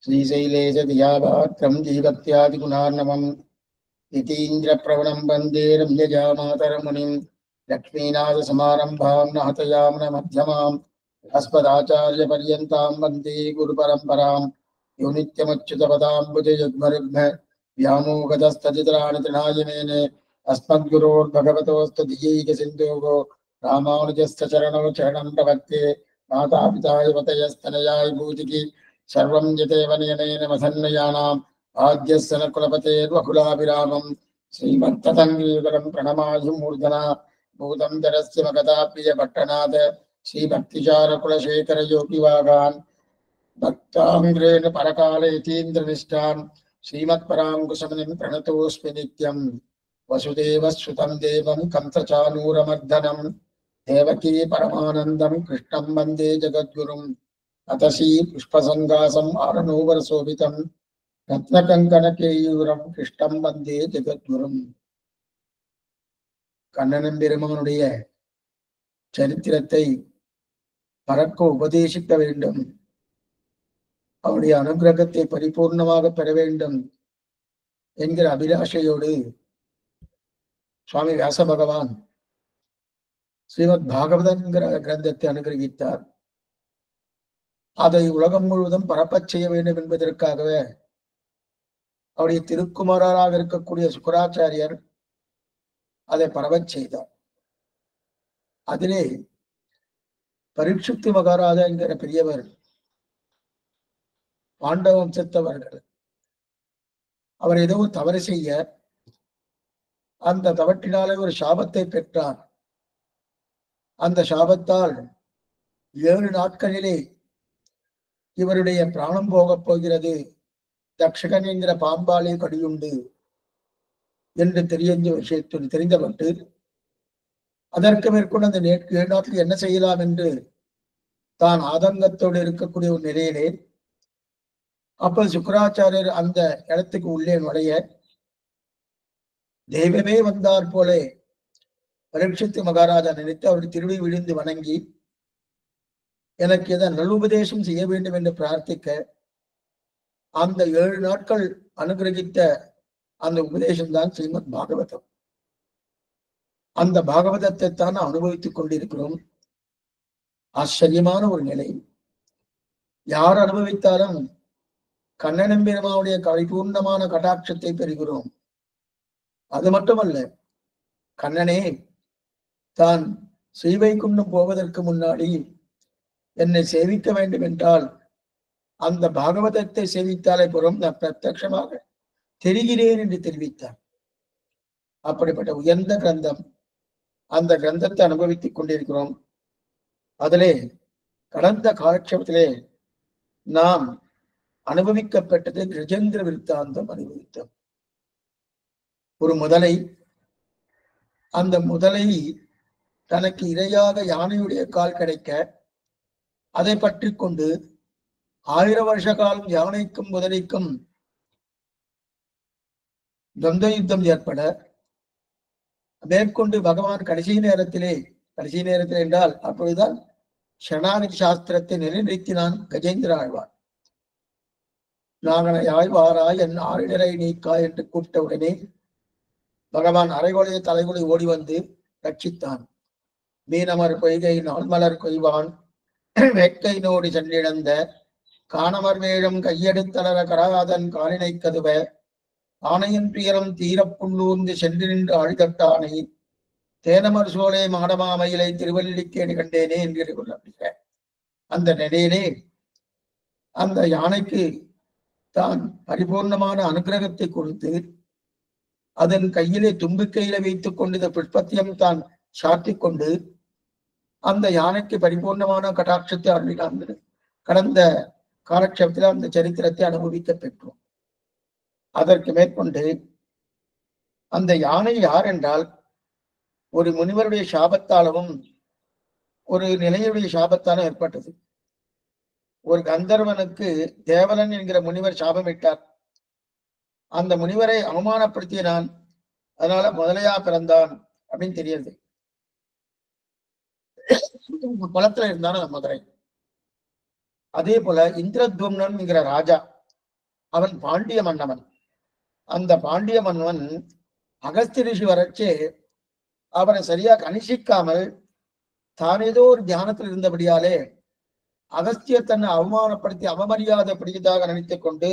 श्रीशैलेशदियावात्रं जीवत्यादिगुणार्णवम् यतीन्द्रप्रवणं वन्दे रम्यजामातरमुनिं लक्ष्मीनाथसमारम्भां नाथयामुनमध्यमाम् अस्मदाचार्यपर्यन्तां वन्दे गुरुपरम्परां यो नित्यमच्युतपदाम्बुजयुग्मरुग्म व्यामोगतस्तदितराणि तृणाय मेने अस्मद्गुरोर्भगवतोऽस्तु दियैकसिन्धोः रामानुजस्य चरणौ शरणं प्रपद्ये मातापिताय वतयस्तनयाय भूतिकी सर्वं यतेव नियमेन मसन्नयानाम् आद्यस्य न कुलपतेर्वकुलाभिरामम् श्रीमत्तदङ्गीकरं प्रणमायु मूर्धना भूतं धरस्य मगधाप्रियपट्टनाथ श्रीभक्तिचारकुलशेखरयोगिवागान् भक्ताङ्ग्रेण परकालयतीन्द्रनिष्ठान् श्रीमत्पराङ्कुशमुनिं प्रणतोऽस्मि नित्यम् वसुदेवसुतं देवं कंसचानूरमर्दनं देवकी परमानन्दं कृष्णं वन्दे जगद्गुरुम् अतसी पुष्पसङ्गासम् आरणोवरशोभितं ரத்னகங்கணகேயூரம் கிருஷ்ணம் வந்தே ஜெகத்குரும். கண்ணன் பெருமானுடைய சரித்திரத்தை பறக்க உபதேசிக்க வேண்டும், அவருடைய அனுகிரகத்தை பரிபூர்ணமாக பெற வேண்டும் என்கிற அபிலாஷையோடு சுவாமி வியாச பகவான் ஸ்ரீமத் பாகவதம் என்கிற கிரந்தத்தை அனுகிரகித்தார். அதை உலகம் முழுவதும் பரப்பச் செய்ய வேண்டும் என்பதற்காகவே அவருடைய திருக்குமாராக இருக்கக்கூடிய சுக்கராச்சாரியர் அதை பரவச் செய்தார். அதிலே பரீட்சித்து மகாராஜா என்கிற பெரியவர் பாண்டவ வம்சத்தவர்கள். அவர் ஏதோ தவறு செய்ய அந்த தவற்றினாலே ஒரு சாபத்தை பெற்றார். அந்த சாபத்தால் 7 நாட்களிலே இவருடைய பிராணம் போகப் போகிறது, தக்ஷகன் என்கிற பாம்பாலே கடியுண்டு என்று தெரிந்தபட்டு அதற்கு மேற்கொண்டு அந்த 7 நாட்கள் என்ன செய்யலாம் என்று தான் ஆதங்கத்தோடு இருக்கக்கூடிய ஒரு நிலையிலே அப்போது சுக்கராச்சாரியர் அந்த இடத்துக்கு உள்ளே நுழைய தெய்வமே வந்தார் போல பரீட்சித்து மகாராஜா நினைத்து அவருடைய திருடி விழுந்து வணங்கி எனக்கு எதை நல்லுபதேசம் செய்ய வேண்டும் என்று பிரார்த்திக்க அந்த 7 நாட்கள் அனுகிரகித்த அந்த உபதேசம் தான் ஸ்ரீமத் பாகவதம். அந்த பாகவதத்தை தான் அனுபவித்துக் கொண்டிருக்கிறோம். ஆச்சரியமான ஒரு நிலை. யார் அனுபவித்தாலும் கண்ணன் பெருமானுடைய பரிபூர்ணமான கடாட்சத்தை பெறுகிறோம். அது மட்டுமல்ல, கண்ணனே தான் ஸ்ரீவைகுண்டம் போவதற்கு முன்னாடி என்னை சேவிக்க வேண்டும் என்றால் அந்த பாகவதத்தை சேவித்தாலே புறம் நான் பிரத்யட்சமாக தெரிகிறேன் என்று தெரிவித்தார். அப்படிப்பட்ட உயர்ந்த கிரந்தம். அந்த கிரந்தத்தை அனுபவித்துக் கொண்டிருக்கிறோம். அதிலே கடந்த காலட்சேபத்திலே நாம் அனுபவிக்கப்பட்டது கஜேந்திர விருத்தாந்தம் அனுபவித்தோம். ஒரு முதலை, அந்த முதலை தனக்கு இரையாக யானையுடைய கால் கிடைக்க அதை பற்றி கொண்டு 1000 வருஷ காலம் யானைக்கும் முதலைக்கும் துவந்த யுத்தம் ஏற்பட மேற்கொண்டு பகவான் கடைசி நேரத்திலே என்றால் அப்பொழுதுதான் சரணாகதி சாஸ்திரத்தை நிலைநிறுத்தினான் கஜேந்திர ஆழ்வார். நாகனை ஆழ்வாராய் என் ஆழிடரை நீக்கா என்று கூப்பிட்ட உடனே பகவான் அரைகொலைய தலைகுலை ஓடி வந்து ரட்சித்தான். மீனமர் பொய்கை நாள்மலர் கொய்வான் வேட்கை நோடி சென்றிழந்த காணமர் வேழம் கையெடுத்தளர கராதன் காலினை கதுவ ஆணையின் துயரம் தீரப்புள்ளூர்ந்து சென்று நின்று ஆழ்தட்டானை தேனமர் சோலை மாடமாமையிலை திருவல்லிக்கேணி கண்டேனே என்று கொள்ள அந்த நிலையிலே அந்த யானைக்கு தான் பரிபூர்ணமான அனுகிரகத்தை கொடுத்து அதன் கையிலே தும்பிக்கையில வைத்துக் கொண்டு இந்த புஷ்பத்தியம் தான் சாத்திக் கொண்டு அந்த யானைக்கு பரிபூர்ணமான கடாட்சத்தை அருளினான். கடந்த காலட்சேபத்தில் அந்த சரித்திரத்தை அனுபவிக்க பெற்றோம். அதற்கு மேற்கொண்டு அந்த யானை யார் என்றால் ஒரு முனிவருடைய சாபத்தாலும் ஒரு நிலையுடைய சாபத்தாலும் ஏற்பட்டது. ஒரு கந்தர்வனுக்கு தேவலன் என்கிற முனிவர் சாபமிட்டார். அந்த முனிவரை அவமானப்படுத்தினான். அதனால முதலையா பிறந்தான் அப்படின்னு தெரியுது. குளத்துல இருந்தான மதுரை. அதே போல இந்திரத்யும்னன்ங்கிற ராஜா, அவன் பாண்டிய மன்னவன். அந்த பாண்டிய மன்னவன் அகஸ்திய ரிஷி வரச்சே அவனை சரியா கணிசிக்காமல் தான் ஏதோ ஒரு தியானத்தில் இருந்தபடியாலே அகஸ்தியர் தன்னை அவமானப்படுத்தி அவமரியாதைப்படுத்தியதாக நினைத்துக் கொண்டு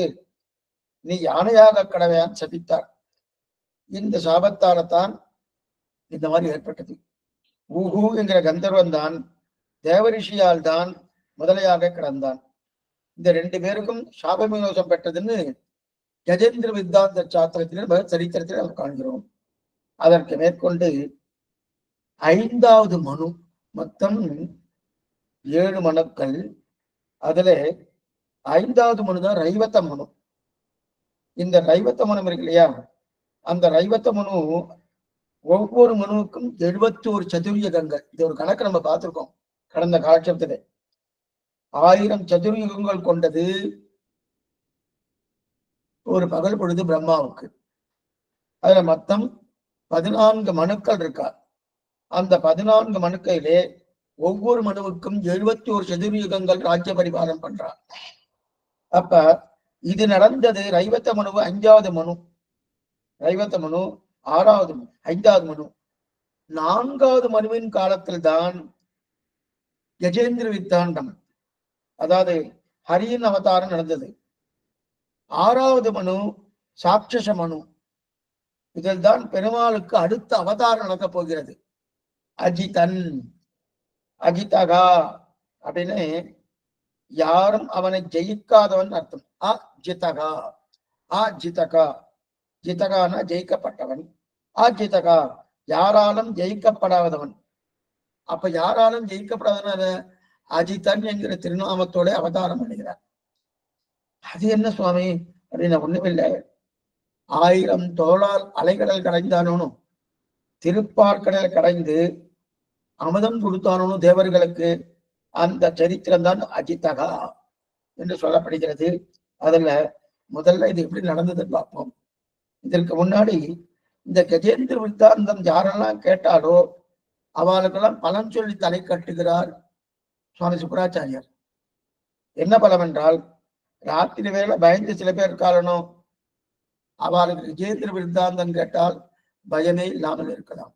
நீ யானையாக கடவையான் சபித்தார். இந்த சாபத்தால்தான் இந்த மாதிரி ஏற்பட்டது. ஊஹூ என்கிற கந்தர்வன் தான் தேவரிஷியால் தான் முதலையாக கிடந்தான். இந்த ரெண்டு பேருக்கும் சாப விமோசம் பெற்றதுன்னு கஜேந்திர வித்தாந்த சாத்திரத்தினர் சரித்திரத்தில் நாம் காண்கிறோம். அதற்கு மேற்கொண்டு 5வது மனு, மொத்தம் 7 மனுக்கள். அதுல 5வது மனு தான் ரைவத்த மனு. இந்த ரைவத்த மனு இருக்கு இல்லையா, அந்த ரைவத்த மனு ஒவ்வொரு மனுவுக்கும் 71 சதுர்யுகங்கள். இது ஒரு கணக்கு நம்ம பார்த்திருக்கோம் கடந்த காலட்சத்துல. 1000 சதுர்யுகங்கள் கொண்டது ஒரு பகல் பொழுது பிரம்மாவுக்கு. அதுல மொத்தம் 14 மனுக்கள் இருக்கா. அந்த 14 மனுக்களிலே ஒவ்வொரு மனுவுக்கும் 71 சதுர்யுகங்கள் ராஜ்ய பரிபாலனம் பண்றார். அப்ப இது நடந்தது ரைவத்த மனு 5வது மனு, ரைவத்த மனு 6வது, 5வது மனு. 4வது மனுவின் காலத்தில் தான் கஜேந்திர வித்தாண்டம், அதாவது ஹரியின் அவதாரம் நடந்தது. 6வது மனு சாட்சச மனு. இதில் தான் பெருமாளுக்கு அடுத்த அவதாரம் நடக்கப் போகிறது. அஜிதன், அஜிதகா அப்படின்னு யாரும் அவனை ஜெயிக்காதவன் அர்த்தம். அஜிதகா, அஜிதகா, ஜிதகானா ஜெயிக்கப்பட்டவன், அஜிதகா யாராலும் ஜெயிக்கப்படாதவன். அப்ப யாராலும் ஜெயிக்கப்படாதவன் அஜிதன் என்கிற திருநாமத்தோட அவதாரம் பண்ணுகிறார். அது என்ன சுவாமி அப்படின்னு ஒண்ணுமில்லை. 1000 தோளால் அலைகடல் கடைந்தானோனும் திருப்பார்கடல் கடைந்து அமுதம் கொடுத்தானோனும் தேவர்களுக்கு, அந்த சரித்திரம் தான் அஜிதகா என்று சொல்லப்படுகிறது. அதுல முதல்ல இது எப்படி நடந்ததுன்னு பார்ப்போம். இதற்கு முன்னாடி இந்த கஜேந்திர வித்தாந்தம் யாரெல்லாம் கேட்டாலோ அவளுக்கெல்லாம் பலன் சொல்லி தலை கட்டுகிறார் சுவாமி சுக்கராச்சாரியார். என்ன பலம் என்றால், ராத்திரி வேலை பயந்து சில பேர் காரணம் அவளுக்கு கஜேந்திர வித்தாந்தம் கேட்டால் பயமே இல்லாமல் இருக்கலாம்.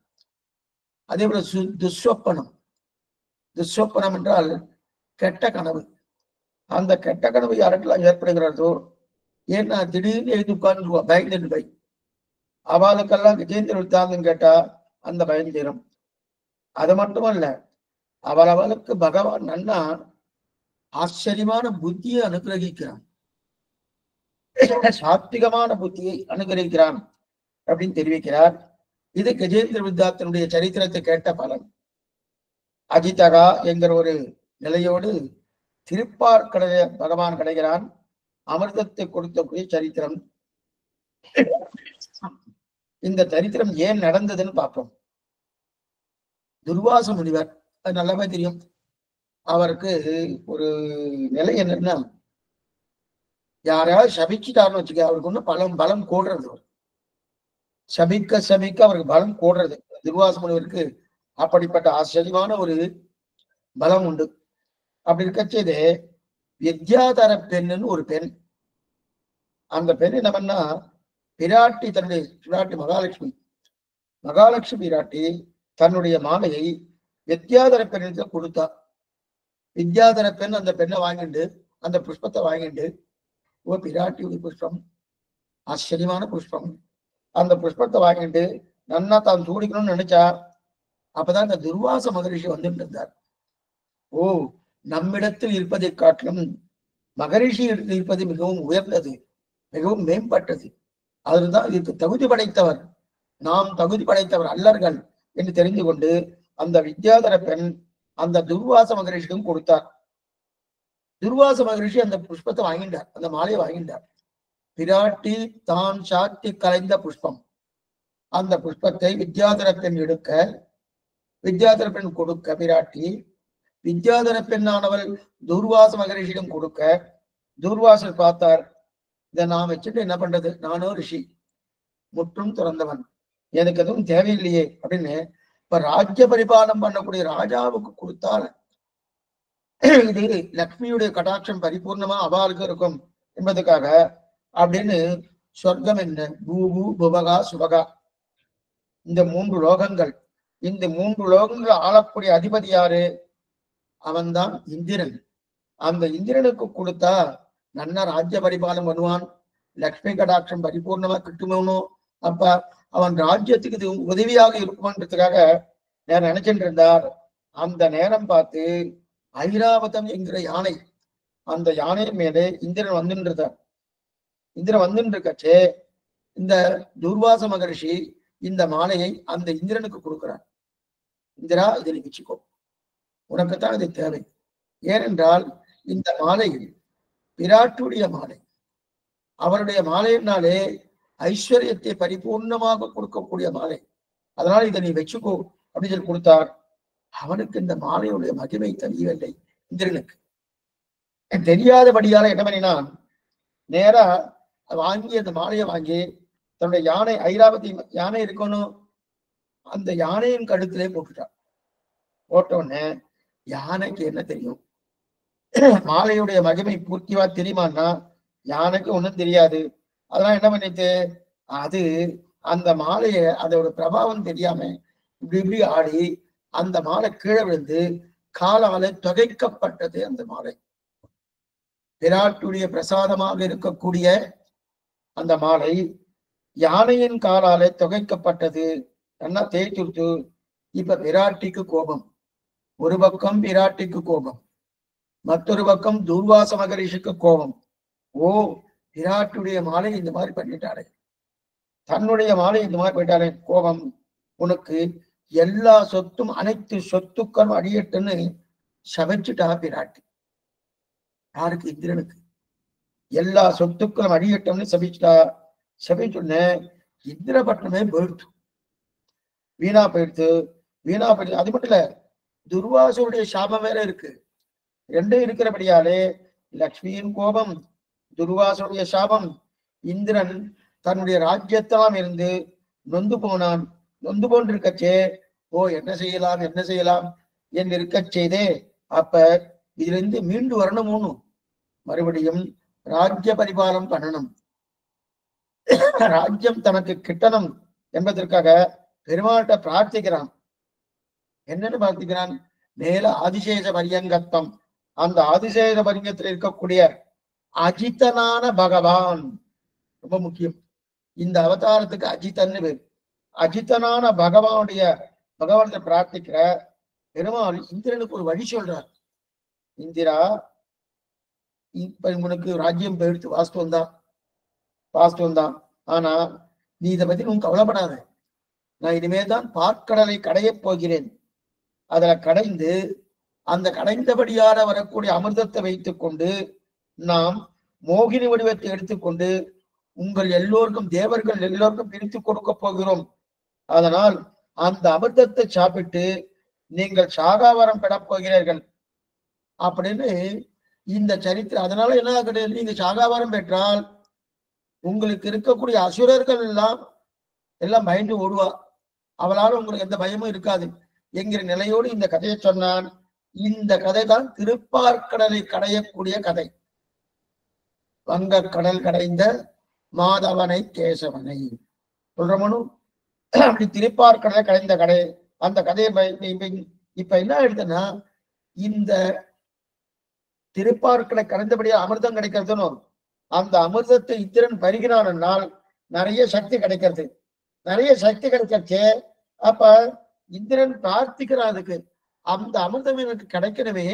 அதே போல துஸ்வப்பனம், துஸ்வப்பனம் என்றால் கெட்ட கனவு. அந்த கெட்ட கனவு யாருக்கெல்லாம் ஏற்படுகிறதோ, ஏன்னா திடீர்னு எழுதி உட்கார்ந்துருவா பயந்து போய், அவளுக்கெல்லாம் கஜேந்திர வித்தாந்தம் கேட்டா அந்த பயம் தீரும். அது மட்டுமல்ல, அவளுக்கு பகவான் நன்னா ஆச்சரியமான புத்தியை அனுகிரகிக்கிறான், சாத்விகமான புத்தியை அனுகிரகிக்கிறான் அப்படின்னு தெரிவிக்கிறார். இது கஜேந்திர வித்தாத்தினுடைய சரித்திரத்தை கேட்ட பலன். அஜிதகா என்கிற ஒரு நிலையோடு திருப்பார்கடலை பகவான் கிடைக்கிறான். அமிர்தத்தை கொடுத்தக்கூடிய சரித்திரம். இந்த சரித்திரம் ஏன் நடந்ததுன்னு பார்ப்போம். துர்வாச முனிவர், அது நல்லாவே தெரியும். அவருக்கு ஒரு நிலை என்னன்னா, யாராவது சபிச்சுட்டாருன்னு வச்சுக்க, அவருக்கு ஒன்றும் பலம் கூடுறது. சபிக்க சபிக்க அவருக்கு பலம் கூடுறது. துர்வாச முனிவருக்கு அப்படிப்பட்ட ஆச்சரியமான ஒரு பலம் உண்டு. அப்படி இருக்கச்சது வித்யாதர பெண்ணுன்னு ஒரு பெண். அந்த பெண் என்ன பண்ணா, பிராட்டி தன்னுடைய பிராட்டி மகாலட்சுமி பிராட்டி தன்னுடைய மாலையை வித்யாதர பெண்ணிடத்துல கொடுத்தா. வித்யாதர பெண் அந்த பெண்ணை வாங்கிட்டு, அந்த புஷ்பத்தை வாங்கிட்டு, பிராட்டியுடைய புஷ்பம் ஆச்சரியமான புஷ்பம், அந்த புஷ்பத்தை வாங்கிட்டு நன்னா தான் சூடிக்கணும்னு நினைச்சா. அப்பதான் இந்த துர்வாச மகரிஷி வந்துட்டு இருந்தார். நம்மிடத்தில் இருப்பதை காட்டிலும் மகரிஷி இருப்பது மிகவும் உயர்ந்தது, மிகவும் மேம்பட்டது. அதுதான் இதுக்கு தகுதி படைத்தவர், நாம் தகுதி படைத்தவர் அல்லர்கள் என்று தெரிந்து கொண்டு அந்த வித்யாதர பெண் அந்த துர்வாச மகரிஷியும் கொடுத்தார். துர்வாச மகரிஷி அந்த புஷ்பத்தை வாங்கிட்டார், அந்த மாலையை வாங்கிட்டார். பிராட்டி தான் சாத்தி கலைந்த புஷ்பம். அந்த புஷ்பத்தை வித்யாதர பெண் எடுக்க, வித்யாதர பெண் கொடுக்க, பிராட்டி வித்யாதர பெண்ணானவள் துர்வாச மகரிஷியிடம் கொடுக்க, துர்வாசர் பார்த்தார், இதை நான் வச்சுட்டு என்ன பண்றது, நானோ ரிஷி, முற்றும் துறந்தவன், எனக்கு எதுவும் தேவையில்லையே அப்படின்னு இப்ப ராஜ்ய பரிபாலனம் பண்ணக்கூடிய ராஜாவுக்கு கொடுத்தால் இது லக்ஷ்மியுடைய கடாட்சம் பரிபூர்ணமா அவாளுக்கு இருக்கும் என்பதுக்காக அப்படின்னு சொர்க்கம் என்ன பூபு புவகா சுபகா இந்த 3 லோகங்கள், இந்த 3 லோகங்கள் ஆளக்கூடிய அதிபதி யாரு? அவன்தான் இந்திரன். அந்த இந்திரனுக்கு கொடுத்தா நன்னா ராஜ்ய பரிபாலம் பண்ணுவான், லக்ஷ்மி கடாட்சம் பரிபூர்ணமா கிட்டுமோ. அப்ப அவன் ராஜ்யத்துக்கு இது உதவியாக இருக்குமான்றதுக்காக நான் நினைச்சிட்டு இருந்தார். அந்த நேரம் பார்த்து ஐராவதம் என்கிற யானை, அந்த யானை மேலே இந்திரன் வந்துன்றார். இந்திரன் வந்துருக்கச்சே இந்த துர்வாச மகரிஷி இந்த மாலையை அந்த இந்திரனுக்கு கொடுக்கிறார். இந்திரா, இதை நீ வச்சுக்கோ, உனக்குத்தான் இது தேவை. ஏனென்றால் இந்த மாலை விராட்டுடைய மாலை. அவருடைய மாலையினாலே ஐஸ்வர்யத்தை பரிபூர்ணமாக கொடுக்கக்கூடிய மாலை. அதனால இதை நீ வச்சுக்கோ அப்படின்னு சொல்லி கொடுத்தார். அவனுக்கு இந்த மாலையுடைய மகிமை தெரியவில்லை. இந்திரனுக்கு தெரியாதபடியால என்ன பண்ணினான், நேரா வாங்கி அந்த மாலையை வாங்கி தன்னுடைய யானை, ஐராவதி யானை இருக்கணும், அந்த யானையின் கழுத்திலே போட்டுட்டான். போட்டோடனே யானைக்கு என்ன தெரியும், மாலையுடைய மகிமை பூர்த்திவா தெரியுமான்னா யானைக்கு ஒண்ணும் தெரியாது. அதெல்லாம் என்ன பண்ணிட்டு அது அந்த மாலையை அதோட பிரபாவம் தெரியாம இப்படி இப்படி ஆடி அந்த மாலை கீழே விழுந்து காலால தொகைக்கப்பட்டது. அந்த மாலை விராட்டுடைய பிரசாதமாக இருக்கக்கூடிய அந்த மாலை யானையின் காலால தொகைக்கப்பட்டது. நல்லா தேய்த்துடுத்து. இப்ப விராட்டிக்கு கோபம். ஒரு பக்கம் விராட்டிக்கு கோபம், மற்றொரு பக்கம் துர்வாச மகரிஷிக்கு கோபம். ஓ, விராட்டுடைய மாலை இந்த மாதிரி பண்ணிட்டாரே, தன்னுடைய மாலை இந்த மாதிரி பண்ணிட்டாரே, கோபம். உனக்கு எல்லா சொத்தும், அனைத்து சொத்துக்களும் அடியட்டுன்னு சபிச்சுட்டா விராட்டி. யாருக்கு? இந்திரனுக்கு. எல்லா சொத்துக்களும் அடியட்டும்னு சபிச்சுட்டா. சபிச்சுன்ன இந்திரபட்டமே போயிடுச்சு, வீணா போயிடுத்து. வீணா போயிடுச்சு. அது மட்டும் இல்ல, துர்வாசனுடைய சாபம் வேற இருக்கு. ரெண்டும் இருக்கிறபடியாலே லக்ஷ்மியின் கோபம், துர்வாசனுடைய சாபம். இந்திரன் தன்னுடைய ராஜ்யத்தெல்லாம் இருந்து நொந்து போனான். நொந்து போன்றிருக்கச்சே, ஓ என்ன செய்யலாம் என்ன செய்யலாம் என்று இருக்க செய்தே. அப்ப இதுல இருந்து மீண்டு வரணும், மறுபடியும் ராஜ்ய பரிபாலம் பண்ணணும், ராஜ்யம் தனக்கு கிட்டணும் என்பதற்காக பெருமாள்கிட்ட பிரார்த்திக்கிறான். என்னன்னு பிரார்த்திக்கிறான்? மேல ஆதிசேஷ பரியங்கத்தம், அந்த ஆதிசேஷ பரியங்கத்தில் இருக்கக்கூடிய அஜித்தனான பகவான் ரொம்ப முக்கியம். இந்த அவதாரத்துக்கு அஜித்தன்னு பேர். அஜித்தனான பகவானை பிரார்த்திக்கிற பெருமாள் இந்திரனுக்கு ஒரு வழி சொல்றார். இந்திரா, இப்ப உனக்கு ராஜ்யம் போயிடுத்து, வாஸ்தவம் தான். ஆனா நீ இதை பத்தி உனக்கு கவலைப்படாத. நான் இனிமேதான் பார்க்கடலை கடையப் போகிறேன். அதுல கடைந்து அந்த கடைந்தபடியான வரக்கூடிய அமிர்தத்தை வைத்துக் கொண்டு நாம் மோகினி வடிவத்தை எடுத்துக்கொண்டு உங்கள் எல்லோருக்கும், தேவர்கள் எல்லோருக்கும் பிரித்து கொடுக்க போகிறோம். அதனால் அந்த அமிர்தத்தை சாப்பிட்டு நீங்கள் சாகாவரம் பெறப் போகிறீர்கள் அப்படின்னு இந்த சரித்திரம். அதனால என்ன கிடையாது, நீங்க சாகாவரம் பெற்றால் உங்களுக்கு இருக்கக்கூடிய அசுரர்கள் எல்லாம் பயந்து ஓடுவா, அவளால உங்களுக்கு எந்த பயமும் இருக்காது என்கிற நிலையோடு இந்த கதையை சொன்னான். இந்த கதை தான் திருப்பார்கடலை கடையக்கூடிய கதை. வங்க கடல் கடைந்த மாதவனை கேசவனை சொல்றமனு. அப்படி திருப்பார்கடலை கடைந்த கதை. அந்த கதையை இப்ப என்ன ஆயிடுதுன்னா, இந்த திருப்பார்கடலை கடைந்தபடியா அமிர்தம் கிடைக்கிறதுன்னு, அந்த அமிர்தத்தை இந்திரன் பருகினானால் நிறைய சக்தி கிடைக்கிறது. நிறைய சக்தி கிடைக்கச்சே, அப்ப இந்திரன் பிரார்த்திக்கிறான், அதுக்கு அந்த அமிர்தம் எனக்கு கிடைக்கணுமே,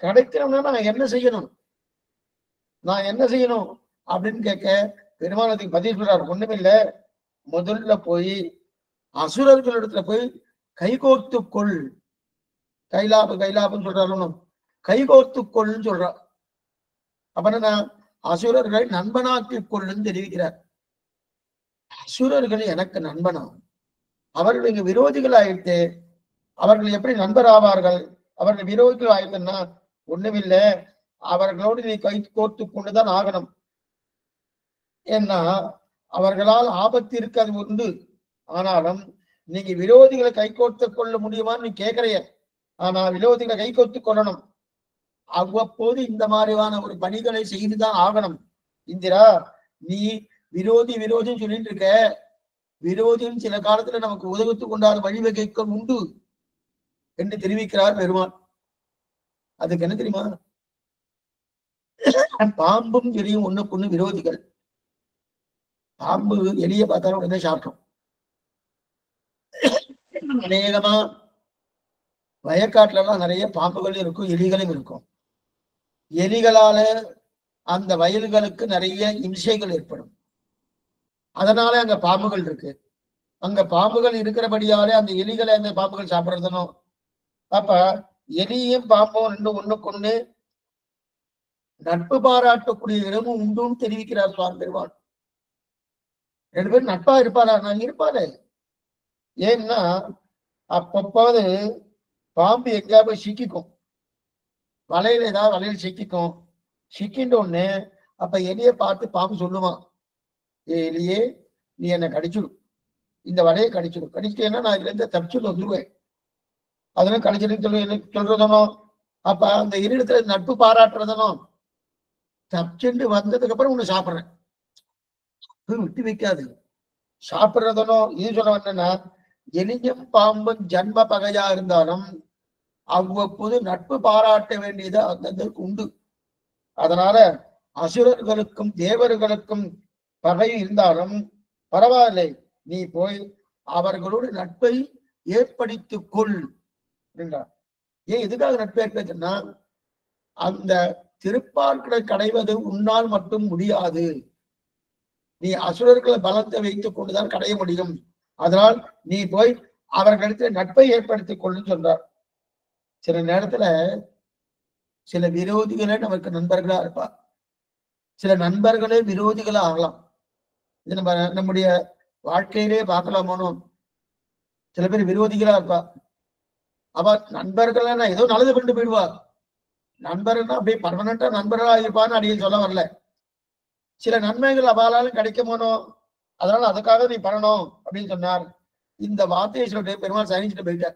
கிடைக்கணும்னா நான் என்ன செய்யணும் அப்படின்னு கேட்க பெருமானத்துக்கு பதில் சொல்றார். ஒண்ணுமில்லை, முதல்ல போய் அசுரர்களிடத்துல போய் கைகோர்த்துக்கொள். கைலாபம் சொல்றாரு, கைகோர்த்துக்கொள்ன்னு சொல்றார். அப்ப அசுரர்களை நண்பனாக்கிக் கொள்ளுன்னு தெரிவிக்கிறார். அசுரர்கள் எனக்கு நண்பனா? அவர்கள் இங்க விரோதிகள் ஆயிட்டு அவர்கள் எப்படி நண்பர் ஆவார்கள்? அவர்கள் விரோதிகள் ஆயிட்டுன்னா ஒண்ணுமில்லை, அவர்களோடு நீ கை கோர்த்து கொண்டுதான் ஆகணும். ஏன்னா அவர்களால் ஆபத்து இருக்காது உண்டு. ஆனாலும் நீங்க விரோதிகளை கை கோர்த்து கொள்ள முடியுமான்னு நீ கேட்கறைய. ஆனா விரோதிகளை கை கோர்த்து கொள்ளணும். அவ்வப்போது இந்த மாதிரியான ஒரு பணிகளை செய்துதான் ஆகணும். இந்திரா, நீ விரோதி விரோதின்னு சொல்லிட்டு இருக்க, விரோதியும் சில காலத்துல நமக்கு உதவித்துக் கொண்டால் வழிவகைக்கும் உண்டு என்று தெரிவிக்கிறார் பெருமான். அதுக்கு என்ன தெரியுமா? பாம்பும் எலியும் ஒண்ணுக்கு ஒண்ணு விரோதிகள். பாம்பு எலிய பார்த்தாலும் உடனே சாப்பிட்டோம். அநேகமா வயக்காட்டுல எல்லாம் நிறைய பாம்புகளும் இருக்கும், எலிகளும் இருக்கும். எலிகளால அந்த வயல்களுக்கு நிறைய இம்சைகள் ஏற்படும். அதனால அங்க பாம்புகள் இருக்கு. அங்க பாம்புகள் இருக்கிறபடியாலே அந்த எலிகளை அந்த பாம்புகள் சாப்பிடுறதுனும். அப்ப எலியும் பாம்பும் ரெண்டு ஒண்ணுக்கு ஒண்ணு நட்பு பாராட்டக்கூடிய இடமும் உண்டுன்னு தெரிவிக்கிறார் சுவாமி பெருமான். ரெண்டு பேரும் நட்பா இருப்பாரா? நான் இருப்பாரு. ஏன்னா அப்பப்பாவது பாம்பு எங்கேயா போய் சிக்கிக்கும், வலையில ஏதாவது வலையில் சிக்கிக்கும். சிக்கின்ற ஒண்ணு அப்ப எலியை பார்த்து பாம்பு சொல்லுவான், எலியே நீ என்னை கடிச்சிடும், இந்த வலையை கடிச்சிடும், கடிச்சிட்டேன்னா நான் இதுல இருந்து தப்பிச்சு வந்துருவேன். அதெல்லாம் கடிச்சிட்டு சொல்றதனோ. அப்ப அந்த எலிடத்துல நட்பு பாராட்டுறதனோ. தப்பிச்சுட்டு வந்ததுக்கு அப்புறம் உன்னை சாப்பிடுறேன் விட்டு வைக்காது சாப்பிடுறதனோ. இது சொல்ல வந்தேன்னா, எலியும் பாம்பும் ஜன்ம பகையா இருந்தாலும் அவ்வப்போது நட்பு பாராட்ட வேண்டியது அந்தந்தருக்கு உண்டு. அதனால அசுரர்களுக்கும் தேவர்களுக்கும் பகை இருந்தாலும் பரவாயில்லை, நீ போய் அவர்களோடு நட்பை ஏற்படுத்திக் கொள் என்றார். ஏன் எதுக்காக நட்பு ஏற்படுத்தினா, அந்த திருப்பார்களை கடைவது உன்னால் மட்டும் முடியாது, நீ அசுரர்களை பலத்தை வைத்துக் கொண்டுதான் கடைய முடியும். அதனால் நீ போய் அவர்களிடத்தில் நட்பை ஏற்படுத்திக் கொள்ளுன்னு சொல்றார். சில நேரத்துல சில விரோதிகளே நமக்கு நண்பர்களா இருப்பார், சில நண்பர்களே விரோதிகளா ஆகலாம். இது நம்ம நம்முடைய வாழ்க்கையிலே பார்க்கலாமோனோ. சில பேர் விரோதிகளா இருப்பா. அவ நண்பர்கள் ஏதோ நல்லது பண்ணிட்டு போயிடுவா. நண்பர்கள்னா அப்படியே பர்மனண்டா நண்பர்களா இருப்பான்னு அடியில் சொல்ல வரல. சில நன்மைகள் அவளாலும் கிடைக்குமோனோ, அதனால அதுக்காக நீ பண்ணணும் அப்படின்னு சொன்னார். இந்த வார்த்தையை சொல்லிட்டு பெருமாள் சயனிச்சுட்டு போயிட்டார்.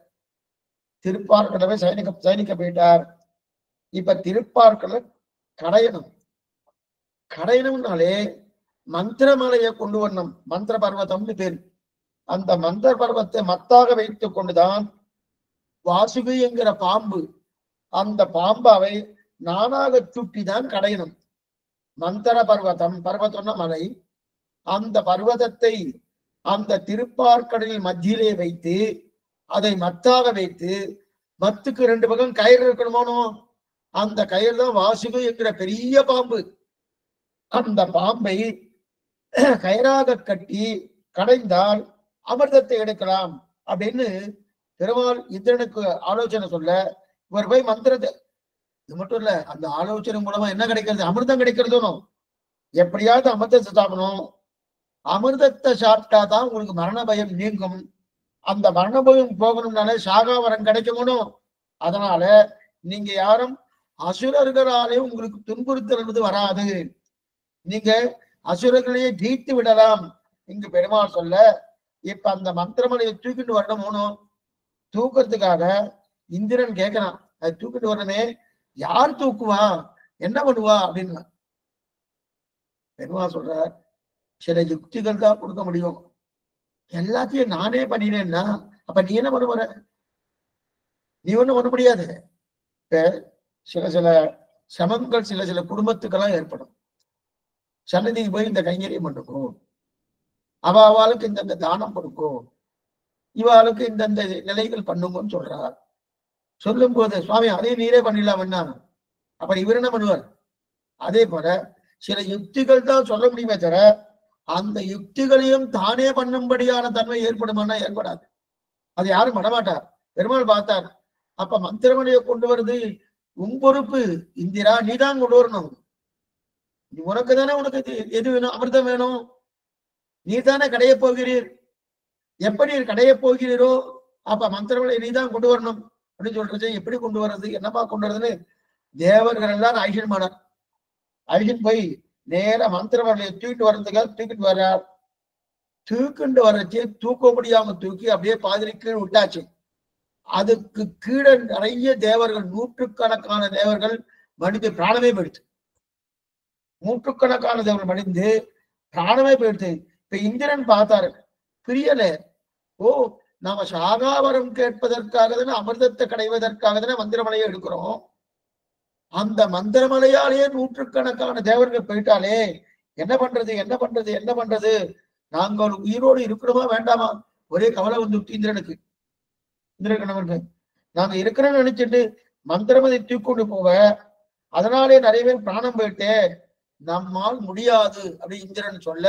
திருப்பார்கடவை சயனிக்க போயிட்டார். இப்ப திருப்பார்களை கடையணும். கடையணும்னாலே மந்திரமலையை கொண்டு வரணும். மந்திர பர்வதம்னு பேரு. அந்த மந்திர பர்வத்தை மத்தாக வைத்துக் கொண்டுதான் வாசுகி என்கிற பாம்பு, அந்த பாம்பாவை நானாக சுட்டிதான் கடையணும். மந்திர பர்வதம், பர்வதம்னா மலை, அந்த பர்வதத்தை அந்த திருப்பார்கடலில் மத்தியிலே வைத்து அதை மத்தாக வைத்து, மத்துக்கு ரெண்டு பக்கம் கயிறு இருக்கணுமோனோ, அந்த கயிறு தான் வாசுகி என்கிற பெரிய பாம்பு. அந்த பாம்பை கயிறாக கட்டி கடைந்தால் அமிர்தத்தை எடுக்கலாம் அப்படின்னு பெருமாள் இந்திரனுக்கு ஆலோசனை சொல்ல, இவர் போய் மந்திரத்தை, இது மட்டும் இல்ல, அந்த ஆலோசனை மூலமா என்ன கிடைக்கிறது? அமிர்தம் கிடைக்கிறதுனோ. எப்படியாவது அமிர்தத்தை சாப்பிடணும். அமிர்தத்தை சாப்பிட்டாதான் உங்களுக்கு மரண பயம் நீங்கும். அந்த மரண பயம் போகணும்னாலே சாகாவரம் கிடைக்கணும். அதனால நீங்க யாரும் அசுரர்களாலே உங்களுக்கு துன்புறுத்தல் என்பது வராது, நீங்க அசுரர்களையே ஜீத்து விடலாம் இங்கு பெருமாள் சொல்ல. இப்ப அந்த மந்திரமலையை தூக்கிட்டு வரணும். தூக்கிறதுக்காக இந்திரன் கேட்கிறான், அது தூக்கிட்டு வரணுமே, யார் தூக்குவா, என்ன பண்ணுவா அப்படின்னு. பெருமாள் சொல்ற, சில யுக்திகள் தான் கொடுக்க முடியும், எல்லாத்தையும் நானே பண்ணினேன்னா அப்ப நீ என்ன பண்ண போற? நீ ஒண்ணும் பண்ண முடியாது. இப்ப சில சில சமங்கள் சில சில குடும்பத்துக்கெல்லாம் ஏற்படும். சன்னதிக்கு போய் இந்த கைங்கரியம் பண்ணுக்கும், அவளுக்கு இந்தந்த தானம் கொடுக்கும், இவாளுக்கு இந்தந்த நிலைகள் பண்ணுங்கன்னு சொல்றார். சொல்லும் போது சுவாமி அதையும் நீரே பண்ணிடலாம்னா அப்ப இவர் என்ன பண்ணுவார்? அதே போல சில யுக்திகள் தான் சொல்ல முடியுமே தவிர அந்த யுக்திகளையும் தானே பண்ணும்படியான தன்மை ஏற்படுமானா ஏற்படாது. அது யாரும் பண்ணமாட்டார். பெருமாள் பார்த்தார். அப்ப மந்திரமலையை கொண்டு வருது உன் பொறுப்பு இந்திரா, நீதான் கொண்டு வரணும். உனக்கு தானே, உனக்கு எது வேணும்? அமிர்தம் வேணும். நீ தானே கடைய போகிறீர். எப்படி கடைய போகிறீரோ அப்ப மந்திரமலை நீதான் கொண்டு வரணும் அப்படின்னு சொல்றது. எப்படி கொண்டு வர்றது, என்னப்பா கொண்டு வர்றதுன்னு தேவர்கள் எல்லாம் ஐஷன் மானார். ஐஷன் போய் நேர மந்திரமலையை தூக்கிட்டு வர்றதுக்காக தூக்கிட்டு வர்றார். தூக்கிட்டு வர்றச்சு தூக்க முடியாம தூக்கி அப்படியே பாதிரி கீழே விட்டாச்சு. அதுக்கு கீழே நிறைய தேவர்கள், நூற்றுக்கணக்கான தேவர்கள் மனித பிராணமே போயிடுச்சு. நூற்றுக்கணக்கான தேவர்கள் மடிந்து பிராணமே போயிடுச்சு. இப்ப இந்திரன் பார்த்தாரு, பிரியல. ஓ, நாம சாகாவரம் கேட்பதற்காக தானே, அமிர்தத்தை கடைவதற்காக தானே மந்திரமலையை எடுக்கிறோம். அந்த மந்திரமலையாலேயே நூற்றுக்கணக்கான தேவர்கள் போயிட்டாலே என்ன பண்றது, என்ன பண்றது, என்ன பண்றது? நாங்கள் உயிரோடு இருக்கணுமா வேண்டாமா? ஒரே கவலை வந்து இந்திரனுக்கு, இந்திரகணவனுக்கு. நாங்க இருக்கிறோம்னு நினைச்சிட்டு மந்திரமதை தூக்கொண்டு போக, அதனாலே நிறைய பேர் பிராணம் போயிட்டே, நம்மால் முடியாது அப்படி இந்திரன் சொல்ல,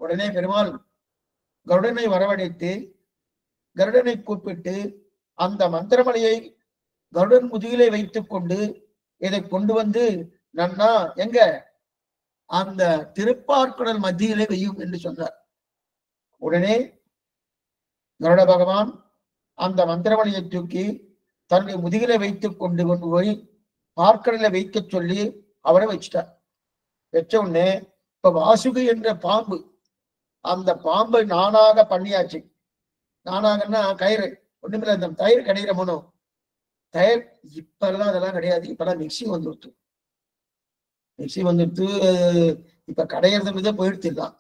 உடனே பெருமாள் கருடனை வரவழைத்து கருடனை கூப்பிட்டு அந்த மந்திரமலையை கருடன் முதுகிலே வைத்துக் கொண்டு இதை கொண்டு வந்து நன்னா எங்க அந்த திருப்பார்கடல் மத்தியிலே வையும் என்று சொன்னார். உடனே கருட பகவான் அந்த மந்திரமலையை தூக்கி தன்னுடைய முதுகிலே வைத்துக் கொண்டு போய் பார்க்கடலை வைக்க சொல்லி அவரை வச்சுட்டார். வச்ச உடனே இப்ப வாசுகி என்ற பாம்பு, அந்த பாம்பை நானாக பண்ணியாச்சு. நானாகன்னா கயிறு ஒண்ணுமில்ல, அந்த தயிர் கிடைக்கிற மனம் தயிர். இப்பெல்லாம் அதெல்லாம் கிடையாது, இப்பெல்லாம் மிக்சி வந்துடுத்து. மிக்சி வந்துடுத்து, இப்ப கடையிறது போயிடுத்துலாம்.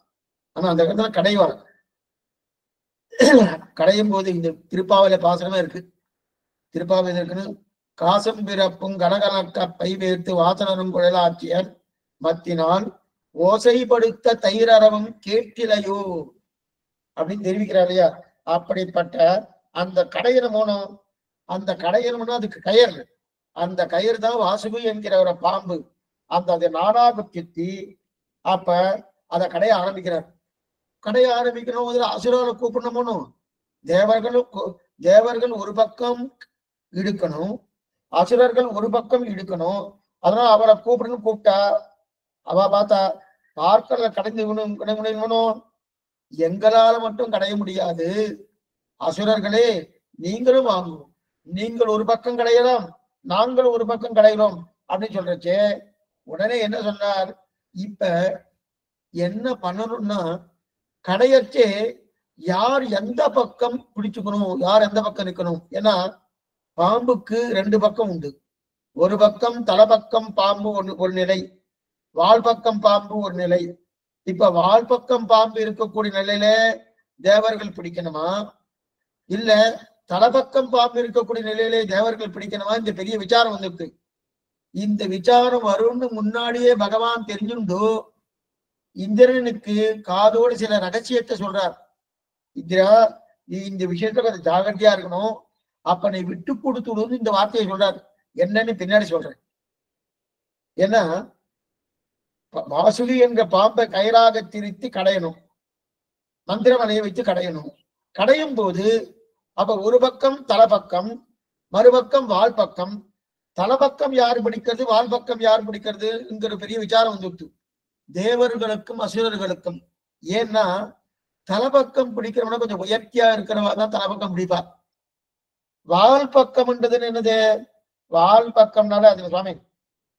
ஆனா அந்த இடத்துல கடைவார் கடையும் போது இந்த திருப்பாவையில பாசனமே இருக்கு. திருப்பாவையில இருக்குன்னு காசம் பிறப்பும் கனகலக்க பை வேர்த்து வாசனரும் குழலாட்சியர் மத்தினால் ஓசைப்படுத்த தயிரறவும் கேட்டிலையோ அப்படின்னு தெரிவிக்கிறார் இல்லையா? அப்படிப்பட்ட அந்த கடையிற மோனம், அந்த கடையிறமுன்னா அதுக்கு கயர், அந்த கயிறு தான் வாசுகி என்கிற ஒரு பாம்பு. அந்த அதை நானாக கித்தி அப்ப அதை கடைய ஆரம்பிக்கிறார். கடைய ஆரம்பிக்கணும், அசுரால கூப்பிடணும். தேவர்கள் ஒரு பக்கம் இழுக்கணும், அசுரர்கள் ஒரு பக்கம் இழுக்கணும். அதனால அவரை கூப்பிட்டா அவ பார்த்தா பார்க்கல கடைந்து விடணும். எங்களால மட்டும் கடைய முடியாது, அசுரர்களே நீங்களும் வாங்கும், நீங்கள் ஒரு பக்கம் கடையலாம், நாங்கள் ஒரு பக்கம் கடைகிறோம் அப்படின்னு சொல்றச்சே. உடனே என்ன சொன்னார், இப்ப என்ன பண்ணணும்னா கடையச்சே யார் எந்த பக்கம் பிடிச்சுக்கணும், யார் எந்த பக்கம் நிற்கணும். ஏன்னா பாம்புக்கு ரெண்டு பக்கம் உண்டு. ஒரு பக்கம் தலைப்பக்கம் பாம்பு ஒரு நிலை, வால் பக்கம் பாம்பு ஒரு நிலை. இப்ப வால் பக்கம் பாம்பு இருக்கக்கூடிய நிலையில தேவர்கள் பிடிக்கணுமா, இல்ல தலைப்பக்கம் பாம்பு இருக்கக்கூடிய நிலையிலே தேவர்கள் பிடிக்கணுமா? இந்த பெரிய விசாரம் வந்துருக்கு. இந்த விசாரம் வரும்னு முன்னாடியே பகவான் தெரிஞ்சுண்டோ இந்திரனுக்கு காதோடு சில ரகசியத்தை சொல்றார். இந்திரா, நீ இந்த விஷயத்துல கொஞ்சம் ஜாகிரதையா இருக்கணும், அப்ப நீ விட்டு கொடுத்துடுன்னு இந்த வார்த்தையை சொல்றார். என்னன்னு பின்னாடி சொல்றேன். ஏன்னா வாசுகி என்ற பாம்பை கயிறாக திரித்து கடையணும், மந்திரமலையை வைத்து கடையணும். கடையும் போது அப்ப ஒரு பக்கம் தலைப்பக்கம், மறுபக்கம் வால் பக்கம். தலைப்பக்கம் யார் பிடிக்கிறது, வால் பக்கம் யார் பிடிக்கிறது என்கிற பெரிய விசாரம் வந்துட்டு தேவர்களுக்கும் அசுரர்களுக்கும். ஏன்னா தலைப்பக்கம் பிடிக்கிறவன கொஞ்சம் உயர்த்தியா இருக்கிறவா தான் தலைப்பக்கம் பிடிப்பார். வால் பக்கம்ன்றதுன்னு என்னது, வால் பக்கம்னால அது சுவாமி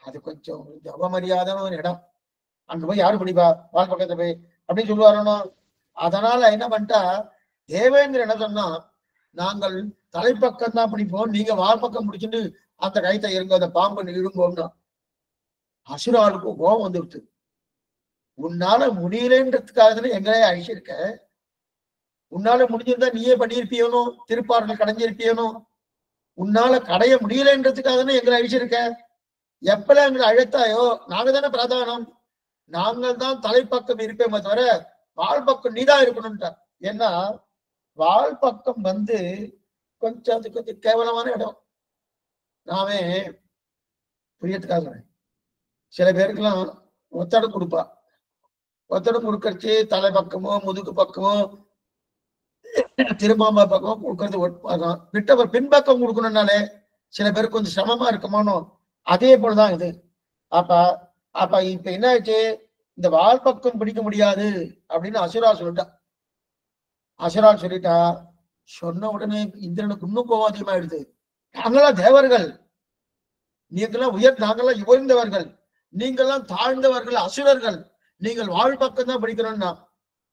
அது கொஞ்சம் அவமரியாதான ஒரு இடம், அங்க போய் யாரு பிடிப்பா வால் பக்கத்தை போய் அப்படின்னு சொல்லுவாரோ. அதனால என்ன பண்ணிட்டா தேவேந்திரன் என்ன சொன்னா, நாங்கள் தலைப்பக்கம் தான் பிடிப்போம், நீங்க வால் பக்கம் பிடிச்சிட்டு அந்த கைத்தை இருங்க, அந்த பாம்பு இடுங்கோம்னா. அசுராளுக்கு கோபம் வந்துடுச்சு. உன்னால முடியலன்றதுக்காக தானே எங்களே அழிச்சிருக்க, உன்னால முடிஞ்சிருந்தா நீயே பண்ணியிருப்பியனோ, திருப்பார்கள் கடைஞ்சிருப்பியனோ. உன்னால கடைய முடியலன்றதுக்காக தானே எங்களை அழிச்சிருக்க. எப்பல எங்களை அழைத்தாயோ நாங்க தானே பிரதானம், நாங்கள் தான் தலைப்பக்கம் இருப்பேமே தவிர வால் பக்கம் நீதான் இருக்கணும்ட்டார். ஏன்னா வால் பக்கம் கொஞ்சம் அது கொஞ்சம் கேவலமான இடம். நாமே புரியத்துக்காக சில பேருக்கெல்லாம் ஒத்தடம் கொடுப்பா, ஒத்தடம் கொடுக்கறச்சு தலை பக்கமோ முதுகு பக்கமோ திருமாம்பா பக்கமோ கொடுக்கறது விட்டவர் பின்பக்கம் கொடுக்கணும்னாலே சில பேருக்கு கொஞ்சம் சிரமமா இருக்குமானோ, அதே போலதான் இது. அப்ப இப்ப என்ன ஆச்சு, இந்த வால் பக்கம் பிடிக்க முடியாது அப்படின்னு அசுரா சொல்லிட்டா. அசுரா சொல்லிட்டா, சொன்ன உடனே இந்திரனுக்கு இன்னும் கோபம் அதிகமாயிடுது. நாங்களாம் தேவர்கள், நீங்கெல்லாம் நாங்கெல்லாம் உயர்ந்தவர்கள், நீங்கெல்லாம் தாழ்ந்தவர்கள், அசுரர்கள், நீங்கள் வாழ் பக்கம் தான் பிடிக்கணும்னா.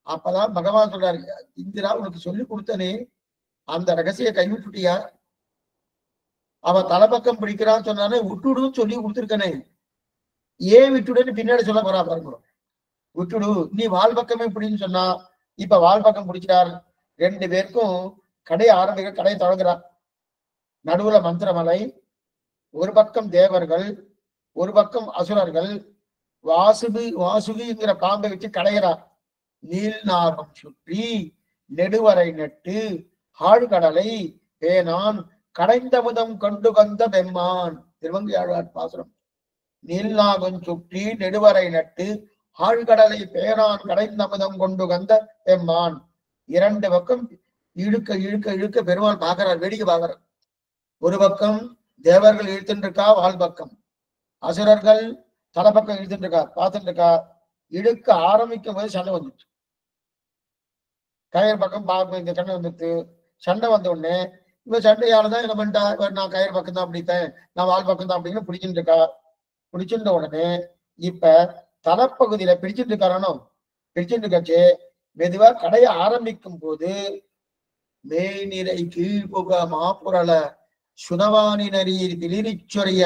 அப்பதான் பகவான் சொல்றாரு, இந்திரா உனக்கு சொல்லி கொடுத்தனே அந்த ரகசிய கைவிட்டுட்டியா, அவன் தலைப்பக்கம் பிடிக்கிறான்னு சொன்னானே விட்டுடுன்னு சொல்லி கொடுத்துருக்கனே, ஏன் விட்டுடுன்னு பின்னாடி சொல்ல போறா பாருங்க. விட்டுடு, நீ வால் பக்கமே பிடின்னு சொன்னா இப்ப வால் பக்கம் பிடிக்கிறார். 2 பேருக்கும் கடை ஆரம்பிக்க, கடையை தொடங்குறார். நடுவுல மந்திரமலை, ஒரு பக்கம் தேவர்கள், ஒரு பக்கம் அசுரர்கள். வாசுகிங்கிற பாம்பை வச்சு கடைகிறார். நீல் நாகம் சுற்றி நெடுவரை நட்டு ஆழ்கடலை பேனான் கடைந்தமுதம் கொண்டு வந்த பெம்மான். திருவங்கியாழ்வார் பாசுரம். நீல்நாகம் சுற்றி நெடுவரை நட்டு ஆழ்கடலை பேனான் கடைந்தமுதம் கொண்டு வந்த பெம்மான். 2 பக்கம் இழுக்க இழுக்க இழுக்க பெருமாள் பார்க்கிறார், வேடிக்கை பார்க்கிறார். ஒரு பக்கம் தேவர்கள் இழுத்துட்டு இருக்கா, வால் பக்கம் அசுரர்கள் தலைப்பக்கம் இழுத்துட்டு இருக்கா, பார்த்துட்டு இருக்கா. இழுக்க ஆரம்பிக்கும் போது சண்டை வந்துச்சு. கயிறு பக்கம் பார்க்க இந்த சண்டை வந்துட்டு, சண்டை வந்த உடனே இவ சண்டையாலதான் என்ன பண்ணிட்டா, நான் கயிறு பக்கம் தான் பிடித்தேன், நான் வால் பக்கம் தான் அப்படின்னு பிடிச்சுட்டு இருக்கா. பிடிச்சிருந்த உடனே இப்ப தலைப்பகுதியில பிடிச்சிட்டு இருக்காரோ, பிடிச்சிட்டு இருக்காச்சு. மெதுவா கடைய ஆரம்பிக்கும் போது மேய்நிறை கீழ் புக மாப்புரள சுனவானி நரீர் பிளிரிச்சொரிய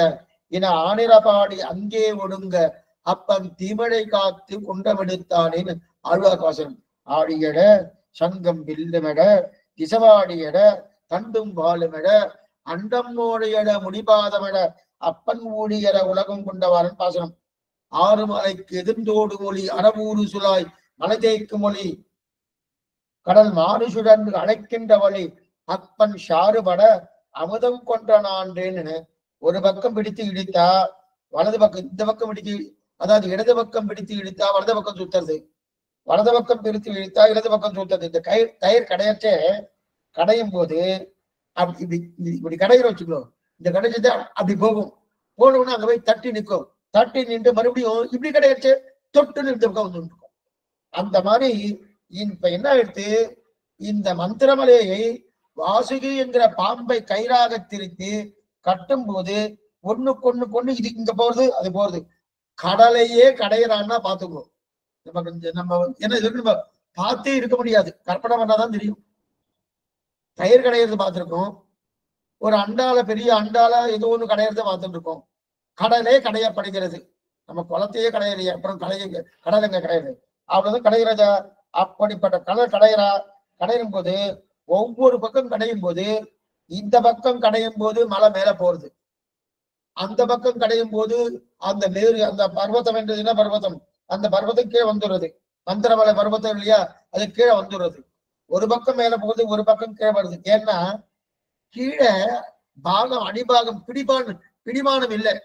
என ஆனிரபாடி அங்கே ஒடுங்க அப்பன் தீமழை காத்து குண்டமெடுத்தானேன்னு ஆழ்வார் வாசனம். ஆடியட சங்கம் வில்லுமெட திசவாடியட தண்டும் பாலுமெட அண்டம் மோழையட முடிபாதமெட அப்பன் ஊழியர உலகம் கொண்டவாரன் பாசனம். 6 மலைக்கு எதிர்ந்தோடு மொழி அறவூறு சுலாய் மலை தேய்க்கும் மொழி கடல் மாறுசுடன் அழைக்கின்ற வழி அப்பன் ஷாறுபட அமுதம் கொன்ற நான்றேன்னு. ஒரு பக்கம் பிடித்து இடித்தா வலது பக்கம், இந்த பக்கம் பிடித்து, அதாவது இடது பக்கம் பிடித்து இழுத்தா வலது பக்கம் சுத்துறது, வலது பக்கம் பிடித்து இழுத்தா இடது பக்கம் சுத்துறது. இந்த கயிறு கடையற்றே கடையும் போது இப்படி கடையிற வச்சுக்கோ, இந்த கடைச்சது அப்படி போகும். போனோம்னா அங்க போய் தட்டி நிற்கும், தட்டி நின்று மறுபடியும் இப்படி கடையற்று தொட்டுன்னு இந்த பக்கம் வந்து இருக்கும். அந்த மாதிரி இப்ப என்ன ஆயிடுத்து, இந்த மந்திரமலையை வாசுகி என்கிற பாம்பை கயிறாக திருத்தி கட்டும் போது ஒண்ணுக்கு இது இங்க போறது அது போறது. கடலையே கடையிறான்னா பாத்துக்கோ. நம்ம என்ன இதுக்கு நம்ம பார்த்தே இருக்க முடியாது, கற்பனை பண்ணாதான் தெரியும். கயிறு கடையிறது பார்த்திருக்கோம், ஒரு அண்டால பெரிய அண்டால ஏதோ ஒண்ணு கடையிறத பார்த்துட்டு இருக்கோம். கடலே கடையப்படுகிறது, நம்ம குளத்தையே கடையிறைய, அப்புறம் கடலுங்க கடையிறது, அவ்வளவுதான் கடையிறதா. அப்படிப்பட்ட கடல் கடையும் போது ஒவ்வொரு பக்கம் கடையும் போது, இந்த பக்கம் கடையும் போது மலை மேல போறது, அந்த பக்கம் கடையும் போது அந்த மேறு, அந்த பர்வதம் என்றது என்ன பர்வதம், அந்த பர்வதம் கீழே வந்துடுறது. மந்திரமலை பர்வதம் இல்லையா, அது கீழே வந்துடுறது. ஒரு பக்கம் மேல போகுது, ஒரு பக்கம் கீழே வருது. ஏன்னா கீழே பாகம் அடிபாகம் பிடிமானம் இல்லை.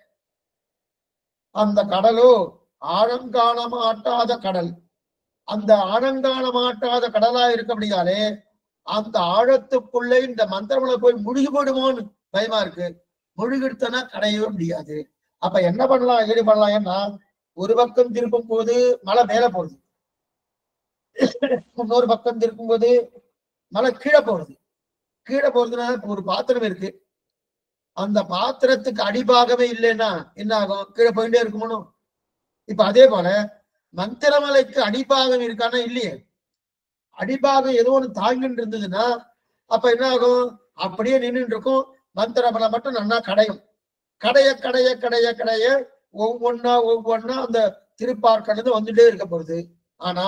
அந்த கடலோ ஆழங்காண மாட்டாத கடல். அந்த ஆழங்காண மாட்டாத கடலா இருக்கபடியாலே அந்த ஆழத்துக்குள்ளே இந்த மந்திரமலை போய் முழுகி போடுமோன்னு பயமா இருக்கு. முழுகிடுத்தனா கடையவே முடியாது. அப்ப என்ன பண்ணலாம், ஏடு பண்ணலாம். ஏன்னா ஒரு பக்கம் திருப்பும் போது மலை மேல போகுது, இன்னொரு பக்கம் திருப்பும் போது மலை கீழே போறது. கீழே போறதுன்னா ஒரு பாத்திரம் இருக்கு, அந்த பாத்திரத்துக்கு அடிபாகமே இல்லைன்னா என்ன ஆகும், கீழே போயிட்டே இருக்கணும். இப்ப அதே போல மந்திரமலைக்கு அடிபாகம் இருக்கானா இல்லையே, அடிபாகம் ஏதோ ஒண்ணு தாங்கிட்டு இருந்ததுன்னா அப்ப என்ன ஆகும், அப்படியே நின்றுட்டு இருக்கும். மந்திரமலை மட்டும் நல்லா கடையும். கடைய கடைய கடைய கடைய ஒவ்வொன்னா அந்த திருப்பார்க்கடந்து வந்துட்டே இருக்க போறது. ஆனா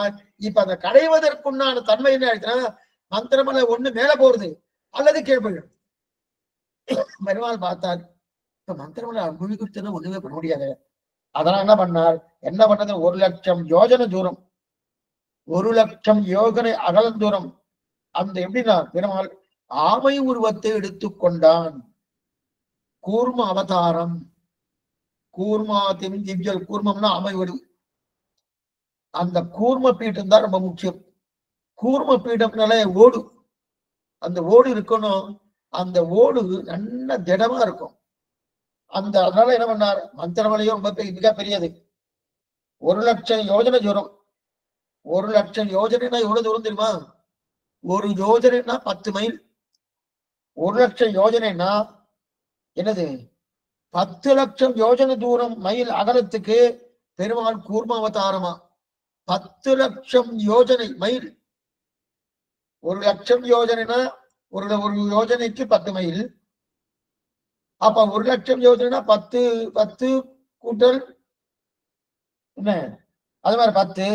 இப்ப அந்த கடைவதற்குண்டான தன்மை என்ன ஆயிடுச்சுன்னா, மந்திரமலை ஒண்ணு மேல போறது அல்லது கீழே போயிடும். பெருமாள் பார்த்தார், இப்ப மந்திரமலை முழு குறித்து ஒண்ணுமே பண்ண முடியாது. அதெல்லாம் என்ன பண்ணது, 1,00,000 யோஜனை தூரம், 1,00,000 யோஜனை அகலம் தூரம். அந்த எப்படின்னா பெருமாள் ஆமை உருவத்தை எடுத்துக்கொண்டான். கூர்ம அவதாரம், கூர்மாதிம் திவ்யல், கூர்மம்னா ஆமை வடிவு. அந்த கூர்ம பீடம் தான் ரொம்ப முக்கியம். கூர்ம பீடம்னாலே ஓடு, அந்த ஓடு இருக்கணும். அந்த ஓடு நல்ல திடமா இருக்கும். அதனால என்ன பண்ணார், மந்திரமலையும் ரொம்ப மிக பெரியது. 1,00,000 யோஜனை தூரம். 1,00,000 யோஜனைனா எவ்வளவு தூரம் தெரியுமா, ஒரு யோஜனைனா 10 மைல். 1,00,000 யோஜனைனா என்னது, 10,00,000 யோஜனை தூரம் மைல் அகலத்துக்கு பெருமாள் கூர்ம அவதாரமா. 10,00,000 யோஜனை மைல். 1,00,000 யோஜனைனா ஒரு யோஜனைக்கு 10 மைல். அப்ப 1,00,000 யோஜனைனா 10 10 கூட்டல் என்ன, அது மாதிரி 10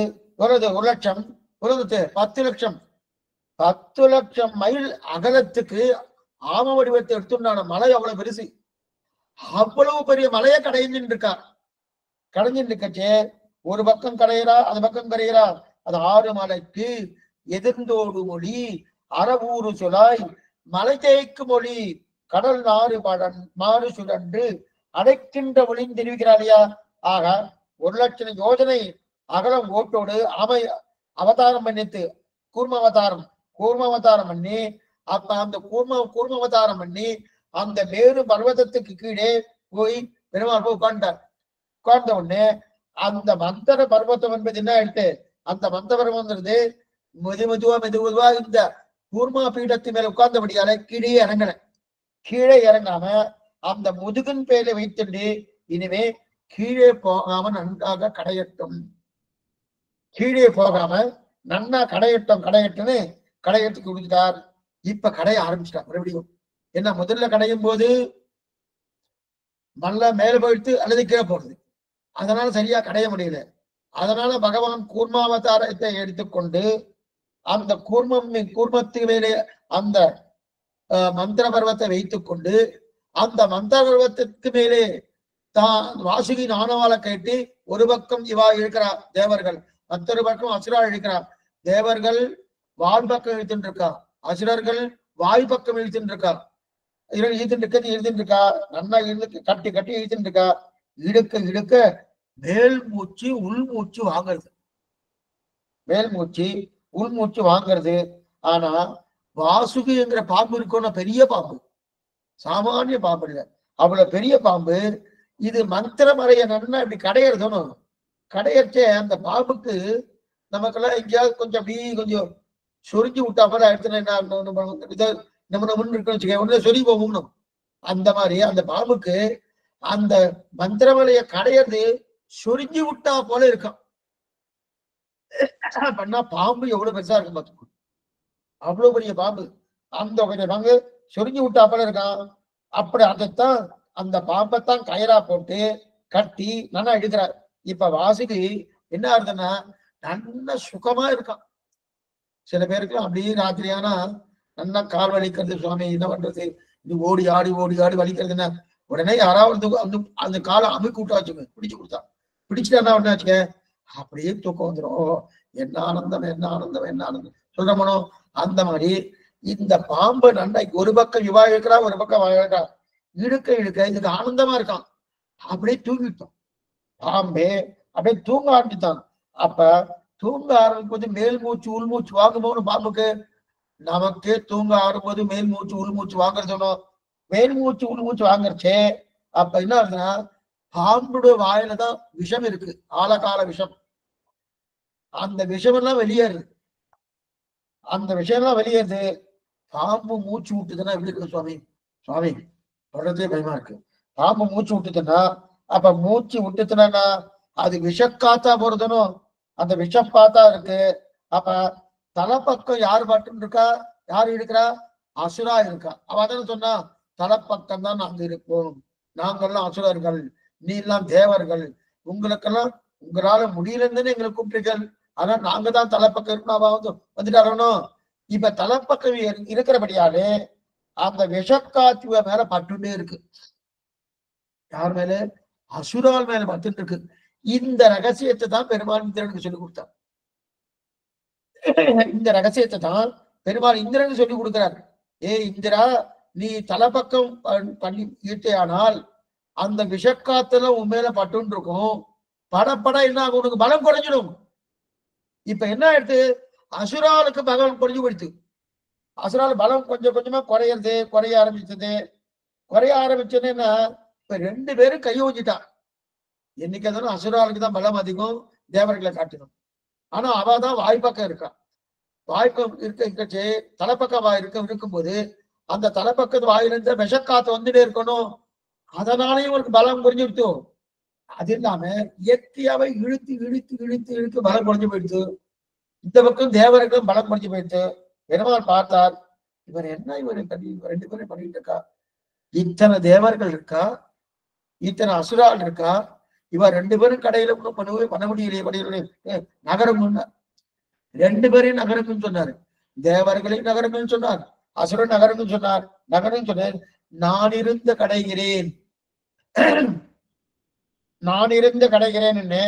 வருது 1,00,000 வருது 10 லட்சம். 10 லட்சம் மைல் அகலத்துக்கு ஆம வடிவத்தை எடுத்துட்டான மலை அவ்வளவு பெருசு. அவ்வளவு பெரிய மலையை கடைஞ்சின்னு இருக்கா. கடைஞ்சின்னு இருக்கச்சே ஒரு பக்கம் கடையிறா, அது பக்கம் கரையிறா. அது 6 மலைக்கு எதிர்ந்தோடு மொழி அறவூறு சொலாய் மலை தேய்க்கு மொழி கடல் நாறு படன் மாறு சுழன்று அடைக்கின்ற மொழின்னு தெரிவிக்கிறாரியா. ஆக 1,00,000 யோஜனை அகலம் ஓட்டோடு அவதாரம் பண்ணிட்டு கூர்ம அவதாரம் பண்ணி, அப்ப அந்த கூர்ம அவதாரம் பண்ணி அந்த மேரு பர்வதத்துக்கு கீழே போய் பெருமாள் போய் உட்கார்ந்த உடனே அந்த மந்தர பர்வதம் என்பது என்ன ஆயிட்டு, அந்த மந்த பர்வதம்ன்றது மெதுவா இந்த கூர்மா பீடத்து மேல உட்கார்ந்தபடியால கீழே இறங்காம அந்த முதுகின் பேரை வைத்துண்டு இனிமே கீழே போகாம நன்றாக கடையட்டும், கீழே போகாம நன்னா கடையட்டுன்னு கடையத்துக்கு கொடுத்துட்டார். இப்ப கடைய ஆரம்பிச்சிட்டார் மறுபடியும். என்ன, முதல்ல கடையும் போது நல்ல மேல போயிட்டு அல்லது கீழே போறது, அதனால சரியா கடைய முடியல. அதனால பகவான் கூர்மாவதாரத்தை எடுத்துக்கொண்டு அந்த கூர்மத்து மேலே அந்த மந்திர பர்வத்தை வைத்துக் கொண்டு அந்த மந்திர பர்வத்திற்கு மேலே தான் வாசுகி நானவாளை கேட்டு ஒரு பக்கம் இவா இருக்கிறார் தேவர்கள், மற்றொரு பக்கம் அசுரா இருக்கிறார். தேவர்கள் வால் பக்கம் இழுத்துட்டு இருக்கா, அசுரர்கள் வாய் பக்கம் இழுத்துட்டு இருக்கா. இழுத்துட்டு இருக்கா, நல்லா கட்டி இழுத்துட்டு இருக்கா. இழுக்க மேல் மூச்சு உள்மூச்சு வாங்குறது, மேல் மூச்சு உள்மூச்சு வாங்குறது. ஆனா வாசுகிங்கிற பாம்பு இருக்கணும், பெரிய பாம்பு, சாமானிய பாம்பு இல்லை, அவ்வளவு பெரிய பாம்பு. இது மந்திரமறைய நன்னா இப்படி கடையறதும் கடையச்சே அந்த பாம்புக்கு நமக்கெல்லாம் எங்கேயாவது கொஞ்சம் அப்படி கொஞ்சம் சொரிஞ்சு விட்டா போல எடுத்து நம்ம முன்னு இருக்குன்னு வச்சுக்க உடனே சொறி போகணும். அந்த மாதிரி அந்த பாம்புக்கு அந்த மந்திரமலைய கடையிறது சொரிஞ்சு விட்டா போல இருக்கும். பண்ணா பாம்பு எவ்வளவு பெருசா இருக்கும் பார்த்துக்கோ, அவ்வளவு பெரிய பாம்பு. அந்த கொஞ்சம் பங்கு சொரிஞ்சு விட்டா போல இருக்கான். அப்படி அதைத்தான் அந்த பாம்பைத்தான் கயிறா போட்டு கட்டி நல்லா எடுக்கிறார். இப்ப வாசுகி என்ன ஆகுதுன்னா நல்ல சுகமா இருக்கான். சில பேருக்கு அப்படியே ராத்திரியானா நல்லா கால் வலிக்கிறது, சுவாமி என்ன பண்றது, இது ஓடி ஆடி வலிக்கிறது. என்ன உடனே யாராவது அந்த அந்த காலை அமுக்கி விட்டா வச்சுங்க, பிடிச்சிட்டு என்ன பண்ண வச்சுக்க அப்படியே தூக்கம் வந்துடும். என்ன ஆனந்தம் சொல்றமனோ. அந்த மாதிரி இந்த பாம்பு நண்டை ஒரு பக்கம் இவா இருக்கிறா, ஒரு பக்கம் இருக்கா, இழுக்க இதுக்கு ஆனந்தமா இருக்கான். அப்படியே தூங்கிட்டோம். பாம்பே அப்படியே தூங்க ஆரம்பித்தான். அப்ப தூங்க ஆரம்பிக்கும்போது மேல் மூச்சு உள்மூச்சு வாங்கும்போது பாம்புக்கு நமக்கே தூங்க ஆரம்பிக்கும்போது மேல் மூச்சு உள்மூச்சு வாங்குறது, மேல் மூச்சு உள்மூச்சு வாங்குறச்சே அப்ப என்ன ஆகுதுன்னா பாம்புடைய வாயில தான் விஷம் இருக்கு, ஆழகால விஷம். அந்த விஷம் எல்லாம் வெளியேறுது. அந்த விஷயம் எல்லாம் வெளியேறுது. பாம்பு மூச்சு விட்டுதுன்னா எப்படி இருக்கு சுவாமி சொல்றதே பயமா இருக்கு. பாம்பு மூச்சு விட்டுதுன்னா அப்ப மூச்சு விட்டுதுன்னா அது விஷக்காத்தா போறதுனும், அந்த விஷப்பாத்தா இருக்கு. அப்ப தலைப்பக்கம் யாரு பட்டு இருக்கா, யாரு இருக்கிறா, அசுரா இருக்கா. அவ தானே சொன்னா தலைப்பக்கம் தான் நாங்க இருப்போம், நாங்கெல்லாம் அசுரர்கள், நீ எல்லாம் தேவர்கள், உங்களுக்கெல்லாம் உங்களால முடியலன்னு எங்களை கூப்பிட்டுகள், ஆனா நாங்க தான் தலைப்பக்கம் இருக்கணும். அவ வந்துட்டாரணும். இப்ப தலைப்பக்கம் இருக்கிறபடியாலே அந்த விஷக்காத்துவ மேல பட்டுட்டே இருக்கு. யார் மேல, அசுரால் மேல பட்டுட்டு இருக்கு. இந்த ரகசியத்தை தான் பெருமாள் இந்திரனுக்கு சொல்லி கொடுத்தார். இந்த ரகசியத்தை தான் பெருமாள் இந்திரனுக்கு சொல்லி கொடுக்கிறார். இந்திரா, நீ தலைப்பக்கம் பண்ணி ஈட்டையானால் அந்த விஷக்காத்துல உன் மேல பட்டு இருக்கும். படப்பட என்ன உனக்கு பலம் குறைஞ்சிடும். இப்ப என்ன ஆயிடுத்து, அசுராலுக்கு பலம் குறைஞ்சு போயிடுச்சு. அசுரால் பலம் கொஞ்சம் கொஞ்சமா குறைய ஆரம்பிச்சதுன்னா இப்ப 2 பேரும் கை ஊஞ்சிட்டான். என்னைக்கு இருந்தாலும் அசுராலுக்கு தான் பலம் அதிகம், தேவர்களை காட்டணும். ஆனா அவதான் வாய்ப்பக்கம் இருக்கா. வாய்ப்பம் இருக்கச்சே தலைப்பக்கம் இருக்கும்போது அந்த தலைப்பக்கத்து வாயிலிருந்து விஷக்காத்து வந்துட்டே இருக்கணும். அதனாலேயும் உனக்கு பலம் குறைஞ்சு விடுத்து. அது இல்லாம இயற்கையாவே இழுத்து பலம் குறைஞ்சு போயிடுச்சு. இந்த பக்கம் தேவர்களும் பலம் குறைஞ்சு போயிடுச்சு. பெருமாள் பார்த்தார், இவர் என்ன 2 பேரும் பண்ணிட்டு இருக்கா. இத்தனை தேவர்கள் இருக்கா, இத்தனை அசுரால் இருக்கா, இவ 2 பேரும் கடையில ஒன்றும் பண்ண முடியலையே, படியிலே நகரம். 2 பேரையும் நகரம்னு சொன்னாரு. தேவர்களையும் நகரம்னு சொன்னார், அசுர நகரம்னு சொன்னார். நகரம் சொன்னார். நான் இருந்த கடைகிறேன், நான் இருந்த கடைகிறேன் என்று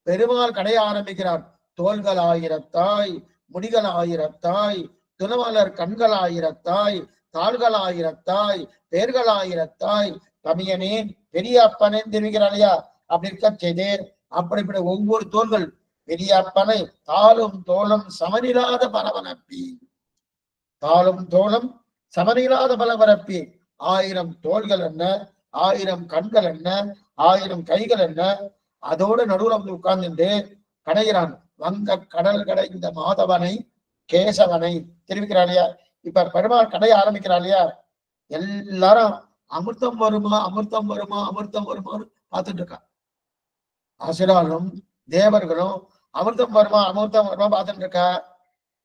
பெருமாள் கடைய ஆரம்பிக்கிறார். தோள்கள் ஆயிரத்தாய், முடிகள் ஆயிரத்தாய், துணவலர் கண்கள் ஆயிரத்தாய், தாள்கள் ஆயிரத்தாய், பேர்கள் ஆயிரத்தாய், தமியனேன் பெரிய அப்பனேன் தெரிவிக்கிறார் இல்லையா? அப்படி இருக்க செய்தேன். அப்படிப்பட்ட ஒவ்வொரு தோள்கள் பெரிய அப்பனை தாளும் தோளும் சமனில்லாத பலவரப்பி, தாளும் தோளும் சமனில்லாத பலவரப்பி. 1000 தோள்கள் என்ன, 1000 கண்கள் என்ன, 1000 கைகள் என்ன, அதோட நடுவுல வந்து உட்கார்ந்துட்டு கடைகிறான். வங்க கடல் கடைந்த மாதவனை கேசவனை தெரிவிக்கிறான் இல்லையா? இப்ப பெருமாள் கடைய ஆரம்பிக்கிறான் இல்லையா? எல்லாரும் அமிர்தம் வருமா, அமிர்தம் வருமா, அமிர்தம் வருமான்னு பார்த்துட்டு இருக்கான். அசுராலும் தேவர்களும் அமிர்தம் வருமா, அமிர்தம் வருமா பார்த்துட்டு இருக்கா.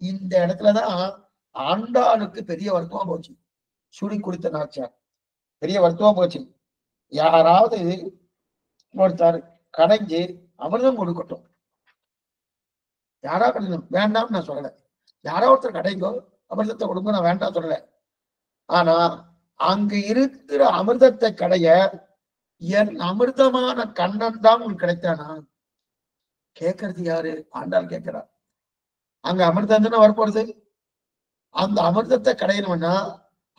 இந்த இடத்துலதான் ஆண்டாளுக்கு பெரிய வருத்தமா போச்சு. சுடி குடித்த நாச்சார் பெரிய வருத்தமா போச்சு. யாராவது ஒருத்தர் கடைஞ்சு அமிர்தம் கொடுக்கட்டும், யாரா கிடைக்கணும், வேண்டாம்னு நான் சொல்லல. யாரோ ஒருத்தர் கடைங்கோ அமிர்தத்தை கொடுங்க, நான் வேண்டாம் சொல்லல. ஆனா அங்கு இருக்கிற அமிர்தத்தை கடைய என் அமிர்தமான கண்ணன் தான் உங்களுக்கு கிடைத்தானா? கேட்கறது யாரு? ஆண்டாள் கேட்கிறார். அங்க அமிர்தம் தானே வரப்போறது. அந்த அமிர்தத்தை கடையணும்னா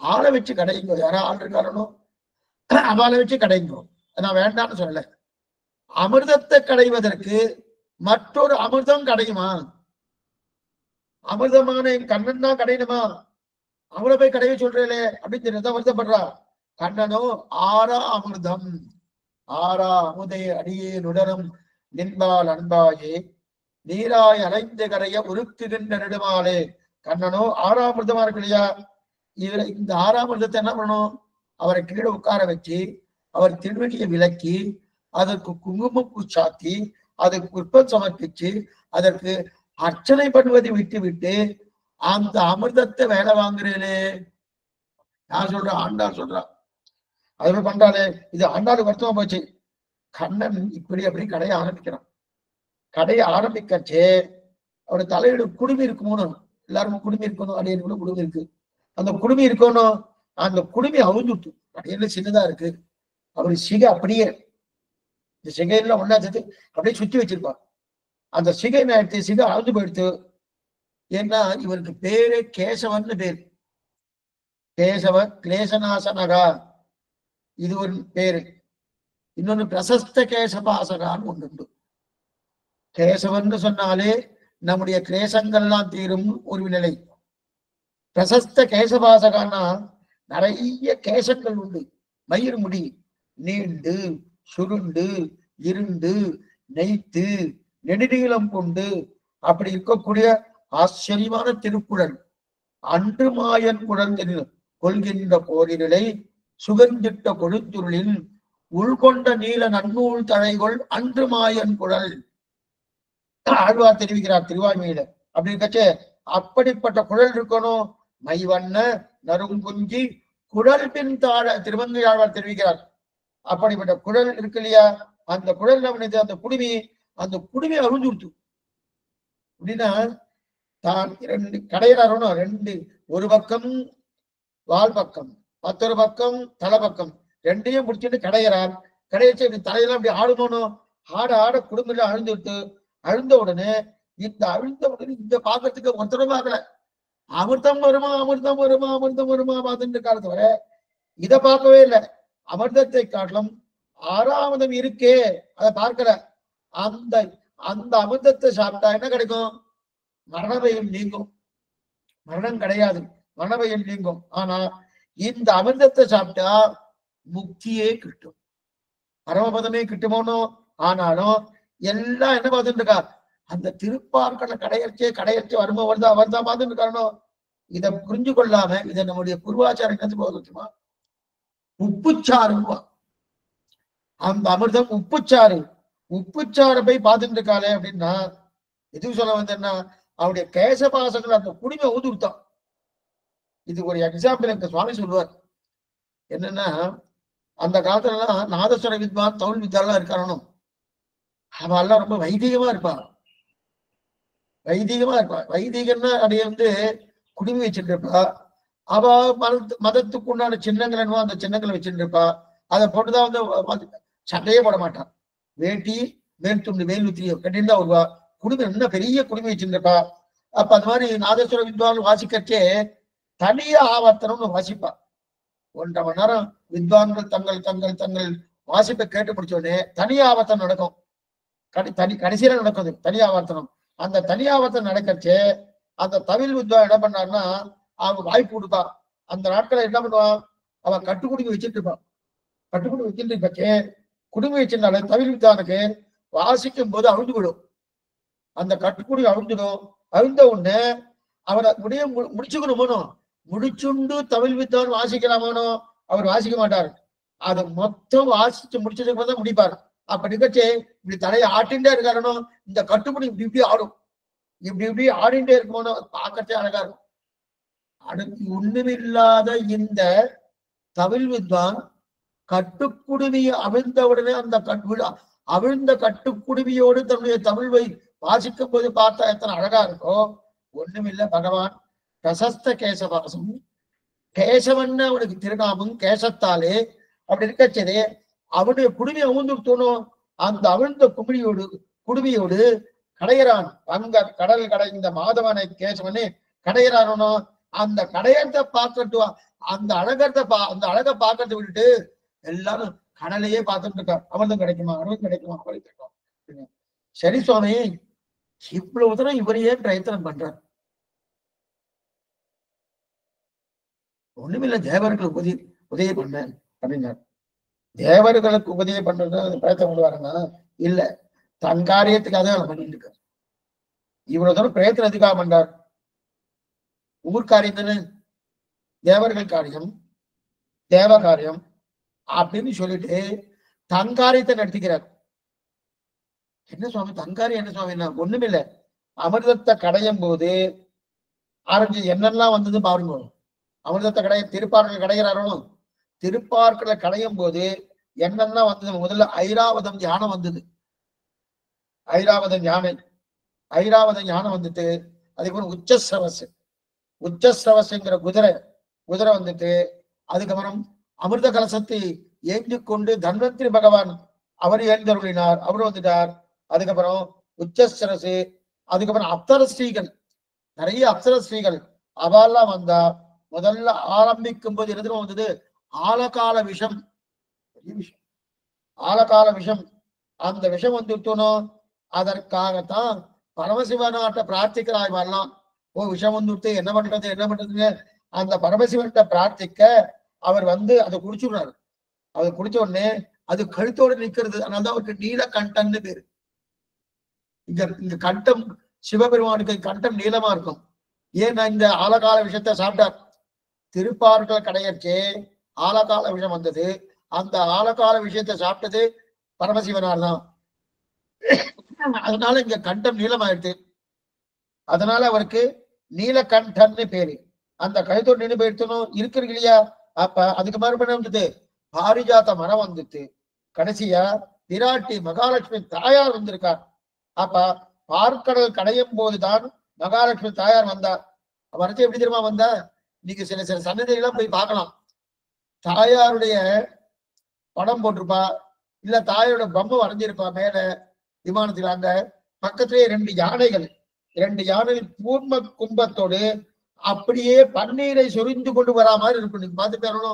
ஆளை வச்சு கடையுங்க. யாரா ஆள் இருக்காரனோ அவளை வச்சு கடைங்கோ, நான் வேண்டாம்னு சொல்லல. அமிர்தத்தை கடைவதற்கு மற்றொரு அமிர்தம் கடையுமா? அமிர்தமான என் கண்ணன் தான் கடையணுமா? அவளை போய் கடைய சொல்றேலே அப்படின்னு தெரியாதான் வருத்தப்படுறா. கண்ணனோ ஆறா அமிர்தம், ஆறா அமுதே அடியே நுடரும் நின்பால் அன்பாயே நீராய் அலைந்து கரைய உருக்குகின்ற நெடுமாலே. கண்ணனோ 6ஆம் அமிர்தமா இருக்கு இல்லையா? இவரை இந்த 6ஆம் அமிர்தத்தை என்ன பண்ணணும்? அவரை கீழே உட்கார வச்சு அவர் திருவடியை விலக்கி அதற்கு குங்குமப்பூ சாத்தி அதுக்கு புஷ்பம் சமர்ப்பிச்சு அதற்கு அர்ச்சனை பண்ணுவதை விட்டு விட்டு அந்த அமிர்தத்தை வேலை வாங்குறேனே. யார் சொல்றா? ஆண்டாள் சொல்றா. அது பண்றாளே. இது ஆண்டாளுக்கு வருத்தமா போச்சு. கண்ணன் இப்படி அப்படி கடைய ஆரம்பிக்கிறான். கடையை ஆரம்பிக்கச்சே அவரோட தலையோட குடுமி இருக்குமோன்னு, எல்லாருக்கும் குடுமி இருக்கணும், அடையனுக்குள்ள குடுமி இருக்கு. அந்த குடுமி இருக்கணும், அந்த குடுமி அவிழ்ந்துட்டு அடையில சின்னதா இருக்கு. அவரு சிகை அப்படியே இந்த சிகையெல்லாம் ஒன்னா சேர்த்து அப்படியே சுத்தி வச்சிருப்பார். அந்த சிகை எடுத்து சிகை அழுந்து போயிடுத்து. ஏன்னா இவருக்கு பேரு கேசவன்னு பேர். கேசவ கிளேசநாசனகா இது ஒரு பேரு. இன்னொன்னு பிரசஸ்த கேசபாசகான்னு ஒன்று உண்டு. கேசவன்னு சொன்னாலே நம்முடைய கிளேசங்கள்லாம் தீரும் ஒரு நிலை. பிரசஸ்த கேசபாசகான்னா நிறைய கேசங்கள் உண்டு. மயிர் முடி நீண்டு சுருண்டு இருண்டு நெய்த்து நெடுநீளம் கொண்டு அப்படி இருக்கக்கூடிய ஆச்சரியமான திருக்குறள். அன்று மாயன் குழந்தையில் கொள்கின்ற போரினை சுகந்திட்ட கொழுத்துருளில் உள்கொண்ட நீல நன்னூல் தழைகொள் அன்று மாயன் குழல். ஆழ்வார் தெரிவிக்கிறார் திருவாய்மையில. அப்படி இருக்கச்சே அப்படிப்பட்ட குழல் இருக்கணும். மைவண்ண நறுங்குஞ்சி குழல் பின் தாழ திருமங்கை ஆழ்வார் தெரிவிக்கிறார். அப்படிப்பட்ட குழல் இருக்கு இல்லையா? அந்த குழல் அவனது அந்த குடுமி அருஞ்சுடுத்து அப்படின்னா தான் 2 கடையிறாரோ 2 ஒரு பக்கம் வால் பக்கம் மற்றொரு பக்கம் தலை பக்கம் 2ஐயும் முடிச்சுட்டு கடையிறார். கடையச்சு இப்படி தலையெல்லாம் அப்படி ஆடணும். ஆட ஆட குடும்பம் அழுந்துட்டு அழுந்த உடனே இந்த பாக்கிறதுக்கு ஒருத்தரும் பார்க்கல. அமிர்தம் வருமா அமிர்தம் வருமா அமிர்தம் வருமா பார்த்துட்டு காலத்து வர இதை பார்க்கவே இல்லை. அமிர்தத்தை காட்டிலும் 6ஆம் இருக்கே அதை பார்க்கல. அந்த அந்த அமிர்தத்தை சாப்பிட்டா என்ன கிடைக்கும்? மரணபயம் நீங்கும். மரணம் கிடையாது, மரணபயம் நீங்கும். ஆனா இந்த அமிர்தத்தை சாப்பிட்டா முக்தியே கிட்டும், பரமபதமே கிட்டுமோனோ. ஆனாலும் எல்லாம் என்ன பார்த்துட்டு இருக்கா? அந்த திருப்பார்களை கடையற்சே வருமா வருதா பார்த்துட்டு இருக்கானோ. இதை புரிஞ்சு கொள்ளாம இதை நம்முடைய பூர்வாச்சாரம் என்ன போகுமா? உப்புச்சாருவா. அந்த அமிர்தம் உப்புச்சாறு. உப்புச்சாரை போய் பார்த்துட்டு இருக்காளே அப்படின்னா எதுவும் சொல்ல வந்தேன்னா அவருடைய கேசபாசங்கள் அந்த குடிமை ஊதுட்டான். இது ஒரு எக்ஸாம்பிள் எனக்கு சுவாமி சொல்லுவார். என்னன்னா அந்த காலத்துலலாம் நாதஸ்வர வித்வான் தவுள் வித்வான்லாம் இருக்காரணும். அவன் எல்லாம் ரொம்ப வைதிகமா இருப்பான். வைதிகமா இருப்பா. வைதிகன்னா அப்படியே குடுமி வச்சுட்டு இருப்பா. அவ மதத்துக்கு உண்டான சின்னங்கள் என்னவோ அந்த சின்னங்களை வச்சுட்டு இருப்பா. அதை போட்டுதான் சட்டையே போட மாட்டான். வேட்டி மேல் துண்டு மேல் உத்திரியோ கட்டின்னு தான் வருவா. குடுமி என்ன பெரிய குடுமி வச்சுட்டு இருப்பா. அப்ப அது மாதிரி நாதஸ்வர வித்வான் வாசிக்கச்சே தனிய ஆவர்த்தனம்னு வாசிப்பா. 1.5 மணி நேரம் வித்வான்கள் தங்கள் தங்கள் தங்கள் வாசிப்பை கேட்டு முடிச்ச உடனே தனி ஆவர்த்தனம் நடக்கும். கடைசியில நடக்குது தனி ஆவர்த்தனம். அந்த தனி ஆவர்த்தனம் நடக்கச்சே அந்த தவில் வித்வான் என்ன பண்ணாருன்னா அவங்க வாய்ப்பு கொடுப்பா. அந்த நாட்களை என்ன பண்ணுவான், அவன் கட்டுக்குடுமி வச்சுட்டு இருப்பான். கட்டுக்குடுமி வச்சுட்டு இருப்பச்சே குடுமி வச்சிருந்தாலும் தவில் வித்வானுக்கு வாசிக்கும் போது அவிழ்ந்து விடும். அந்த கட்டுக்குடி அவிழ்ந்துடும். அவிழ்ந்த உடனே அவரை முடிச்சுக்கணுமோனோ, முடிச்சுண்டு தமிழ் வித்வான் வாசிக்கலாமோனோ, அவர் வாசிக்க மாட்டார். அதை மொத்தம் வாசிச்சு முடிச்சதுக்கு தான் முடிப்பார். அப்ப நிகழ்ச்சி இப்படி தலையை ஆட்டின்ண்டே இருக்காருனோ, இந்த கட்டுப்படி இப்படி இப்படி ஆடும். இப்படி இப்படி ஆடிண்டே இருக்கணும், பார்க்கறதே அழகா இருக்கும். அடுத்து ஒண்ணுமில்லாத இந்த தமிழ் வித்வான் கட்டுக்குடுமி அவிழ்ந்தவுடனே அந்த அவிழ்ந்த கட்டுக்குடுமியோடு தன்னுடைய தமிழை வாசிக்கும் போது பார்த்தா எத்தனை அழகா இருக்கும். ஒண்ணுமில்ல, பகவான் பிரசஸ்த கேசவாசம், கேசவன்னு அவனுக்கு திருநாமம். கேசத்தாலே அப்படி இருக்கச்சதே அவனுடைய குடுமி அவிழ்ந்துட்டோனும். அந்த அவிழ்ந்த குடுமியோடு கடையிறான். அங்க கடல் கடைந்த மாதவனை கேசவனே கடையிறானோ, அந்த கடையத்தை பார்க்கட்டு, அந்த அழகை பார்க்கறத விட்டுட்டு எல்லாரும் கடலையே பார்த்துட்டு இருக்கான். அவனும் கிடைக்குமா, அவனும் கிடைக்குமா, அவனும் கிடைக்கும். சரி சுவாமி, இவ்வளவு தூரம் இவரையே பிரயத்தனம் பண்றார். ஒண்ணுமில்ல, தேவர்களுக்கு உதவி பண்ண அப்படின்னார். தேவர்களுக்கு உதவி பண்றது பிரயத்தனம் பண்ணுவாருன்னா இல்ல, தன் காரியத்துக்காக தான் பண்ணிட்டு இருக்காரு. இவ்வளவு தூரம் பிரயத்தனம் எதுக்காக பண்றார்? ஊர்காரியம் தானே, தேவர்கள் காரியம், தேவ காரியம் அப்படின்னு சொல்லிட்டு தன் காரியத்தை நடத்திக்கிறார். என்ன சுவாமி தங்காரியம்? என்ன சுவாமி? ஒண்ணுமில்ல, அமிர்தத்தை கடையும் போது ஆரஞ்சு என்னெல்லாம் வந்தது பாருங்க. அமிர்தத்தை திருப்பார்கள் கடைகிறாரோ, திருப்பார்களை கடையும் போது என்னெல்லாம் வந்தது? முதல்ல ஐராவதம் யானம் வந்தது. ஐராவதம் யானை வந்துட்டு, அதுக்கப்புறம் உச்சஸ்ரவஸ்ங்கிற குதிரை வந்துட்டு, அதுக்கப்புறம் அமிர்த கலசத்தை ஏந்தி கொண்டு தன்வந்திரி பகவான் அவர் எழுந்தருளினார், அவரு வந்துட்டார். அதுக்கப்புறம் உச்சஸ்ரசு, அதுக்கப்புறம் அப்சரஸ்ரீகள், நிறைய அப்சரஸ்ரீகள் அவெல்லாம் வந்தா. முதல்ல ஆரம்பிக்கும் போது எதுவும் வந்தது ஆலகால விஷம். ஆலகால விஷம், அந்த விஷம் வந்துட்டோம். அதற்காகத்தான் பரமசிவனாட்ட பிரார்த்திக்கிறாய் வரலாம். விஷம் வந்துட்டு என்ன பண்றதுன்னு அந்த பரமசிவன்கிட்ட பிரார்த்திக்க அவர் அதை குடிச்சுடுறாரு. அதை குடிச்ச உடனே அது கழுத்தோடு நிக்கிறது. அதனாலதான் அவருக்கு நீலகண்டன்னு பேரு. இங்க கண்டம், சிவபெருமானுக்கு கண்டம் நீளமா இருக்கும். ஏன்னா இந்த ஆலகால விஷயத்த சாப்பிட்டார். திருப்பார்களை கடையச்சே ஆலகால விஷம் வந்தது. அந்த ஆலகால விஷயத்தை சாப்பிட்டது பரமசிவனால் தான். அதனால இங்க கண்டம் நீளமாயிடுது. அதனால அவருக்கு நீலகண்டன்னு பேரு. அந்த கழுத்தோடு நின்று போயிடுத்தணும் இருக்கிறது இல்லையா. அப்ப அதுக்கு மறுபடியும் வந்தது பாரிஜாத மரம் வந்துட்டு, கடைசியா பிராட்டி மகாலட்சுமி தாயார் வந்திருக்கார். அப்ப பார்க்கடல் கடையும் போதுதான் மகாலட்சுமி தாயார் வந்தார். வரச்சு எப்படி தெரியுமா வந்தா? நீங்க சில சன்னதிகள்லாம் போய் பார்க்கலாம். தாயாருடைய படம் போட்டிருப்பா, இல்ல தாயாரோட பொம்மை வரைஞ்சிருப்பா மேல விமானத்தில். அந்த பக்கத்திலேயே 2 யானைகள் பூர்ம கும்பத்தோடு அப்படியே பன்னீரை சொரிந்து கொண்டு வரா மாதிரி இருக்கும். நீங்க பார்த்துட்டு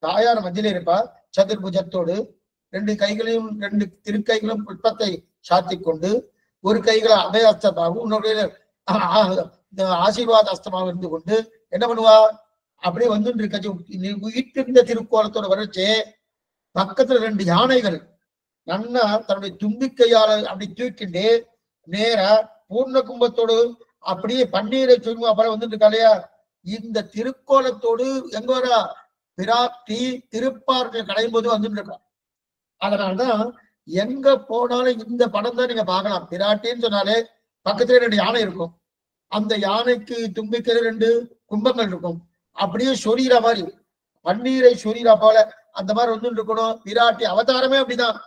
தாயார் மத்தியில இருப்பா, சதுர்புஜத்தோடு 2 கைகளையும் 2 திருக்கைகளும் புஷ்பத்தை சாத்தி கொண்டு, ஒரு கைகளை அபய அஸ்தமாகவும் இன்னொரு ஆசீர்வாத அஸ்தமாகவும் இருந்து கொண்டு என்ன பண்ணுவா, அப்படியே வந்துட்டு இருக்க திருக்கோலத்தோட வரைச்சு பக்கத்துல 2 யானைகள் நன்னா தன்னுடைய தும்பிக்கையால அப்படி தூக்கிட்டு நேரா பூர்ண கும்பத்தோடு அப்படியே பன்னீரை சொல்லுவோம். அப்புறம் வந்துட்டு இருக்கா இல்லையா, இந்த திருக்கோலத்தோடு எங்க வரா பிராட்டி திருப்பார்களை கடையும் போது வந்துட்டு இருக்கா. அதனால்தான் எங்க போனாலும் இந்த படம் தான் நீங்க பார்க்கலாம். பிராட்டின்னு சொன்னாலே பக்கத்துல 2 யானை இருக்கும். அந்த யானைக்கு தும்பிக்கையில 2 கும்பங்கள் இருக்கும். அப்படியே சொரிகிற மாதிரி பன்னீரை சூரியரா போல அந்த மாதிரி வந்து இருக்கணும். விராட்டி அவதாரமே அப்படிதான்.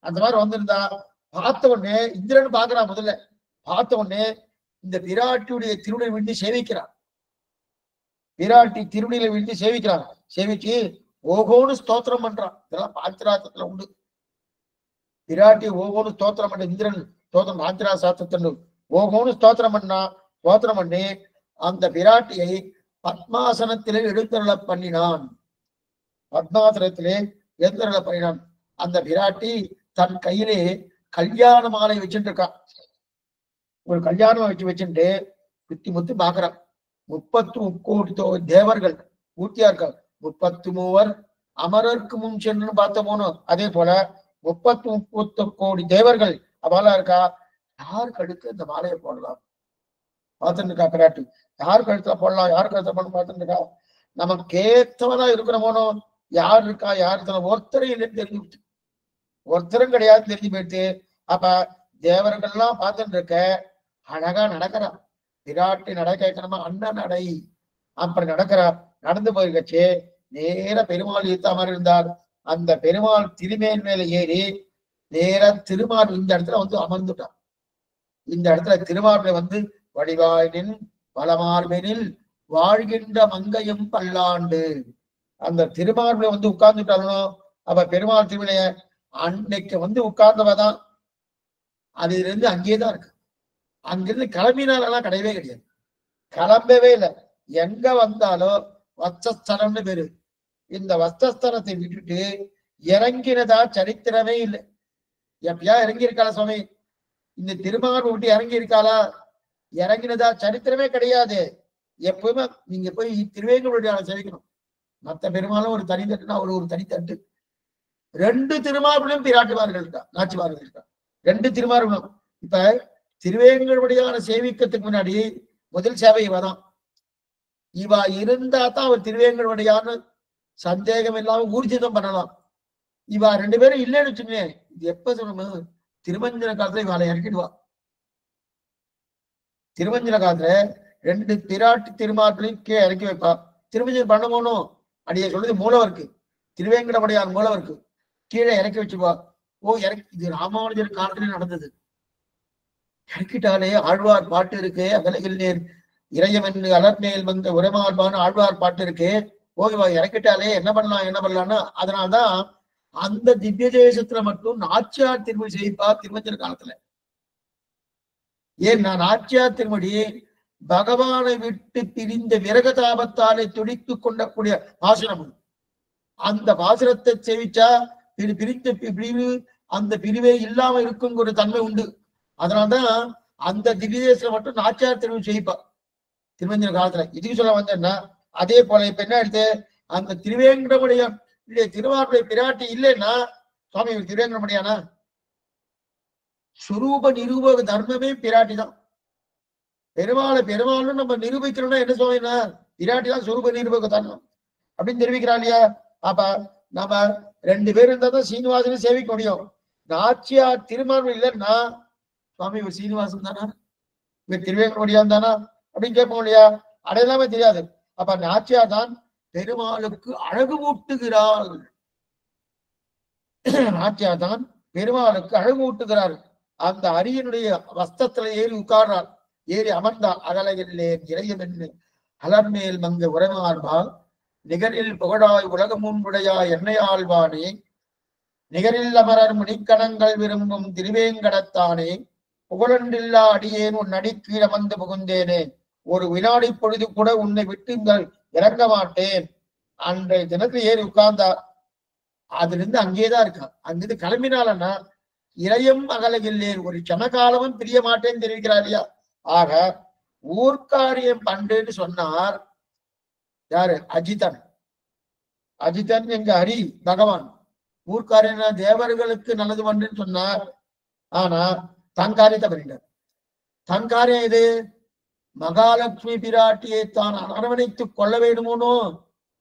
அந்த மாதிரி வந்திருந்தா பார்த்த உடனே இந்திரன் பாக்குறான். முதல்ல பார்த்த உடனே இந்த விராட்டியுடைய திருவிழை விழுந்து சேவிக்கிறான். விராட்டி திருவடியில விழுந்து சேவிக்கிறான். சேவிச்சு ஓகோன்னு ஸ்தோத்திரம் பண்றான். இதெல்லாம் பாஞ்சராத்திரத்துல உண்டு. விராட்டி ஓகோன்னு ஸ்தோத்திரம் பண்ண இந்திரன் ஸ்தோத்திரம் பாஞ்சரா சாஸ்திரத்துல ஓகோன்னு ஸ்தோத்திரம் பண்ணா. ஸ்தோத்திரம் பண்ணி அந்த விராட்டியை பத்மாசனத்திலே எழுந்தருள பண்ணினான். பத்மாசனத்திலே எழுந்தருள பண்ணினான். அந்த விராட்டி தன் கையிலே கல்யாண மாலை வச்சுட்டு இருக்கான். ஒரு கல்யாணம் வச்சுட்டு சுத்தி முத்தி பாக்குறான். 33 தேவர்கள் பூர்த்தியா இருக்காங்க. 33 அமரருக்கு முன் சென்று பார்த்த போனோம். அதே போல 33 கோடி தேவர்கள் அவளா இருக்கா. யார் கழுத்து இந்த மாலையை போடலாம் பார்த்துட்டு இருக்கா பிராட்டி. யார் கழுத்துல போடலாம், யார் கழுத்துல போடணும் பார்த்துட்டு இருக்கா. நமக்கு ஏத்தவனா இருக்கிற போனோ யார் இருக்கா, யாரு ஒருத்தரும் இல்லைன்னு தெரிஞ்சு, ஒருத்தரும் கிடையாது தெரிஞ்சு போயிடுச்சு. அப்ப தேவர்கள்லாம் பார்த்துட்டு இருக்க அழகா நடக்கிறான். விராட்டி நட கேட்கணுமா, அண்ணன் நடை அப்படி நடக்கிறா. நடந்து போயிருக்கச்சு நேர பெருமாள் ஈர்த்த மாதிரி இருந்தார். அந்த பெருமாள் திருமேல் மேல ஏறி நேர திருமால் இந்த இடத்துல வந்து அமர்ந்துட்டான். இந்த இடத்துல திருமார்பில வந்து வடிவாயினின் வளமார்பெனில் வாழ்கின்ற மங்கையும் பல்லாண்டு அந்த திருமார்பில வந்து உட்கார்ந்துட்டாலும். அப்ப பெருமாள் திருவிழைய அன்னைக்கு வந்து உட்கார்ந்தவதான். அதுல இருந்து அங்கேயேதான் இருக்கு. அங்கிருந்து கிளம்பினாலெல்லாம் கிடையவே கிடையாது. கிளம்பவே இல்லை. எங்க வந்தாலும் வஸ்தஸ்தலம்னு பேரு. இந்த வஸ்தஸ்தலத்தை விட்டுட்டு இறங்கினதா சரித்திரமே இல்லை. எப்பயா இறங்கி இருக்காளா சுவாமி? இந்த திருமார்பு விட்டு இறங்கி இருக்காளா? இறங்கினதா சரித்திரமே கிடையாது. எப்பவுமே நீங்க போய் திருவேங்கலுடைய சேவிக்கணும். மற்ற பெருமாளும் ஒரு தனி தட்டுனா அவரு ஒரு தனி தட்டு. 2 திருமார்புலையும் பிராட்டுவார்கள் இருக்கா, நாச்சிவார்கள் இருக்கா. 2 திருமார்புலும். இப்ப திருவேங்கலுடையான சேவிக்கிறதுக்கு முன்னாடி முதல் சேவை இவதான். இவ இருந்தா தான் அவர் திருவேங்கலுடையான சந்தேகம் இல்லாம ஊர்ஜிதம் பண்ணலாம். இவா 2 பேரும் இல்லைன்னு வச்சுக்கோங்க, இது எப்ப சொல்லணும், திருமஞ்சன காலத்துல இவாளை இறக்கிடுவா. திருமஞ்சன காலத்துல 2 பிராட்டி திருமார்களையும் கீழே இறக்கி வைப்பா. திருமஞ்சனம் பண்ண போனோம் அடிய சொல்றது மூலவருக்கு, திருவேங்கடமுடையார் மூலவருக்கு கீழே இறக்கி வச்சுப்பா. இறக்கி, இது ராமானுஜர் காலத்துல நடந்தது. இறக்கிட்டாலே ஆழ்வார் பாட்டு இருக்கு. அகலையில் நேர் இறையவன் அலர்மேல் வந்த உரமார்பான ஆழ்வார் பாட்டு இருக்கு. இவ இறக்கிட்டாலே என்ன பண்ணலாம்னா அதனால்தான் அந்த திவ்ய தேசத்துல மட்டும் நாச்சியார் திருமொழி செய்ப்பா திருமஞ்சன காலத்துல. ஏன் நாச்சியார் திருமொழி பகவானை விட்டு பிரிந்த விரகதாபத்தாலே துடித்து கொண்டக்கூடிய பாசுரம். அந்த பாசுரத்தை சேவிச்சா பிரித்த பிரிவு அந்த பிரிவே இல்லாம இருக்குங்கிற தன்மை உண்டு. அதனால்தான் அந்த திவ்ய தேசத்துல மட்டும் நாச்சியார் திருமொழி செய்ப்பா திருமஞ்சன காலத்துல. இதுக்கு சொல்ல வந்தேன்னா அதே போல இப்ப என்ன எடுத்து அந்த திருவேங்கடமுடைய திருவாரூரை பிராட்டி இல்லைன்னா சுவாமி திருவேங்கடமுடியானா? சுரூப நிரூபக தர்மமே பிராட்டி தான். பெருமாளும் நம்ம நிரூபிக்கிறோம்னா என்ன சொல்லுன்னா பிராட்டி தான் சுரூப நிரூபக தர்மம் அப்படின்னு தெரிவிக்கிறா இல்லையா? அப்ப நம்ம 2 பேரும் இருந்தா தான் சீனிவாசனை சேவிக்க முடியும். நாச்சியார் திருமார்பு இல்லைன்னா சுவாமி இவர் சீனிவாசன் தானா, இவர் திருவேங்கடமுடியான் தானா அப்படின்னு கேட்போம் இல்லையா? அடையலாமே தெரியாது. அப்ப நாச்சியார் தான் பெருமாளுக்கு அழகு ஊட்டுகிறாள். நாச்சியார் தான் பெருமாளுக்கு அழகு ஊட்டுகிறார். அந்த அரியனுடைய வஸ்தத்துல ஏறி உட்கார்றார். ஏறி அமர்ந்தார். அகலையிலே இறையமென்று அலர்மேல் மங்க உரமார்பால் நிகரில் புகழாய் உலகமும் உடையாய் எண்ணெயாழ்வானே நிகரில் அமரர் முனிக்கணங்கள் விரும்பும் திருவேங்கடத்தானே புகழொன்றில்லா அடியேன் உன் அடிக்கீழ் அமர்ந்து புகுந்தேனே ஒரு வினாடி பொழுது கூட உன்னை விட்டு இறங்க மாட்டேன். அன்றைய தினத்துல ஏறி உட்கார்ந்தார். அதுல இருந்து அங்கேதான் இருக்கா. அங்கிருந்து கிளம்பினாலன்னா இறையும் அகலையில்லேன் ஒரு சமகாலமும் பிரிய மாட்டேன்னு தெரிவிக்கிறார் இல்லையா? ஆக ஊர்காரியம் பண்றேன்னு சொன்னார் யாரு? அஜிதன். அஜிதன் எங்க ஹரி பகவான். ஊர்காரியனா தேவர்களுக்கு நல்லது பண்றேன்னு சொன்னார். ஆனா தன் காரியத்தை பண்ணிட்டார். தன் காரியம் இது மகாலட்சுமி பிராட்டியை தான் அரவணைத்துக் கொள்ள வேணுமோனோ,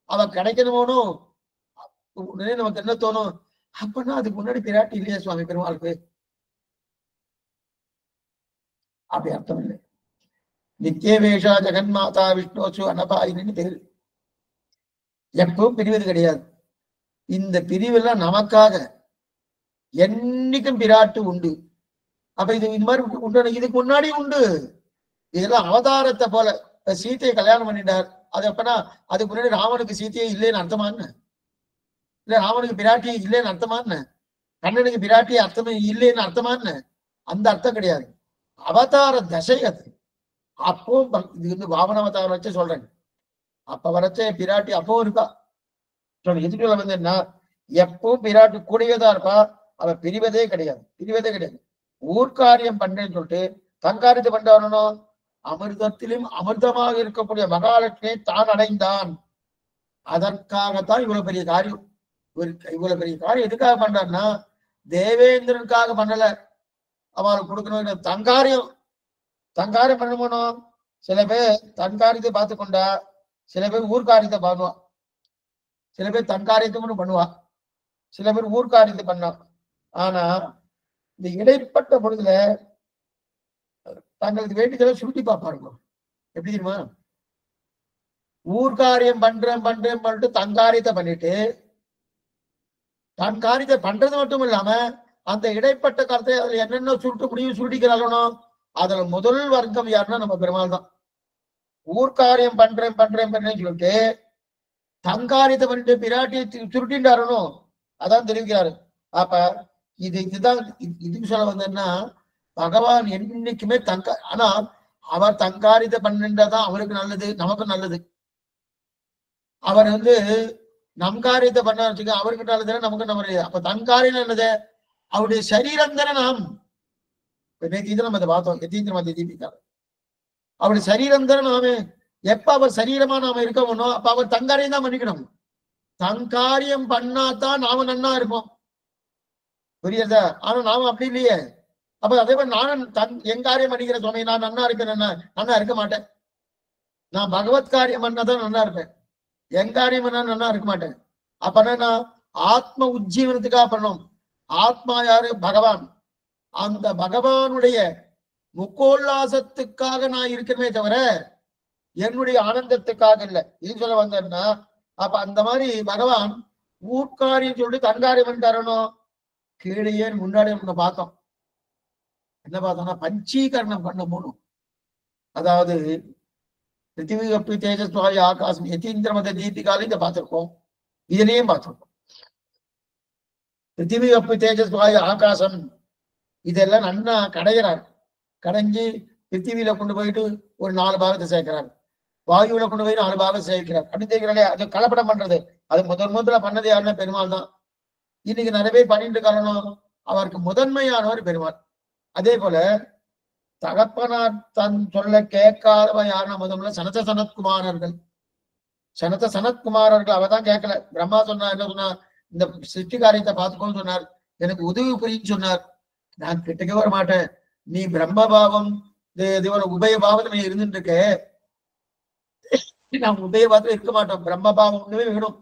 அவ கிடைக்கணுமோனோ உடனே நமக்கு என்ன தோணும்? அப்பன்னா அதுக்கு முன்னாடி பிராட்டி இல்லையா சுவாமி பெருமாளுக்கு? அப்படி அர்த்தம் இல்லை. நித்தியவேஷா ஜெகன்மாதா விஷ்ணோசு அனபாயினின்னு பேரு. எப்பவும் பிரிவது கிடையாது. இந்த பிரிவெல்லாம் நமக்காக என்னைக்கும் பிராட்டு உண்டு. அப்ப இது இந்த மாதிரி உண்டு, இதுக்கு முன்னாடி உண்டு. இதெல்லாம் அவதாரத்தை போல. இப்ப சீத்தையை கல்யாணம் பண்ணிட்டார், அது எப்பனா அதுக்கு முன்னாடி ராமனுக்கு சீத்தையே இல்லைன்னு அர்த்தமான்னு, இல்ல ராமனுக்கு பிராட்டியை இல்லைன்னு அர்த்தமான்னு, கண்ணனுக்கு பிராட்டியை அர்த்தமே இல்லைன்னு அர்த்தமான்னு, அந்த அர்த்தம் கிடையாது. அவதார தசை அது. அப்போ இது வந்து வாமன அவதாரம் வச்சு சொல்றேன். அப்ப வரைச்ச பிராட்டி அப்பவும் இருக்கா. எதுக்கு வந்தேன்னா, எப்பவும் பிராட்டி கூடவேதான் இருப்பா. அவ பிரிவதே கிடையாது, பிரிவதே கிடையாது. ஊர்காரியம் பண்றேன்னு சொல்லிட்டு தங்காரியத்தை பண்ண வரணும். அமிர்தத்திலும் அமிர்தமாக இருக்கக்கூடிய மகாலட்சுமியை தான் அடைந்தான். அதற்காகத்தான் இவ்வளவு பெரிய காரியம். இவ்வளவு பெரிய காரியம் எதுக்காக பண்றான்னா, தேவேந்திரனுக்காக பண்ணல, அவளுக்கு கொடுக்கணும். தங்காரியம் தங்காரியம் பண்ணணும். சில பேர் தன்காரியத்தை பார்த்து கொண்டா, சில பேர் ஊர்காரியத்தை பண்ணுவா, சில பேர் தன்காரியத்தை பண்ணுவா, சில பேர் ஊர்காரியத்தை பண்ணா. ஆனா இந்த இடைப்பட்ட பொழுதுல தங்களுக்கு வேண்டியதெல்லாம் சுருட்டி பார்ப்பாருங்க. எப்படி தெரியுமா? ஊர்காரியம் பண்றேன் பண்ணிட்டு தன்காரியத்தை பண்ணிட்டு, தன் காரியத்தை பண்றது மட்டும் இல்லாம அந்த இடைப்பட்ட கருத்தை அதுல என்னென்ன சுருட்ட முடியும் சுருட்டிக்கிறாங்களோ, அதுல முதல் வர்க்கம் யாருன்னா நம்ம பெருமாள் தான். ஊர்காரியம் பண்றேன்னு சொல்லிட்டு தங்காரியத்தை பண்ணிட்டு பிராட்டியை சுருட்டின்றாரணும், அதான் தெரிவிக்கிறாரு. அப்ப இதுதான் இதுக்கு சொல்ல வந்தேன்னா, பகவான் என்னைக்குமே ஆனா அவர் தங்காரியத்தை பண்ணின்றதான் அவருக்கு நல்லது, நமக்கு நல்லது. அவர் வந்து நம் காரியத்தை பண்ண வச்சுக்க அவருக்கு நல்லது, நமக்கு நம்ம. அப்ப தன்காரியம் என்னது? அவருடைய சரீரம் தானே நாம். நேற்று நம்ம அதை பார்த்தோம், எத்தீந்திர தீபிக்காரு. அவருடைய சரீரம் தானே நாமே. எப்ப அவர் சரீரமா நாம இருக்கணும்னோ அப்ப அவர் தங்காரியம் தான் பண்ணிக்கணும். தங்காரியம் பண்ணாதான் நாம நன்னா இருப்போம், புரியுதா? ஆனா நாம அப்படி இல்லையே. அப்ப அதே மாதிரி நானும் என் காரியம் பண்ணிக்கிற சுவாமி, நான் நன்னா இருக்கேன், நன்னா இருக்க மாட்டேன். நான் பகவத் காரியம் பண்ணாதான் நன்னா இருப்பேன், என் காரியம் பண்ணா நன்னா இருக்க மாட்டேன். அப்ப நான் ஆத்ம உஜ்ஜீவனத்துக்காக பண்ணோம். ஆத்மா யாரு? பகவான். அந்த பகவானுடைய முக்கோல்லாசத்துக்காக நான் இருக்கிறமே தவிர என்னுடைய ஆனந்தத்துக்காக இல்லை. இது சொல்ல வந்தேன்னா, அப்ப அந்த மாதிரி பகவான் ஊர்காரியம் சொல்லிட்டு தன்காரியம் தரணும். கீழே முன்னாடி நம்ம பார்த்தோம், என்ன பார்த்தோம்னா பஞ்சீகரணம் பண்ண போகணும். அதாவது பிருத்திவி அப்பு தேஜஸ்வாயு ஆகாசம் யதீந்திர மத தீபிகால இதை பார்த்திருக்கோம், இதுலயும் பார்த்திருக்கோம். பிருத்திவி அப்பு தேஜஸ்வாயு ஆகாசம் இதெல்லாம் நன்னா கடைகிறார். கடைஞ்சி பிருத்திவியில கொண்டு போயிட்டு ஒரு 4 பாகத்தை சேர்க்கிறார், வாயுவில கொண்டு போய் 4 பாகத்தை சேர்க்கிறார். அப்படி தெரிகிறாரே, அது கலப்படம் பண்றது. அது முதல்ல பண்ணது யாருன்னா பெருமாள் தான். இன்னைக்கு நிறைய பேர் பண்ணிட்டு காரணம், அவருக்கு முதன்மையானவர் பெருமாள். அதே போல தகப்பனார் தன் சொல்ல கேட்காதவன் யாருன்னா முதல்ல சனத சனத்குமாரர்கள். சனத சனத்குமாரர்கள் அவதான் கேட்கல. பிரம்மா சொன்னார், என்ன சொன்னார்? இந்த சிருஷ்டி காரியத்தை பார்த்துக்கோன்னு சொன்னார், எனக்கு உதவி புரியுன்னு சொன்னார். நான் கிட்டக்கே வர மாட்டேன், நீ பிரம்மபாவம் உபயபாவத்துல நீ இருந்துட்டு இருக்க, நான் உபயபாவத்துல இருக்க மாட்டோம், பிரம்மபாவம் ஒண்ணுமே வேணும்,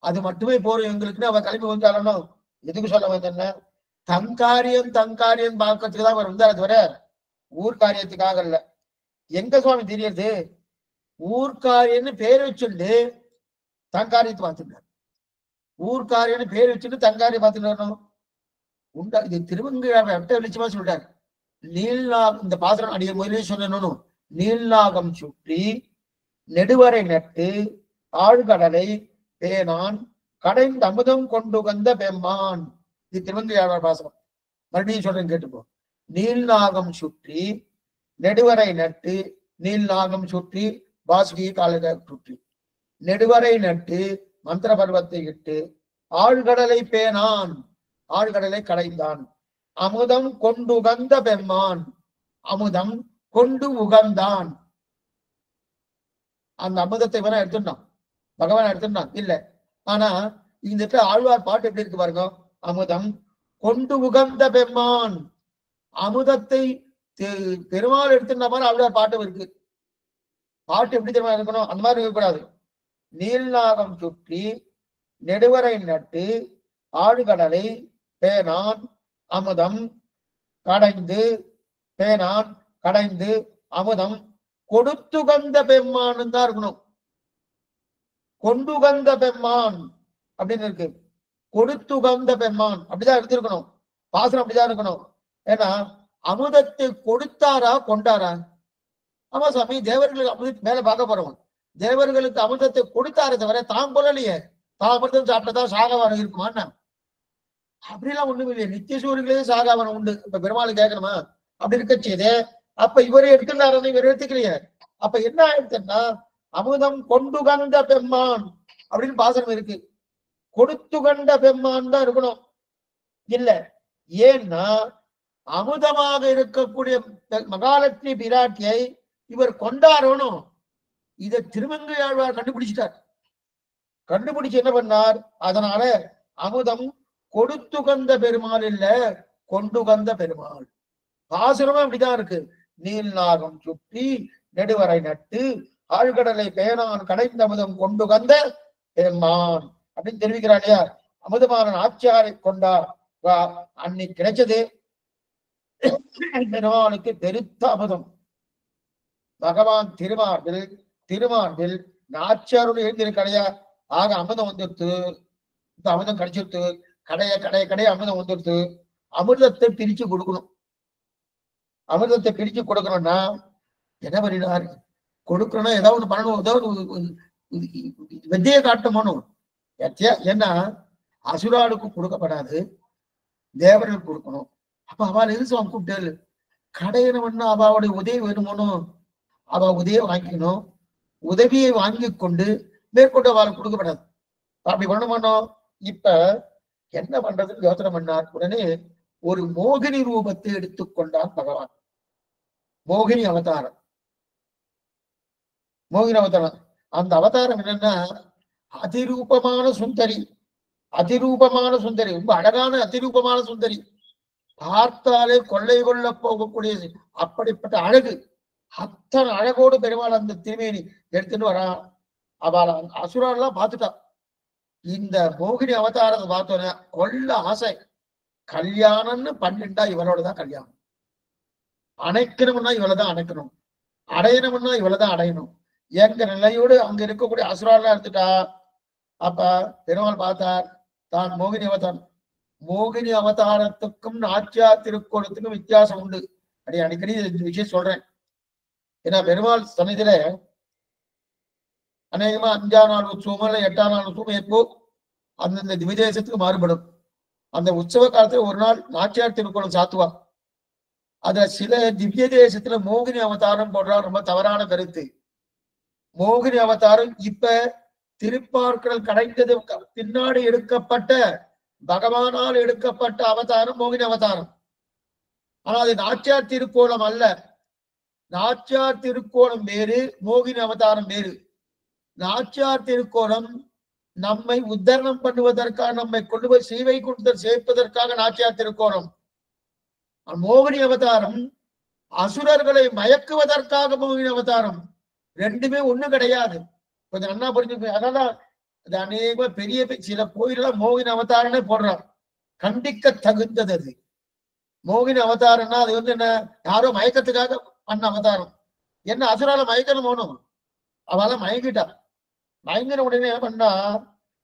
அது மட்டுமே போறோம் எங்களுக்குன்னு அவ கிளம்பி வந்தாலும். எதுக்கு சொல்ல வந்தேன்னா, தங்காரியம் பார்க்கறதுக்கு தான் அவர் வந்தார், தவிர ஊர்காரியத்துக்காக இல்ல. எங்க சுவாமி தெரியறது? ஊர்காரியன்னு பேர் வச்சுட்டு தங்காரியத்தை பார்த்துட்டார். ஊர்காரியன்னு பேர் வச்சுட்டு தங்காரியம் பார்த்துட்டு உண்டா? இது திருவங்கிழாவை அட்ட வெளிச்சமா சொல்லிட்டார். இந்த பாத்திரம் அடிய முதலே சொல்லணும். நீள்நாகம் சுற்றி நெடுவரை நட்டு ஆழ்கடலை பேனான் கடைந்த அமுதம் கொண்டு வந்த பெம்மான். இது திருவங்கிழார் பாசனம். மறுபடியும் சொல்றேன், கேட்டுப்போ. நீள்நாகம் சுற்றி நெடுவரை நட்டு, நீள்நாகம் சுற்றி வாசுகி காலக சுற்றி நெடுவரை நட்டு மந்திர பருவத்தை இட்டு ஆழ்கடலை பேனான், ஆழ்கடலை கடைந்தான், அமுதம் கொண்டு உகந்த பெம்மான், அமுதம் கொண்டு உகந்தான். அந்த அமுதத்தை வேணா எடுத்துட்டான், பகவான் எடுத்துட்டான் இல்ல. ஆனா இந்த ஆழ்வார் பாட்டு எப்படி இருக்கு பாருங்க. அமுதம் கொண்டு உகந்த பெம்மான், அமுதத்தை பெருமாள் எடுத்துட்ட மாதிரி ஆழ்வார் பாட்டு இருக்கு. பாட்டு எப்படி தெரியுமா இருக்கணும்? அந்த மாதிரி இருக்கக்கூடாது. நீள்நாகம் சுற்றி நெடுவரை நட்டு ஆழ்கடலை பேனான் அமுதம் கடைந்து, பேனான் கடைந்து அமுதம் கொடுத்துகந்த பெம்மான்னு தான் இருக்கணும். கொண்டுகந்த பெம்மான் அப்படின்னு இருக்கு. கொடுத்துகந்த பெம்மான் அப்படிதான் எடுத்திருக்கணும். பாசனம் அப்படிதான் இருக்கணும். ஏன்னா அமுதத்தை கொடுத்தாரா கொண்டாரா? ஆமா சாமி, தேவர்களுக்கு அமுதத்துக்கு மேல பார்க்க போறோம். தேவர்களுக்கு அமிர்தத்தை கொடுத்தாரே தவிர தான் கொள்ளலையே. தான் அமிர்தம் சாப்பிட்டதா சாகவானம் இருக்குமான்னா? அப்படிலாம் ஒண்ணும் இல்லையே. நித்திய சூரியர்களே சாகாவனம் உண்டு. இப்ப பெருமாள் கேட்கணுமா? அப்படி இருக்க செய்தே. அப்ப இவரே எடுத்துட்டாரு, இவர் எடுத்துக்கலையே. அப்ப என்ன ஆயிடுச்சுன்னா அமுதம் கொண்டு கந்த பெம்மான் அப்படின்னு பாசனம் இருக்கு. கொடுத்து கண்ட பெம்மான் தான் இருக்கணும். இல்ல, ஏன்னா அமுதமாக இருக்கக்கூடிய மகாலட்சுமி பிராட்டியை இவர் கொண்டாடணும். இதை திருமங்கையாழ்வார் கண்டுபிடிச்சிட்டார். கண்டுபிடிச்சு என்ன பண்ணார்? அதனால அமுதம் கொடுத்து கந்த பெருமாள் இல்ல, கொண்டு கந்த பெருமாள். பாசுரமும் அப்படிதான் இருக்கு. நீல் நாகம் சுற்றி நெடுவரை நட்டு ஆழ்கடலை பேனான் கடைந்த அமுதம் கொண்டு கந்த பெருமான் அப்படின்னு தெரிவிக்கிறார் இல்லையா? அமுதமான ஆட்சியாரை கொண்டார். அன்னைக்கு கிடைச்சது பெருமானுக்கு பெருத்த அமுதம். பகவான் திருமார்பில் நாச்சியாரோடு எழுந்திருக்கடையா. ஆக அமுதம் வந்துடுத்து. இந்த அமுதம் கிடைச்சிருத்து. கடைய அமுதம் வந்துடுத்து. அமிர்தத்தை பிரிச்சு கொடுக்கணும். அமிர்தத்தை பிரிச்சு கொடுக்கணும்னா என்ன பண்ணினார்? கொடுக்கணும்னா ஏதாவது ஒண்ணு பண்ணணும். ஏதாவது வித்தையை காட்டணும். ஏன்னா அசுராளுக்கு கொடுக்கப்படாது, தேவர்களுக்கு கொடுக்கணும். அப்ப அவள் எது சுவாமி கூப்பிட்டாரு? கடையணும்னா அவளுடைய உதவி வேணுமோனோ, அவ உதவியை வாங்கிக்கணும். உதவியை வாங்கி கொண்டு மேற்கொண்டு அவளுக்கு கொடுக்கப்படாது. அப்படி பண்ணணுமோ. இப்ப என்ன பண்றதுன்னு யோசனை பண்ணார். உடனே ஒரு மோகினி ரூபத்தை எடுத்துக்கொண்டான் பகவான். மோகினி அவதாரம். மோகினி அவதாரம். அந்த அவதாரம் என்னன்னா அதிரூபமான சுந்தரி. அதிரூபமான சுந்தரி, ரொம்ப அழகான அதிரூபமான சுந்தரி. பார்த்தாலே கொள்ளை கொள்ள போகக்கூடிய அப்படிப்பட்ட அழகு. அத்தனை அழகோடு பெருமாள் அந்த திருமேனி எடுத்துட்டு வரா. அவள் அசுரெல்லாம் பார்த்துட்டா. இந்த மோகினி அவதாரத்தை பார்த்தோன்னே கொள்ள ஆசை. கல்யாணம்னு பண்ணிட்டா இவளோடதான் கல்யாணம். அணைக்கணும்னா இவளைதான் அணைக்கணும். அடையணும்னா இவளைதான் அடையணும். எங்க நிலையோடு அங்க இருக்கக்கூடிய அசுரெல்லாம் எடுத்துட்டா. அப்ப பெருமாள் பார்த்தார், தான் மோகினி அவதாரம். மோகினி அவதாரத்துக்கும் நாச்சியார் திருக்கோலத்துக்கும் வித்தியாசம் உண்டு. அடிக்கடி இந்த விஷயம் சொல்றேன். ஏன்னா பெருமாள் சன்னிதியில அநேகமா 5ஆம் நாள் உற்சவமோ இல்ல 8ஆம் நாள் உற்சவம் எப்போ அந்தந்த திவ்யதேசத்துக்கு மாறுபடும். அந்த உற்சவ காலத்துல ஒரு நாள் நாச்சியார் திருக்கோலம் சாத்துவா. அதுல சில திவ்ய தேசத்துல மோகினி அவதாரம் போடுறா. ரொம்ப தவறான கருத்து. மோகினி அவதாரம் இப்ப திருப்பார்க்கடல் கடைந்தது பின்னாடி எடுக்கப்பட்ட பகவானால் எடுக்கப்பட்ட அவதாரம் மோகினி அவதாரம். ஆனா அது நாச்சியார் திருக்கோலம் அல்ல. நாச்சியார் திருக்கோலம் வேறு, மோகினி அவதாரம் வேறு. நாச்சியார் திருக்கோலம் நம்மை உத்தரணம் பண்ணுவதற்காக, நம்மை கொண்டு போய் ஸ்ரீவைகுண்டத்தில் சேர்ப்பதற்காக நாச்சியார் திருக்கோலம். மோகினி அவதாரம் அசுரர்களை மயக்குவதற்காக மோகினி அவதாரம். ரெண்டுமே ஒண்ணு கிடையாது. கொஞ்சம் நல்லா புரிஞ்சுக்க. அதனால அது அநேக பெரிய சில கோயிலெல்லாம் மோகினி அவதாரனே போடுறான். கண்டிக்க தகுந்தது அது. மோகினி அவதாரம்னா அது என்ன, யாரோ மயக்கத்துக்காக பண்ண அவதாரம். என்ன அசுரால மயக்கணும் போகணும். அவளை மயங்கிட்டா. மயங்கின உடனே என்ன பண்ணா,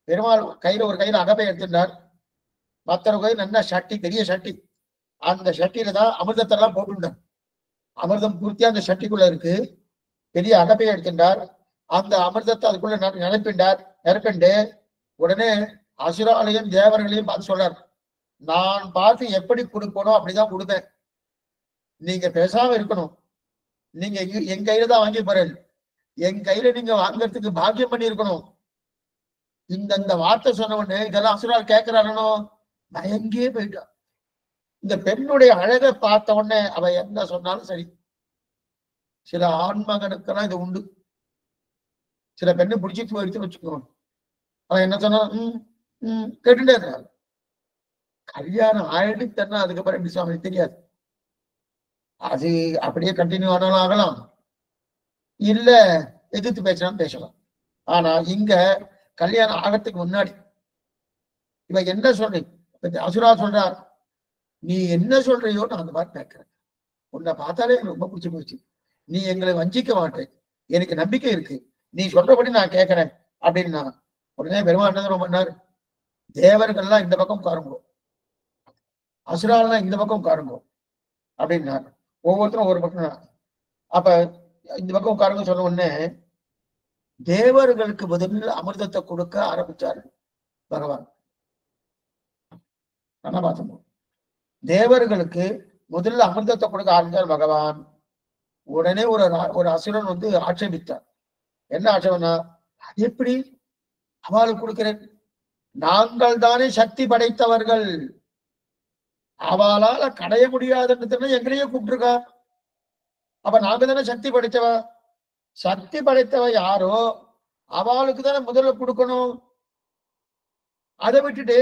பெருமாள் ஒரு கையில அகப்பை எடுத்துட்டார். மற்றொரு கையில் நல்ல சட்டி, பெரிய சட்டி. அந்த சட்டியில தான் அமிர்தத்தெல்லாம் போட்டுட்டார். அமிர்தம் பூர்த்தியா அந்த சட்டிக்குள்ள இருக்கு. பெரிய அகப்பையை எடுத்துட்டார். அந்த அமிர்தத்தை அதுக்குள்ள நிரப்பிண்டு உடனே அசுராலையும் தேவர்களையும் பார்த்து சொல்றார், நான் பார்த்து எப்படி கொடுக்கணும் அப்படிதான் கொடுப்பேன். நீங்க பேசாம இருக்கணும். நீங்க என் கையில தான் வாங்கி போறேன். என் கையில நீங்க வாங்கறதுக்கு பாக்கியம் பண்ணி இருக்கணும். இந்த வார்த்தை சொன்ன உடனே இதெல்லாம் அசுரால் கேட்கிறாரனோ, பயங்கே போயிட்டா. இந்த பெண்ணுடைய அழகை பார்த்த உடனே அவ என்ன சொன்னாலும் சரி. சில ஆண்மகனுக்கெல்லாம் இது உண்டு. சில பெண்ணை பிடிச்சிட்டு போயிடுச்சு வச்சுக்கணும். அவன் என்ன சொன்னாலும் கேட்டுட்டே இருக்கிறாள். கல்யாணம் ஆயிட்டு தன்னா அதுக்கப்புறம் எப்படி சுவாமி தெரியாது. அது அப்படியே கண்டினியூ ஆனாலும் ஆகலாம், இல்ல எதிர்த்து பேசலாம் பேசலாம். ஆனா இங்க கல்யாணம் ஆகிறதுக்கு முன்னாடி இவ என்ன சொல்றேன், அசுரா சொல்றார், நீ என்ன சொல்றியோ நான் அந்த மாதிரி கேட்கிறேன். உன்னை பார்த்தாலே எனக்கு ரொம்ப பிடிச்சி போச்சு. நீ எங்களை வஞ்சிக்க மாட்டேன், எனக்கு நம்பிக்கை இருக்கு, நீ சொல்றபடி நான் கேட்கிறேன் அப்படின்னா உடனே பெருமாள் என்ன பண்ணார், தேவர்கள்லாம் இந்த பக்கம் உட்காருங்க, அசுராலாம் இந்த பக்கம் உட்காருங்க அப்படின்னார். ஒவ்வொருத்தரும் ஒரு பக்கம். அப்ப இந்த பக்கம் உட்காருங்க சொன்ன உடனே தேவர்களுக்கு முதலில் அமிர்தத்தை கொடுக்க ஆரம்பிச்சார் பகவான். நல்லா பார்த்தோம். தேவர்களுக்கு முதல்ல அமிர்தத்தை கொடுக்க ஆரம்பிச்சார் பகவான். உடனே ஒரு அசுரன் வந்து ஆட்சேபித்தார். என்ன ஆட்சேபனா, எப்படி அவளுக்கு கொடுக்கிறேன், நாங்கள் தானே சக்தி படைத்தவர்கள், அவளால கடைய முடியாதுன்னு எங்களையே கூப்பிட்டுருக்கா. அப்ப நாங்க தானே சக்தி படைத்தவ, சக்தி படைத்தவ யாரோ அவளுக்கு தானே முதல்ல கொடுக்கணும். அதை விட்டுட்டு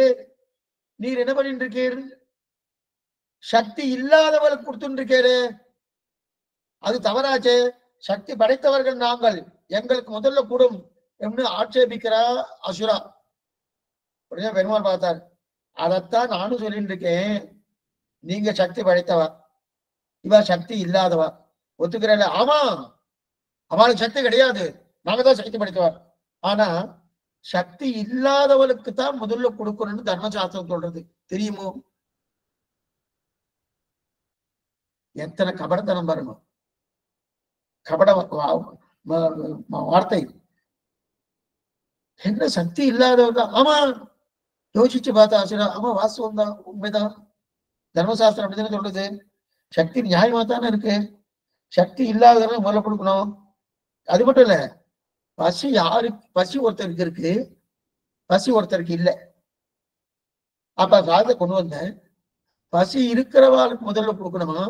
நீர் என்ன பண்ணிட்டு இருக்கீர், சக்தி இல்லாதவளுக்கு கொடுத்துட்டு இருக்கேரு, அது தவறாச்சே. சக்தி படைத்தவர்கள் நாங்கள், எங்களுக்கு முதல்ல கூடும் என்று ஆட்சேபிக்கிறா அசுரா. உடனே பெருமாள் பார்த்தார், அதைத்தான் நானும் சொல்லிட்டு இருக்கேன், நீங்க சக்தி படைத்தவா, இவ சக்தி இல்லாதவா, ஒத்துக்கிறேன். ஆமா, அவளுக்கு சக்தி கிடையாது, நாங்க தான் சக்தி படைத்தவா. ஆனா சக்தி இல்லாதவளுக்கு தான் முதல்ல கொடுக்கணும்னு தர்மசாஸ்திரம் சொல்றது தெரியுமோ? எத்தனை கபடத்தனம் பாருங்க, கபட வார்த்தை. என்ன சக்தி இல்லாதவங்க? ஆமா, யோசிச்சு பார்த்தா ஆசிரியர், ஆமா வாஸ்தவம் தான், உண்மைதான், தர்மசாஸ்திரம் அப்படிதானே சொல்றது. சக்தி நியாயமா தானே இருக்கு, சக்தி இல்லாதவங்க முதல்ல கொடுக்கணும். அது மட்டும் இல்ல, பசி யாருக்கு, பசி ஒருத்தருக்கு இருக்கு, பசி ஒருத்தருக்கு இல்லை. அப்ப சாதத்தை கொண்டு வந்தேன், பசி இருக்கிறவாளுக்கு முதல்ல கொடுக்கணுமா,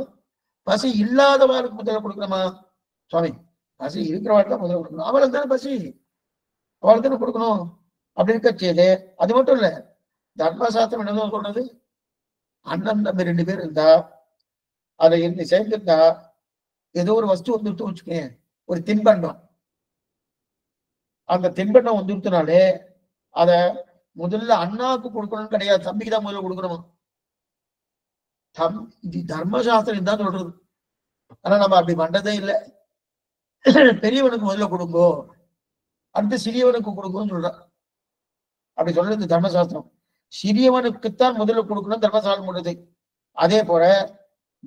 பசி இல்லாதவாளுக்கு முதல்ல கொடுக்கணுமா? சுவாமி, பசி இருக்கிறவாளுக்கு தான் முதல்ல கொடுக்கணும், அவளுக்கு தானே பசி, அவளுக்கு தானே கொடுக்கணும் அப்படி இருக்க செய்யுது. அது மட்டும் இல்ல, தர்மசாஸ்திரம் என்னதான் சொல்றது, அண்ணன் தம்பி 2 பேர் இருந்தா, அதை என்ன சேர்ந்துருந்தா, ஏதோ ஒரு வஸ்து வந்துட்டு வச்சுக்கேன், ஒரு தின்பண்டம், அந்த தின்பண்டம் வந்துருத்தினாலே அத முதல்ல அண்ணாவுக்கு கொடுக்கணும்னு கிடையாது, தம்பிக்கு தான் முதல்ல கொடுக்கணுமா. தர்மசாஸ்திரம் தான் சொல்றது. ஆனா நம்ம அப்படி பண்றதே இல்லை. பெரியவனுக்கு முதல்ல கொடுங்கோ, அடுத்து சிறியவனுக்கு கொடுக்கணும்னு சொல்ற, அப்படி சொல்றது தர்மசாஸ்திரம். சிறியவனுக்குத்தான் முதல்ல கொடுக்கணும் தர்மசாஸ்திரம் சொல்றது. அதே போல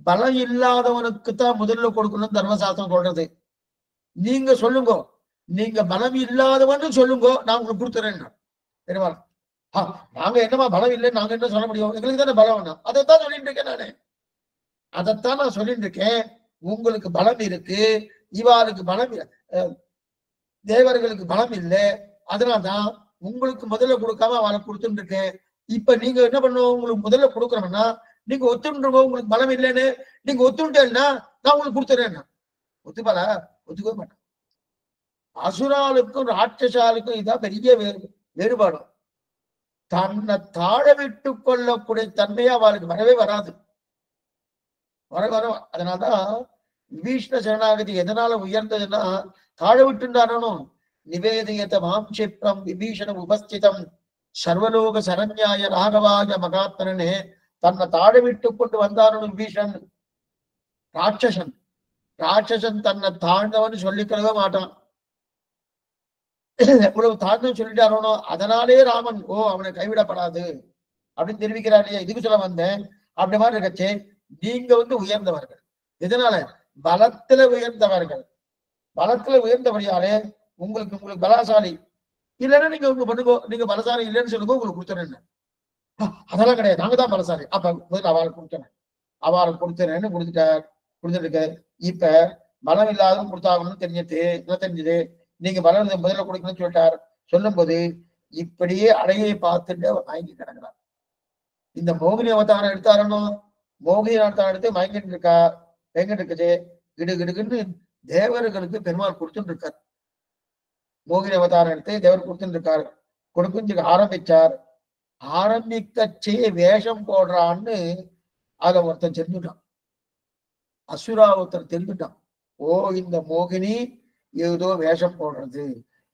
பலம் இல்லாதவனுக்குத்தான் முதல்ல கொடுக்கணும் தர்மசாஸ்திரம் சொல்றது. நீங்க சொல்லுங்க, நீங்க பலம் இல்லாதவன்னு சொல்லுங்க, நான் உங்களுக்கு கொடுத்துறேன். பெருமாள், நாங்க என்னமா பலம் இல்லைன்னு நாங்க என்ன சொல்ல முடியும், எங்களுக்கு தானே பலம் வேணும். அதைத்தான் சொல்லிட்டு இருக்கேன் நானு, அதைத்தான் நான் சொல்லிட்டு இருக்கேன். உங்களுக்கு பலம் இருக்கு, இவாளுக்கு பலம், தேவர்களுக்கு பலம் இல்லை, அதனால்தான் உங்களுக்கு முதல்ல கொடுக்காம அவளை கொடுத்துட்டு இருக்கேன். இப்ப நீங்க என்ன பண்ணுவோம், உங்களுக்கு முதல்ல கொடுக்குறோம்னா நீங்க ஒத்துன்றோம், உங்களுக்கு பலம் இல்லைன்னு நீங்க ஒத்துட்டேன்னா நான் உங்களுக்கு கொடுத்துறேன். ஒத்துப்பாளா? ஒத்துக்கவே மாட்டேன். அசுராளுக்கும் ராட்சசாலுக்கும் இதான் பெரிய வேறுபாடு. தன்னை தாழ விட்டு கொள்ளக்கூடிய தன்மையா அவளுக்கு வரவே வராது, வர. அதனால்தான் விபீஷ்ண சரணாகதி எதனால உயர்ந்ததுன்னா, தாழ விட்டுண்டானோ, நிவேதியத மாம் சிப்ரம் விபீஷணம் உபஸ்திதம் சர்வலோக சரண்யாய ராகவாய மகாத்மனே, தன்னை தாழ விட்டு கொண்டு வந்தானோ விபீஷன். ராட்சசன் தன்னை தாழ்ந்தவன் சொல்லிக்கிறவே மாட்டான். எவ்வளவு தாழ்ந்து சொல்லிட்டாரோ, அதனாலே ராமன் அவனை கைவிடப்படாது அப்படின்னு தெரிவிக்கிறார் இல்லையா. இதுக்கு சொல்ல வந்தேன். அப்படி மாதிரி இருக்கச்சே, நீங்க உயர்ந்தவர்கள், இதனால பலத்துல உயர்ந்தவர்கள், பலத்துல உயர்ந்தபடியாலே உங்களுக்கு பலசாலி இல்லைன்னா நீங்க பண்ணுங்க, நீங்க பலசாலி இல்லைன்னு சொல்லுங்க, உங்களுக்கு கொடுத்துறேன். அதெல்லாம் கிடையாது, நாங்க தான் பலசாலி. அப்ப முதல்ல அவளுக்கு கொடுத்துறேன், அவளுக்கு கொடுத்துறேன்னு கொடுத்துட்டு இப்ப பலம் இல்லாதவங்க கொடுத்தாங்கன்னு தெரிஞ்சது. நீங்க பலம் முதல்ல கொடுக்கணும்னு சொல்லிட்டார். சொல்லும் போது இப்படியே அடையை பார்த்துட்டு அவர் மயங்கி கிடக்கிறார். இந்த மோகினி அவதாரம் எடுத்தாரோ, மோகினி அவதாரம் எடுத்து மயங்கிட்டு இருக்கா, எங்கிட்டு இருக்குது கிடுகிடுக்குன்னு தேவர்களுக்கு பெருமாள் கொடுத்துட்டு இருக்கார். மோகினி அவதாரம் எடுத்து தேவர் கொடுத்துட்டு இருக்காரு. கொடுக்குஞ்சு ஆரம்பிச்சார். ஆரம்பிக்கச்சே வேஷம் போடுறான்னு அதை ஒருத்தன் தெரிஞ்சுட்டான், அசுரா ஒருத்தர் தெரிஞ்சுட்டான். இந்த மோகினி ஏதோ வேஷம் போடுறது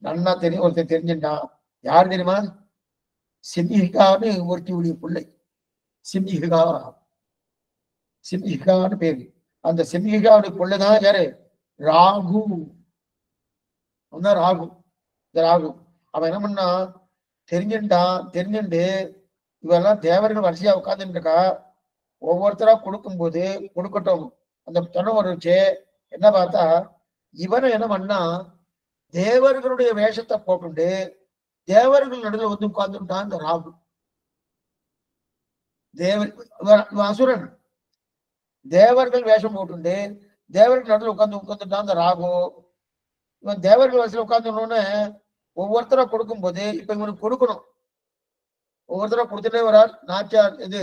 நன்னா தெரியும். ஒருத்தர் தெரிஞ்சுட்டான். யார் தெரியுமா? சிம்ஹிகான்னு ஒருத்தியுடைய பிள்ளை, சிம்ஹிகான்னு பேரு. அந்த சிம்ஹிகாவுடைய பிள்ளைதான் யாரு? ராகு. ராகு. அவன் என்ன பண்ணா, தெரிஞ்சுட்டு இவெல்லாம் தேவர்கள் வரிசையா உட்கார்ந்துட்டு இருக்கா, ஒவ்வொருத்தரா கொடுக்கும்போது கொடுக்கட்டும் அந்த தனம் வந்துச்சு. என்ன பார்த்தா இவனை என்ன பண்ணா, தேவர்களுடைய வேஷத்தை போட்டுண்டு தேவர்கள் நடுவில் வந்து உட்கார்ந்துட்டான் இந்த ராகு. அசுரன் தேவர்கள் வேஷம் போட்டுண்டு தேவர்கள் நடுவில் உட்கார்ந்துட்டான் இந்த ராகு. இவன் தேவர்கள் வரிசையில் உட்கார்ந்துடனே ஒவ்வொருத்தரா கொடுக்கும் போது இப்ப இவனுக்கு கொடுக்கணும். ஒவ்வொருத்தரா கொடுத்துட்டே வரார். நாச்சியார் இது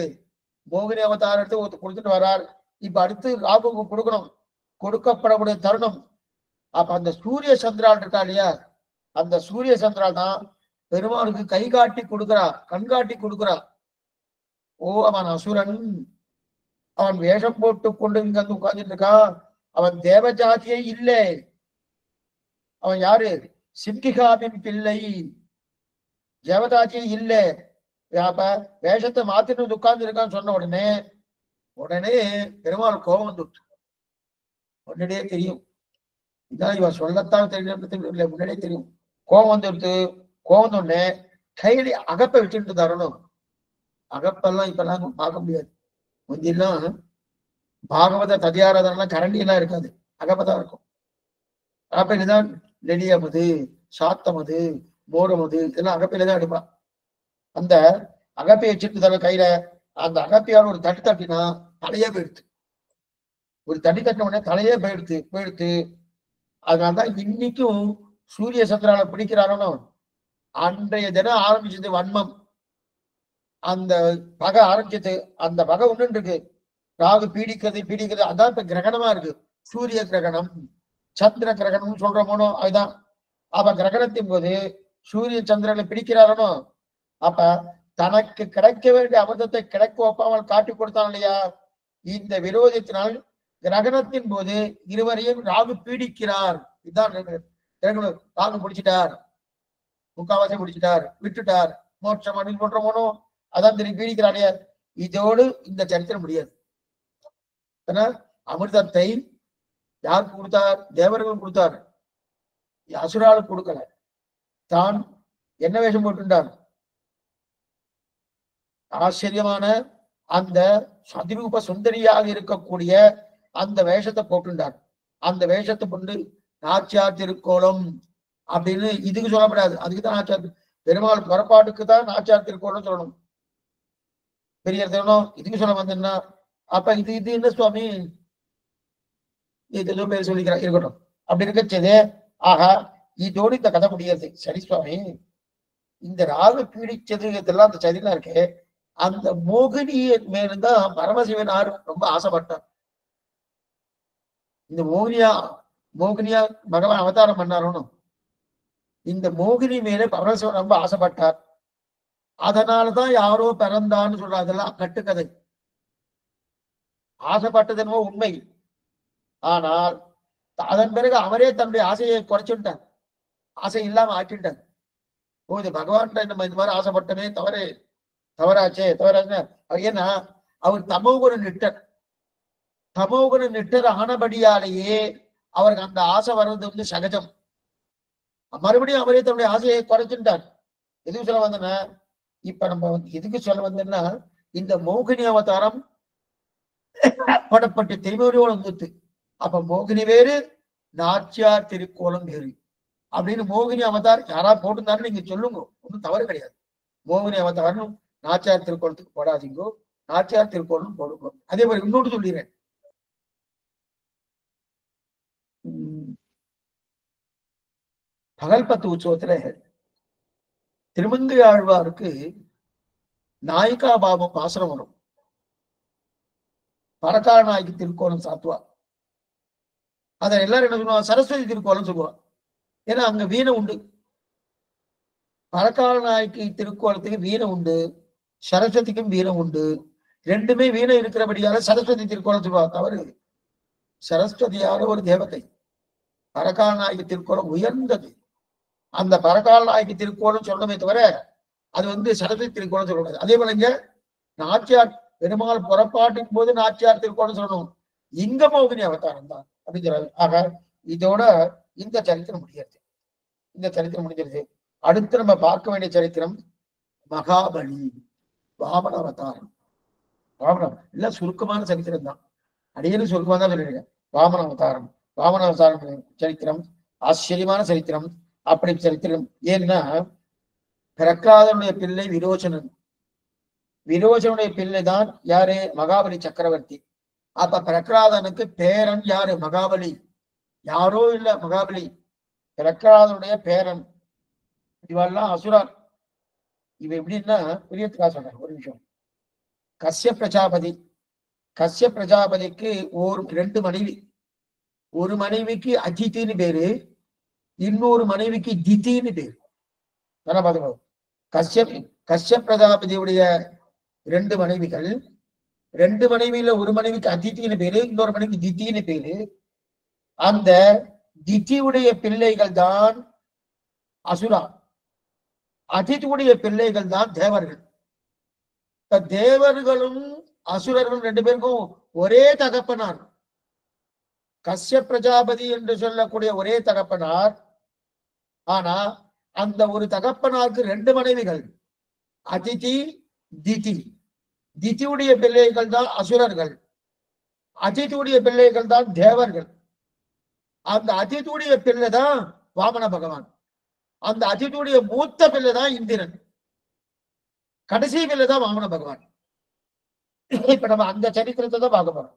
மோகினி அவதாரத்தை கொடுத்துட்டு வரார். இப்ப அடுத்து ராகுக்கு கொடுக்கணும். கொடுக்கப்படக்கூடிய தருணம். அப்ப அந்த சூரிய சந்திரால் இருக்கா இல்லையா, அந்த சூரிய சந்திரால் தான் பெருமாளுக்கு கை காட்டி கொடுக்கிறா, கண்காட்டி கொடுக்கிறா. ஓ அவன் அசுரன், அவன் வேஷம் போட்டு கொண்டு இங்க வந்து உட்கார்ந்துட்டு இருக்கான். அவன் தேவ ஜாதியே இல்லை. அவன் யாரு? சிம்கிகாவின் பிள்ளை. தேவதாச்சியே இல்லை. அப்ப வேஷத்தை மாத்திட்டு உட்கார்ந்து இருக்கான்னு சொன்ன உடனே பெருமாள் கோபம் வந்துட்டு உடனே தெரியும். இதான் இவன் சொல்லத்தான் தெரியும் இல்லை, முன்னாடியே தெரியும். கோபம் வந்துடுத்து. கோபம் உடனே கையில அகப்பை வச்சுட்டு தரணும். அகப்பெல்லாம் இப்பெல்லாம் பார்க்க முடியாது. முந்திலாம் பாகவத ததியாராதனெல்லாம் கரண்டி எல்லாம் இருக்காது, அகப்பதான் இருக்கும். அகப்பையில தான் நெடியமது, சாத்தமது, மோரமது இதெல்லாம் அகப்பையில தான் எடுப்பான். அந்த அகப்பையை வச்சுட்டு தர கையில அந்த அகப்பையால் ஒரு தட்டு தட்டினா தலையே போயிடுத்து. ஒரு தட்டி தட்டின உடனே தலையே போயிடுத்து. அதனால்தான் இன்னைக்கும் சூரிய சந்திரால பிடிக்கிறாரோ அன்றைய தினம் ஆரம்பிச்சது வன்மம். அந்த பகை ஆரம்பிச்சது. அந்த பகை ஒண்ணு இருக்கு. ராகு பீடிக்கிறது அதான் இப்ப கிரகணமா இருக்கு. சூரிய கிரகணம், சந்திர கிரகணம் சொல்றோமோ அதுதான். அப்ப கிரகணத்தின் போது சூரிய சந்திரனை பிடிக்கிறாரோ அப்ப தனக்கு கிடைக்க வேண்டிய அமிர்தத்தை கிடைக்க வைப்பாமல் காட்டி கொடுத்தான் இல்லையா. இந்த விரோதத்தினால் கிரகணத்தின் போது இருவரையும் ராகு பீடிக்கிறார். இதுதான் ராகு முடிச்சிட்டார், முக்காவாசி முடிச்சிட்டார், விட்டுட்டார், மோட்சம் அப்படின்னு போன்றோமோ அதான் திரும்பி பீடிக்கிறானே. இதோடு இந்த சரித்திரம் முடியாது. அமிர்தத்தை யாருக்கு கொடுத்தார்? தேவர்கள் கொடுத்தார், அசுராளுக்கு கொடுக்கல. தான் என்ன வேஷம் போட்டுட்டார்? ஆச்சரியமான அந்த சதிரூப சுந்தரியாக இருக்கக்கூடிய அந்த வேஷத்தை போட்டுண்டார். அந்த வேஷத்தை கொண்டு நாச்சியார் திருக்கோலம் அப்படின்னு இதுக்கு சொல்லப்படாது. அதுக்குதான் நாச்சியார் பெருமாள் புறப்பாட்டுக்கு தான் நாச்சியார் திருக்கோலம் சொல்லணும். பெரிய திருநம் இதுக்கு சொல்ல வந்தேன்னா அப்ப இது என்ன சுவாமி இது பேர் சொல்லிக்கிறா இருக்கட்டும் அப்படி இருக்கச்சது. ஆகா இதோடு இந்த கதை முடியாது. சரி சுவாமி, இந்த ராகு பீடிச்சது இதெல்லாம் அந்த சரிதான் இருக்கு. அந்த மோகினிய மேலுதான் பரமசிவன் ரொம்ப ஆசைப்பட்டார். இந்த மோகினியா பகவான் அவதாரம் பண்ணாரோன்னு இந்த மோகினி மேல பரமசிவன் ரொம்ப ஆசைப்பட்டார். அதனாலதான் யாரோ பிறந்தான்னு சொல்ற அதெல்லாம் கட்டுக்கதை. ஆசைப்பட்டது என்னவோ உண்மை. ஆனால் அதன் பிறகு அவரே தன்னுடைய ஆசையை குறைச்சுட்டார், ஆசை இல்லாம ஆக்கிட்டார். ஓ இது பகவான் நம்ம இந்த மாதிரி ஆசைப்பட்டனே தவறாச்சே. ஏன்னா அவர் தமோகுண நிட்டர் ஆனபடியாலேயே அவருக்கு அந்த ஆசை வர்றது சகஜம். மறுபடியும் அவரே தன்னுடைய ஆசையை குறைச்சுட்டார். எதுக்கு சொல்ல வந்தேன்னா இப்ப நம்ம எதுக்கு சொல்ல வந்தோம்னா இந்த மோகினி அவதாரம் படப்பட்டு திருமணியோட வந்துட்டு அப்ப மோகினி வேறு நாச்சியார் திருக்கோலம் வேறு அப்படின்னு மோகினி அவதாரம் யாரா போட்டிருந்தாருன்னு நீங்க சொல்லுங்க, ஒன்றும் தவறு கிடையாது. மோகினி அவதாரம் நாச்சியார் திருக்கோலத்துக்கு போடாதீங்கோ, நாச்சியார் திருக்கோலம் போடுங்க. அதே மாதிரி இன்னொன்று சொல்லிடுறேன். பகல்பத்து உற்சவத்துல திருமங்கை ஆழ்வாருக்கு நாயிகா பாவம் பாசனம் வரும். பரகால நாய்க்கு திருக்கோலம் சாத்துவா. அத எல்லாரும் என்ன சொல்லுவாங்க? சரஸ்வதி திருக்கோலம் சொல்லுவாங்க. ஏன்னா அங்க வீணை உண்டு. பரகால நாய்க்கு திருக்கோலத்துக்கு வீணை உண்டு, சரஸ்வதிக்கும் வீணை உண்டு. ரெண்டுமே வீணை இருக்கிறபடியால சரஸ்வதி திருக்கோலம் சொல்லுவாங்க. தவறு. சரஸ்வதியான ஒரு தேவதை. பரகால நாய்க்கு திருக்கோலம் உயர்ந்தது. அந்த பரகால நாய்க்கு திருக்கோலம் சொல்லணுமே தவிர அது சரஸ்வதி திருக்கோலம் சொல்லக்கூடாது. அதே போல இங்க நாச்சியார் பெருமாள் புறப்பாட்டின் போது நாச்சியார் திருக்கோலம் சொல்லணும். இங்க மோகினி அவதாரம் தான் அப்படின்னு சொல்றாரு. ஆக இதோட இந்த சரித்திரம் முடியாது. இந்த சரித்திரம் முடிஞ்சிருது. அடுத்து நம்ம பார்க்க வேண்டிய சரித்திரம் மகாபலி, வாமன அவதாரம். வாமனம் எல்லாம் சுருக்கமான சரித்திரம் தான், அடியேன்னு சுருக்கமா தான் சொல்லிருக்கேன். வாமன அவதாரம், வாமன அவதாரம் சரித்திரம் ஆச்சரியமான சரித்திரம். அப்படி சரித்திரம் ஏன்னா பிரகலாதனுடைய பிள்ளை விரோச்சனன், விரோச்சனுடைய பிள்ளை தான் யாரு? மகாபலி சக்கரவர்த்தி. அப்ப பிரகலாதனுக்கு பேரன் யாரு? மகாபலி. யாரோ இல்ல, மகாபலி பிரகலாதனுடைய பேரன். இவெல்லாம் அசுரர். இவ எப்படின்னா புரியத்துக்கா சொல்றேன் ஒரு நிமிஷம். கஸ்ய பிரஜாபதி, கஸ்ய பிரஜாபதிக்கு ரெண்டு மனைவி. ஒரு மனைவிக்கு அஜித்தின்னு பேரு, இன்னொரு மனைவிக்கு தித்தின்னு பேரு. பாத்துக்கோ, கஸ்ய பிரஜாபதியுடைய ரெண்டு மனைவிகள், ரெண்டு மனைவியில ஒரு மனைவிக்கு அதித்தின்னு பேரு, இன்னொரு மனைவிக்கு தித்தின்னு பேரு. அந்த தித்தியுடைய பிள்ளைகள் தான் அசுரா, அதித்தியுடைய பிள்ளைகள் தான் தேவர்கள். தேவர்களும் அசுரர்களும் ரெண்டு பேருக்கும் ஒரே தகப்பனார். கஸ்ய பிரஜாபதி என்று சொல்லக்கூடிய ஒரே தகப்பனார். ஆனா அந்த ஒரு தகப்பனாருக்கு ரெண்டு மனைவிகள், அதிதி திதி. திதியுடைய பிள்ளைகள் தான் அசுரர்கள், அதிதியுடைய பிள்ளைகள் தான் தேவர்கள். அந்த அதிதியுடைய பிள்ளை தான் வாமன பகவான். அந்த அதிதியுடைய மூத்த பிள்ளை தான் இந்திரன், கடைசி பிள்ளை தான் வாமன பகவான். இப்ப நம்ம அந்த சரித்திரத்தை தான் பார்க்க போறோம்,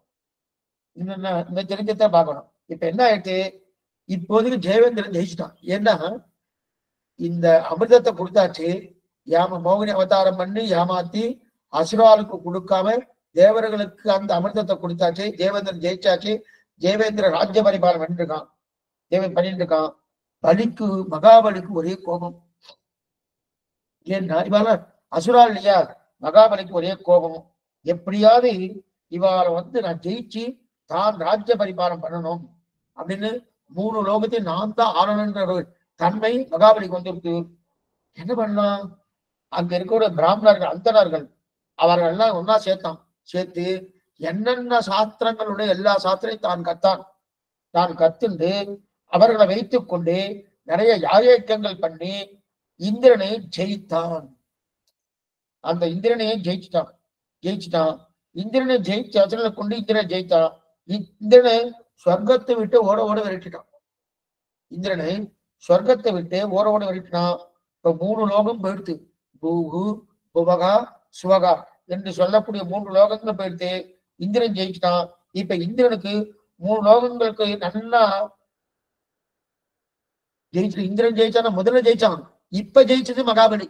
இந்த சரித்திரத்தை பார்க்கணும். இப்ப என்ன ஆயிடுச்சு, இப்போதைக்கு ஜெயவேந்திரன் ஜெயிச்சுட்டான். ஏன்னா இந்த அமிர்தத்தை கொடுத்தாச்சு, மோகினி அவதாரம் பண்ணி ஏமாத்தி அசுராளுக்கு கொடுக்காம தேவர்களுக்கு அந்த அமிர்தத்தை கொடுத்தாச்சு. தேவேந்திரன் ஜெயிச்சாச்சு. தேவேந்திர ராஜ்ய பரிபாலனம் பண்ணிருக்கான், தேவன் பண்ணிட்டு இருக்கான். பலிக்கு, மகாபலிக்கு ஒரே கோபம். ஏன்னா இவாள அசுரால் இல்லையா, மகாபலிக்கு ஒரே கோபம். எப்படியாவது இவாளை நான் ஜெயிச்சு தான் ராஜ்ய பரிபாலனம் பண்ணணும் அப்படின்னு 3 லோகத்தையும் நான் தான் ஆளணுன்ற ஒரு தன்மை மகாபலிக்கு வந்துருக்கு. என்ன பண்ணலாம், அங்க இருக்கிற பிராமணர்கள், அந்தணர்கள், அவர்கள் எல்லாம் ஒன்னா சேர்த்து என்னென்ன சாஸ்திரங்களுடைய எல்லா சாஸ்திரையும் தான் கத்துண்டு அவர்களை வைத்துக் கொண்டு நிறைய யாகங்கள் பண்ணி இந்திரனை ஜெயித்தான். அந்த இந்திரனையே ஜெயிச்சுட்டான். இந்திரனை ஜெயிச்ச அசுரனை கொண்டு இந்திரனை ஜெயித்தான். இந்திரனை சொர்க்கத்தை விட்டு ஓட விரட்டிட்டான். இந்திரனை சொர்க்கத்தை விட்டு ஓட விரட்டினான். இப்ப 3 லோகம் போயிடுத்து. பூகு, புவகா, சுவகா என்று சொல்லக்கூடிய 3 லோகங்கள் போயிடுத்து. இந்திரன் ஜெயிச்சுட்டான். இப்ப இந்திரனுக்கு 3 லோகங்களுக்கு நல்லா இந்திரன் ஜெயிச்சான, முதல்ல ஜெயிச்சான். இப்ப ஜெயிச்சது மகாபலி.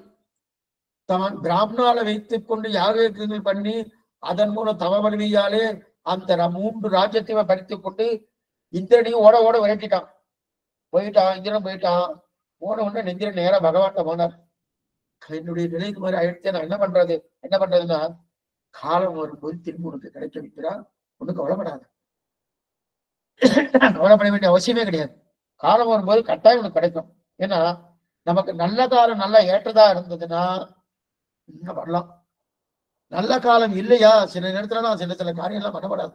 தான் பிராமணால வைத்துக் கொண்டு யாகங்கள் பண்ணி அதன் மூலம் தவ வலிமையாலே அந்த 3 ராஜ்யத்தையும் படித்துக் கொண்டு இந்திரனையும் ஓட விரட்டிட்டான். இந்திரன் போயிட்டான். உடனே இந்திரன் நேரா பகவான்கிட்ட போனார். என்னுடைய நிலைக்கு மாதிரி ஆயிடுச்சு, நான் என்ன பண்றதுன்னா காலம் வரும்போது திரும்ப உனக்கு கிடைக்க வைக்கிறான், ஒண்ணு கவலைப்படாது. கவலைப்பட வேண்டிய அவசியமே கிடையாது. காலம் வரும்போது கட்டாயம் உனக்கு கிடைக்கும். ஏன்னா நமக்கு நல்ல காலம் நல்லா ஏற்றதா இருந்ததுன்னா இன்னும் வரலாம். நல்ல காலம் இல்லையா, சில நேரத்துல சில காரியம்லாம் பண்ணப்படாது.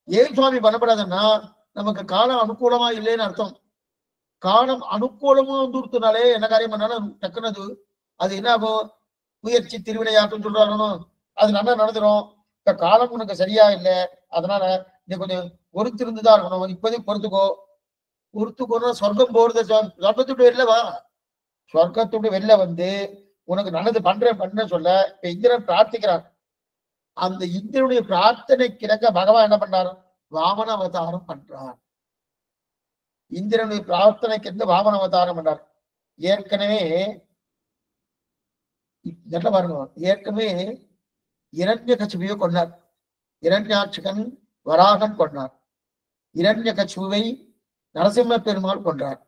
ஏன் சுவாமி பண்ணப்படாதுன்னா நமக்கு காலம் அனுகூலமா இல்லைன்னு அர்த்தம். காலம் அனுகூலமா வந்துடுத்துனாலே என்ன காரியம் பண்ணாலும் டக்குனது அது என்ன ஆகும், முயற்சி திருவினையாற்றும் சொல்றாலும் அது நல்லா நடந்துடும். இப்ப காலம் உனக்கு சரியா இல்லை, அதனால நீ கொஞ்சம் பொறுத்திருந்துதான் இருக்கணும். இப்போதைக்கு பொறுத்துக்கோன்னா சொர்க்கம் போறது, சொர்க்கத்துடைய வெளில வா, சொர்க்கத்துடைய வெளில வந்து உனக்கு நல்லது பண்ண சொல்ல இப்ப இந்திரன் பிரார்த்திக்கிறான். அந்த இந்திரனுடைய பிரார்த்தனை கிடக்க பகவான் என்ன பண்றாரு, வாமன அவதாரம் பண்றார். இந்திரனுடைய பிரார்த்தனைக்கு இருந்து வாமன அவதாரம் பண்றார். ஏற்கனவே இரண்யகசிபுவை கொண்டார், இரண்யாட்சகன் வராகன் கொண்டார், இரண்யகசிபுவை நரசிம்ம பெருமாள் கொன்றார்.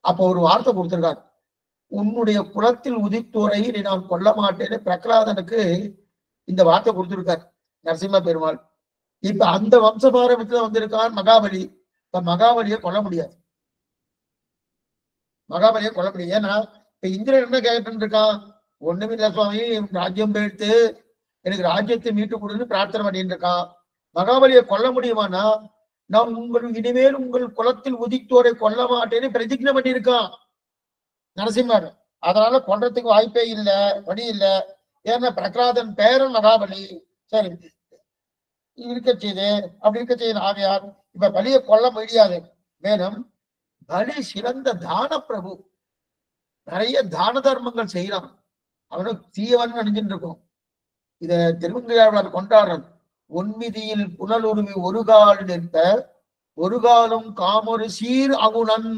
அப்போ ஒரு வார்த்தை கொடுத்திருக்கார், உன்னுடைய குலத்தில் உதித்தோரை நீ நான் கொல்ல மாட்டேன்னு பிரகலாதனுக்கு இந்த வார்த்தை கொடுத்திருக்கார் நரசிம்ம பெருமாள். இப்ப அந்த வம்சபாரம்பரியத்துல வந்திருக்கான் மகாபலி. இப்ப மகாபலியை கொல்ல முடியாது. ஏன்னா இப்ப இந்திரன் என்ன கேட்டு இருக்கான், ஒண்ணுமில்ல சுவாமி, ராஜ்யம் போயிட்டு எனக்கு ராஜ்யத்தை மீட்டு கொடுன்னு பிரார்த்தனை பண்ணிட்டு இருக்கான். மகாபலியை கொல்ல முடியுமானா, நான் இனிமேல் உங்கள் குலத்தில் உதித்தோரை கொல்ல மாட்டேன்னு பிரதிஜ்ஞை பண்ணியிருக்கான் நரசிம்மர். அதனால கொன்றதுக்கு வாய்ப்பே இல்லை, வழி இல்லை. ஏன்னா பிரகலாதன் பேரன் மகாபலி. சரி, இருக்க செய்து அப்படி இருக்க செய்து ஆகையார் இப்ப பலியை கொல்ல முடியாது. மேலும் பலி சிறந்த தான பிரபு, நிறைய தான தர்மங்கள் செய்யறான். அவனுக்கு தீயவன் அணிஞ்சுட்டு இருக்கும். இத திருமங்கையாளர் கொண்டாடுறது. ஒன்மிதியில் புனலுருவி ஒரு கால் நிற்க ஒரு காலம் காமொரு சீர் அகுணன்.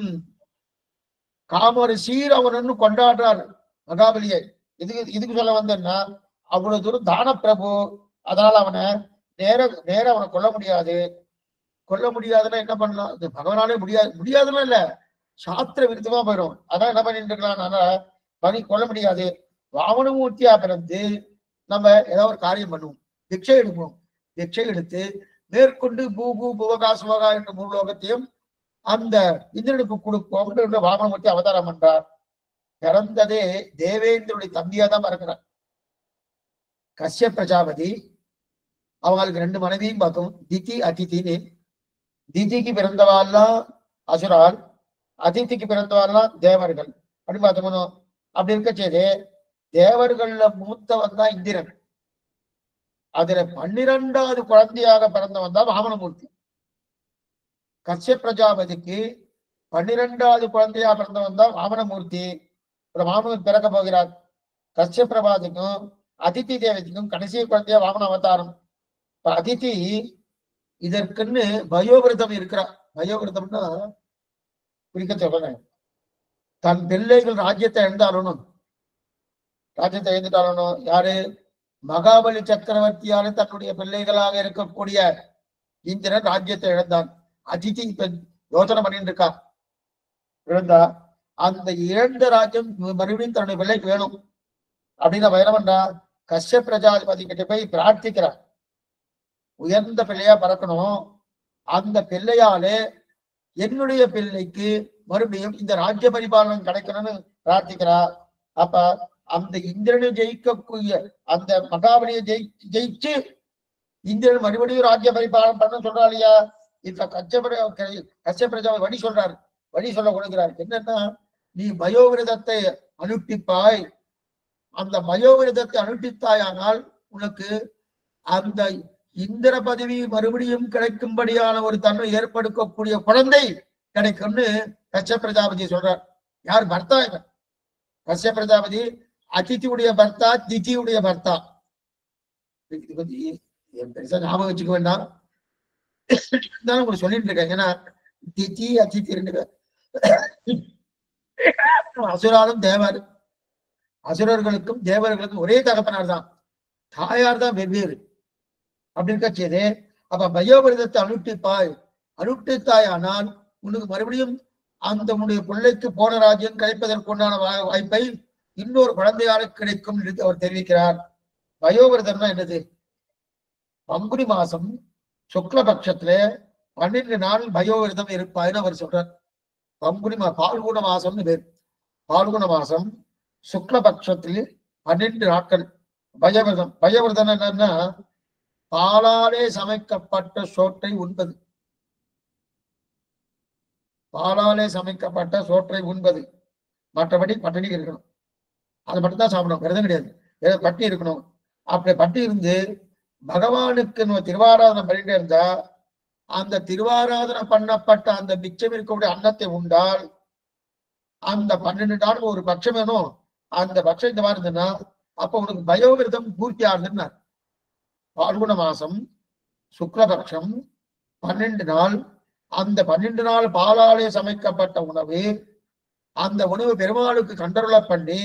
காமொரு சீர் அவனன்னு கொண்டாடுறார் மகாபலியை. இதுக்கு சொல்ல வந்தேன்னா, அவ்வளவு தூரம் தான பிரபு. அதனால அவனை நேர அவனை கொல்ல முடியாது. கொல்ல முடியாதுன்னா என்ன பண்ணலாம்? இது பகவானாலே முடியாதுன்னா இல்ல, சாஸ்திர விருத்தமா போயிடும். அதான் என்ன பண்ணிட்டு இருக்கலாம், பலி கொல்ல முடியாது. வாமனமூர்த்தியா பிறந்து நம்ம ஏதாவது ஒரு காரியம் பண்ணுவோம், திக்ஷை எடுப்போம். திக்ஷை எடுத்து மேற்கொண்டு பூபு புவகா சுவகா என்ற மூலோகத்தையும் அந்த இந்திரனுக்கு கொடுப்போம் என்று வாமனமூர்த்தி அவதாரம் பண்றார். பிறந்ததே தேவேந்திரனுடைய தம்பியா தான் பிறக்கிறார். கஷ்ய பிரஜாபதி அவங்களுக்கு 2 மனைவியும் பார்த்தோம், திதி அதிதின்னு. திதிக்கு பிறந்தவாள்லாம் அசுரால், அதிதிக்கு பிறந்தவாள்லாம் தேவர்கள். அப்படி பார்த்தோம்னோ அப்படி இருக்க செய்து தேவர்கள்ல மூத்தவன் தான் இந்திரன். அதுல 12வது குழந்தையாக பிறந்தவன் தான் வாமனமூர்த்தி. கஷ்ய பிரஜாபதிக்கு 12வது குழந்தையா பிறந்தவன் தான் வாமனமூர்த்தி. வாமனன் பிறக்க போகிறார். கஷ்ய பிரபாதிக்கும் அதித்தி தேவதிக்கும் கடைசி குழந்தையா வாமன அவதாரம். அதித்தி இதற்குன்னு பயோவிரதம் இருக்கிறார். பயோவிரதம்னா குறிக்க சொல்றேன், தன் பிள்ளைகள் ராஜ்யத்தை இழந்தாலும், ராஜ்யத்தை எழுந்துட்டாலும், யாரு? மகாபலி சக்கரவர்த்தியால தன்னுடைய பிள்ளைகளாக இருக்கக்கூடிய இந்திரன் ராஜ்யத்தை இழந்தான். அதித்தி இப்ப யோசனை பண்ணிட்டு இருக்கா. இழந்தா அந்த இழந்த ராஜ்யம் மறுபடியும் தன்னுடைய பிள்ளைக்கு வேணும் அப்படின்னு வைரவன்டா கஷ்ய பிரஜாபதி கிட்ட போய் பிரார்த்திக்கிறார். உயர்ந்த பிள்ளையா பறக்கணும், அந்த பிள்ளையாலே என்னுடைய பிள்ளைக்கு மறுபடியும் இந்த ராஜ்ய பரிபாலனம் கிடைக்கணும்னு பிரார்த்திக்கிறார். அப்ப அந்த இந்திரனை ஜெயிக்கக்கூடிய அந்த மகாபலியை ஜெயிச்சு இந்திரன் மறுபடியும் ராஜ்ய பரிபாலனம் பண்ண சொல்றா இல்லையா? இந்த கஷ்ய பிரஜாவை வழி சொல்றாரு, வழி சொல்ல கொடுக்கிறார். என்னன்னா, நீ பயோவிரதத்தை அனுஷ்டிப்பாய். அந்த பயோவிரதத்தை அனுஷ்டித்தாயானால் உனக்கு அந்த இந்திர பதவி மறுபடியும் கிடைக்கும்படியான ஒரு தன்மை ஏற்படுத்தக்கூடிய குழந்தை கிடைக்கும்னு கஷ்ய பிரஜாபதி சொல்றார். யார்? பர்த்தா. கஷ்ய பிரஜாபதி அதித்தியுடைய பர்த்தா, திதியுடைய பர்த்தா. இது பத்தி பெருசா ஞாபகம் வச்சுக்க வேண்டாம், உங்களுக்கு சொல்லிட்டு இருக்கேன். ஏன்னா திதி அதித்தி 2 பேர். அசுராலும் தேவர், அசுரர்களுக்கும் தேவர்களுக்கும் ஒரே தகப்பனார் தான், தாயார் தான் வெவ்வேறு. அப்படி இருக்க செய்து அப்ப பயோவிரதத்தை அனுஷ்டிப்பாய். அனுஷ்டித்தாயானால் உனக்கு மறுபடியும் அந்த உன்னுடைய பிள்ளைக்கு போன ராஜ்யம் கிடைப்பதற்குண்டான வாய்ப்பை இன்னொரு குழந்தையாளுக்கு கிடைக்கும் என்று அவர் தெரிவிக்கிறார். பயோவிரதம்னா என்னது? பங்குனி மாசம் சுக்லபட்சத்துல 12 நாள் பயோவிரதம் இருப்பாய்னு அவர் சொல்றார். பங்குனி பால்குண மாசம்னு பேர். பால்குண மாசம் சுக்லபட்சத்தில் 12 நாட்கள் பயோவிரதம். பயோவிரதம் என்னன்னா, பாலாலே சமைக்கப்பட்ட சோற்றை உண்பது. பாலாலே சமைக்கப்பட்ட சோற்றை உண்பது. மற்றபடி பட்டினி இருக்கணும், அதை மட்டும்தான் சாப்பிடணும், விரதம் கிடையாது. பட்டி இருக்கணும். அப்படி பட்டி இருந்து பகவானுக்கு நம்ம திருவாராதனை பண்ணிட்டே இருந்தா, அந்த திருவாராதனை பண்ணப்பட்ட அந்த மிச்சம் இருக்கக்கூடிய அன்னத்தை உண்டால் அந்த 12 நாள் ஒரு பட்சம் வேணும். அந்த பட்சம் இந்த மாதிரி இருந்ததுன்னா அப்ப உனக்கு பயோவிரதம் பூர்த்தி ஆகுதுன்னார். பால்குண மாசம் சுக்லபட்சம் 12 நாள். அந்த 12 நாள் பாலாலே சமைக்கப்பட்ட உணவு, அந்த உணவு பெருமாளுக்கு கண்டருள பண்ணி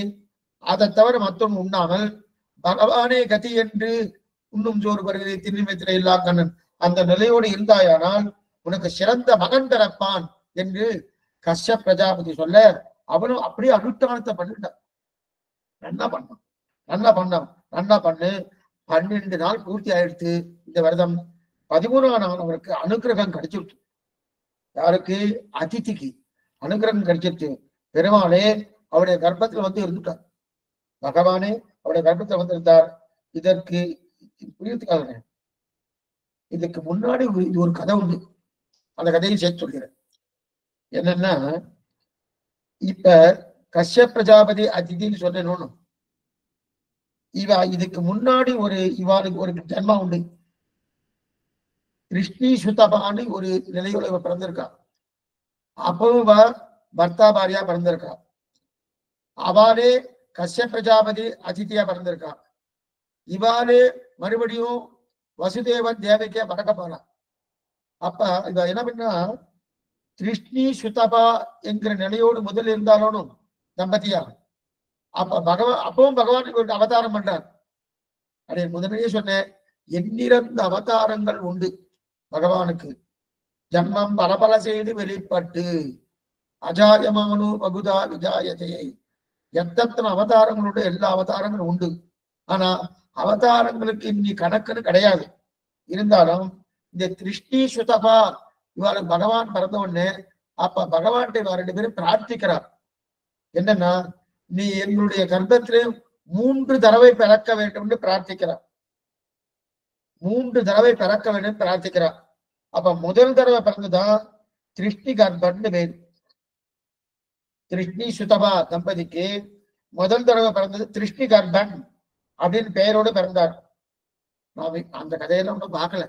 அதை தவிர மற்றொன்று உண்ணாமல் பகவானே கதி என்று உண்ணும் சோறு வருகிறது திண்ணிமத்திர இல்லா கண்ணன் அந்த நிலையோடு இருந்தாயானால் உனக்கு சிறந்த மகன் பிறப்பான் என்று கஷ்ய பிரஜாபதி சொல்ல, அவனும் அப்படியே அனுஷ்டானத்தை பண்ணிட்டான். நல்லா பண்ணு. 12 நாள் பூர்த்தி ஆயிடுத்து. இந்த விரதம் 13ஆம் நாள் அவருக்கு அனுகிரகம் கிடைச்சிருச்சு. யாருக்கு? அதித்திக்கு அனுகிரகம் கிடைச்சிருச்சு. பெருமாளே அவருடைய கர்ப்பத்தில் வந்து இருந்துட்டார். பகவானே அவருடைய கர்ப்பத்தில் வந்து இருந்தார். இதற்கு புரியத்துக்காக இதுக்கு முன்னாடி இது ஒரு கதை உண்டு. அந்த கதையை சேர்த்து சொல்கிறேன். என்னன்னா, இப்ப கஷ்யப் பிரஜாபதி அதிதின்னு சொன்னேன்னு இதுக்கு முன்னாடி இவாளுக்கு ஒரு ஜன்மா உண்டு. கிருஷ்ணி சுதபான்னு ஒரு நிலையோட இவ பிறந்திருக்கா. அப்பவும் இவ பர்த்தா பாரியா பிறந்திருக்கா. அவாலே கஷ்யப் பிரஜாபதி அதிதியா பிறந்திருக்கா. இவாலே மறுபடியும் வசுதேவன் தேவகியா பறக்க போறா. அப்ப இவ என்ன பண்ணா, கிருஷ்ணி சுதபா என்கிற நிலையோடு முதல் இருந்தாலும் தம்பதியா. அப்பவும் பகவான் ஒரு அவதாரம் பண்றார். அதே முதலிலேயே சொன்னேன், எண்ணிறந்த அவதாரங்கள் உண்டு பகவானுக்கு. ஜன்மம் பல செய்து வெளிப்பட்டு அஜாயமானோ பகுதா விஜாயதையை. எத்தனை அவதாரங்களோட எல்லா அவதாரங்களும் உண்டு. ஆனா அவதாரங்களுக்கு இன்னி கணக்குன்னு கிடையாது. இருந்தாலும் இந்த திருஷ்டி சுதபா இவாளுக்கு பகவான் பிறந்த உடனே அப்ப பகவான்கிட்ட இவ 2 பேரும் பிரார்த்திக்கிறார். என்னன்னா, நீ எங்களுடைய கர்ப்பத்திலே 3 தடவை பிறக்க வேண்டும் என்று பிரார்த்திக்கிறார். 3 தடவை பிறக்க வேண்டும் பிரார்த்திக்கிறார். அப்ப முதல் தடவை பிறந்துதான் திருஷ்டி கர்ப்பன் பேர். திருஷ்டி சுதபா தம்பதிக்கு முதல் தடவை பிறந்தது திருஷ்டி கர்ப்பன் அப்படின்னு பெயரோடு பிறந்தார். நான் அந்த கதையெல்லாம் ஒன்றும் பார்க்கல.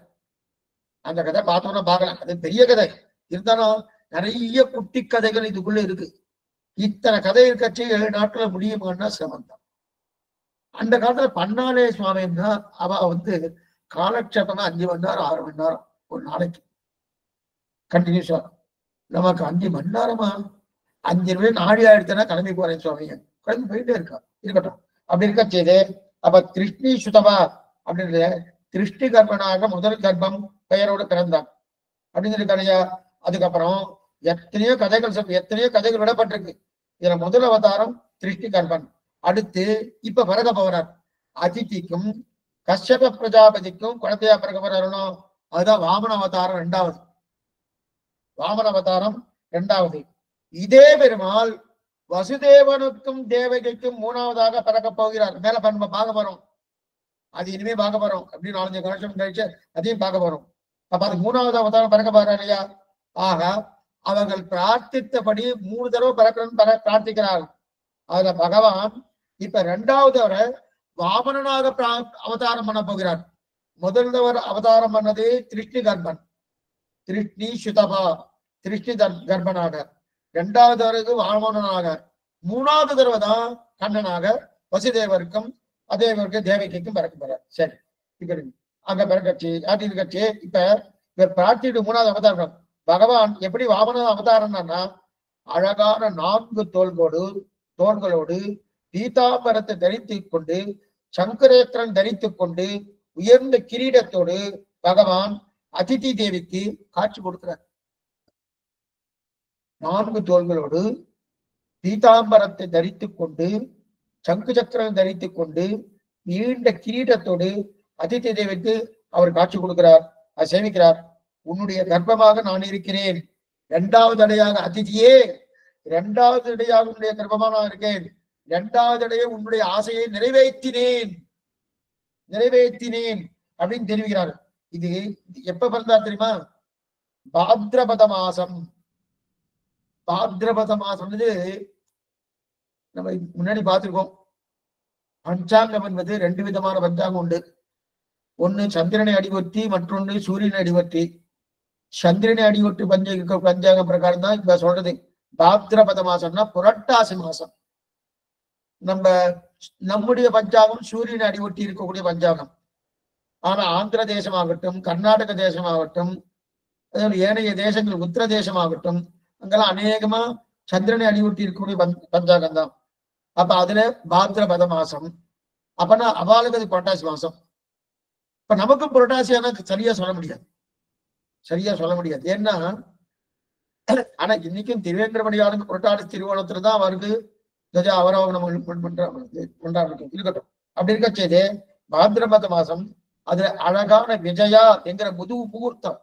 அந்த கதை பார்த்தோம்னா பார்க்கல. அது பெரிய கதை. இருந்தாலும் நிறைய குட்டி கதைகள் இதுக்குள்ள இருக்கு. இத்தனை கதை இருக்கச்சு 7 நாட்கள முடியுமான்னா சிரமந்தான். அந்த காலத்துல பன்னாலே சுவாமின்னா அவ காலக்ஷேபமா 5 மணி நேரம் 6 மணி நேரம் ஒரு நாளைக்கு கண்டினியூஸா. நமக்கு 5 மணி நேரமா 5 நிமிஷம் நாடி ஆயிடுச்சுன்னா கிளம்பி போறேன் சுவாமிங்க, கிளம்பி போயிட்டே இருக்கட்டும். அப்படி இருக்க செய்து அப்ப திருஷ்டி சுதபா அப்படின்ற திருஷ்டி கர்ப்பனாக முதல் கர்ப்பம் பெயரோடு பிறந்தான் அப்படின்னு இருக்கானையா. அதுக்கப்புறம் எத்தனையோ கதைகள் விடப்பட்டிருக்கு. இதுல முதல் அவதாரம் திருஷ்டி கர்ப்பன். அடுத்து இப்ப பிறக்க போறார் அதிதிக்கும் கஷ்யப பிரஜாபதிக்கும் குழந்தையா பிறக்க போறாருனோ, அதுதான் வாமன அவதாரம் 2வது. வாமன அவதாரம் 2வது. இதே பெருமாள் வசுதேவனுக்கும் தேவகிக்கும் 3வதாக பிறக்க போகிறார். மேல பார்க்க போறோம். அது இனிமே பார்க்க போறோம். அப்படி 4-5 வருஷம் கழிச்சு அதையும் பார்க்க போறோம். அப்ப அது 3வது அவதாரம் பிறக்க போறாரு இல்லையா. ஆக அவர்கள் பிரார்த்தித்தபடி 3 தடவை பிறக்கணும்னு பிரார்த்திக்கிறார்கள். அதுல பகவான் இப்ப 2வது வரை வாமனனாக அவதாரம் பண்ண போகிறார். முதல் அவதாரம் பண்ணது திருஷ்டி கர்ப்பன், திருஷ்டி சுதபா, திருஷ்டி கர்ப்பனாக. 2வது தடவை வாமனனாக. 3வது தடவை தான் கண்ணனாக வசுதேவருக்கும் அதேவருக்கு தேவகிக்கும் பிறக்க போறார். சரி, இப்ப அங்க பிறக்கச்சு ஆட்டி இருக்கச்சு. இப்ப இவர் பிரார்த்திட்டு 3வது அவதாரம் பகவான் எப்படி வாமன அவதாரம்னா, அழகான 4 தோள்களோடு பீதாம்பரத்தை தரித்துக் கொண்டு சங்கரேத்திரன் தரித்துக் கொண்டு உயர்ந்த கிரீடத்தோடு பகவான் அதிதி தேவிக்கு காட்சி கொடுக்கிறார். 4 தோள்களோடு பீதாம்பரத்தை தரித்துக் கொண்டு சங்கு சக்கரம் தரித்துக் கொண்டு நீண்ட கிரீடத்தோடு அதிதி தேவிக்கு அவர் காட்சி கொடுக்கிறார். அதை சேமிக்கிறார். உன்னுடைய கர்ப்பமாக நான் இருக்கிறேன். 2வது அடையாக அதிதியே, 2வது அடையாக உன்னுடைய கர்ப்பமாக நான் இருக்கேன். 2வது அடைய உன்னுடைய ஆசையை நிறைவேற்றினேன் அப்படின்னு தெரிவிக்கிறார். இது எப்ப பிறந்தார் தெரியுமா? பாத்ரபத மாசம். பாத்ரபத மாசம் நம்ம முன்னாடி பார்த்திருக்கோம். பஞ்சாங்கம் என்பது 2 விதமான பஞ்சாங்கம் உண்டு. ஒண்ணு சந்திரனை அடிவொற்றி, மற்றொன்று சூரியனை அடிவொற்றி. சந்திரனை அடிவொற்றி பஞ்சாங்க பிரகாரம் தான் இப்ப சொல்றது. பாத்ரபத மாசம்னா புரட்டாசி மாசம். நம்முடைய பஞ்சாங்கம் சூரியனை அடிவொட்டி இருக்கக்கூடிய பஞ்சாங்கம். ஆனா ஆந்திர தேசமாகட்டும், கர்நாடக தேசமாகட்டும், ஏனைய தேசங்கள் உத்தர தேசமாகட்டும், அங்கெல்லாம் அநேகமா சந்திரனை அடிவொட்டி இருக்கக்கூடிய பஞ்சாங்கம் தான். அப்ப அதுல பாத்ரபத மாசம். அப்பனா அவளுக்கு அது புரட்டாசி மாசம். இப்ப நமக்கும் புரட்டாசியான சரியா சொல்ல முடியாது. ஏன்னா ஆனா இன்னைக்கும் திருவேங்கடமணியாருக்கு புரட்டாசி திருவோணத்துல தான் அவருக்கு கஜா அவரோகணம் இருக்கட்டும். அப்படி இருக்க செய்து பாத்ரபத மாசம் அதுல அழகான விஜயா என்கிற முகூர்த்தம்.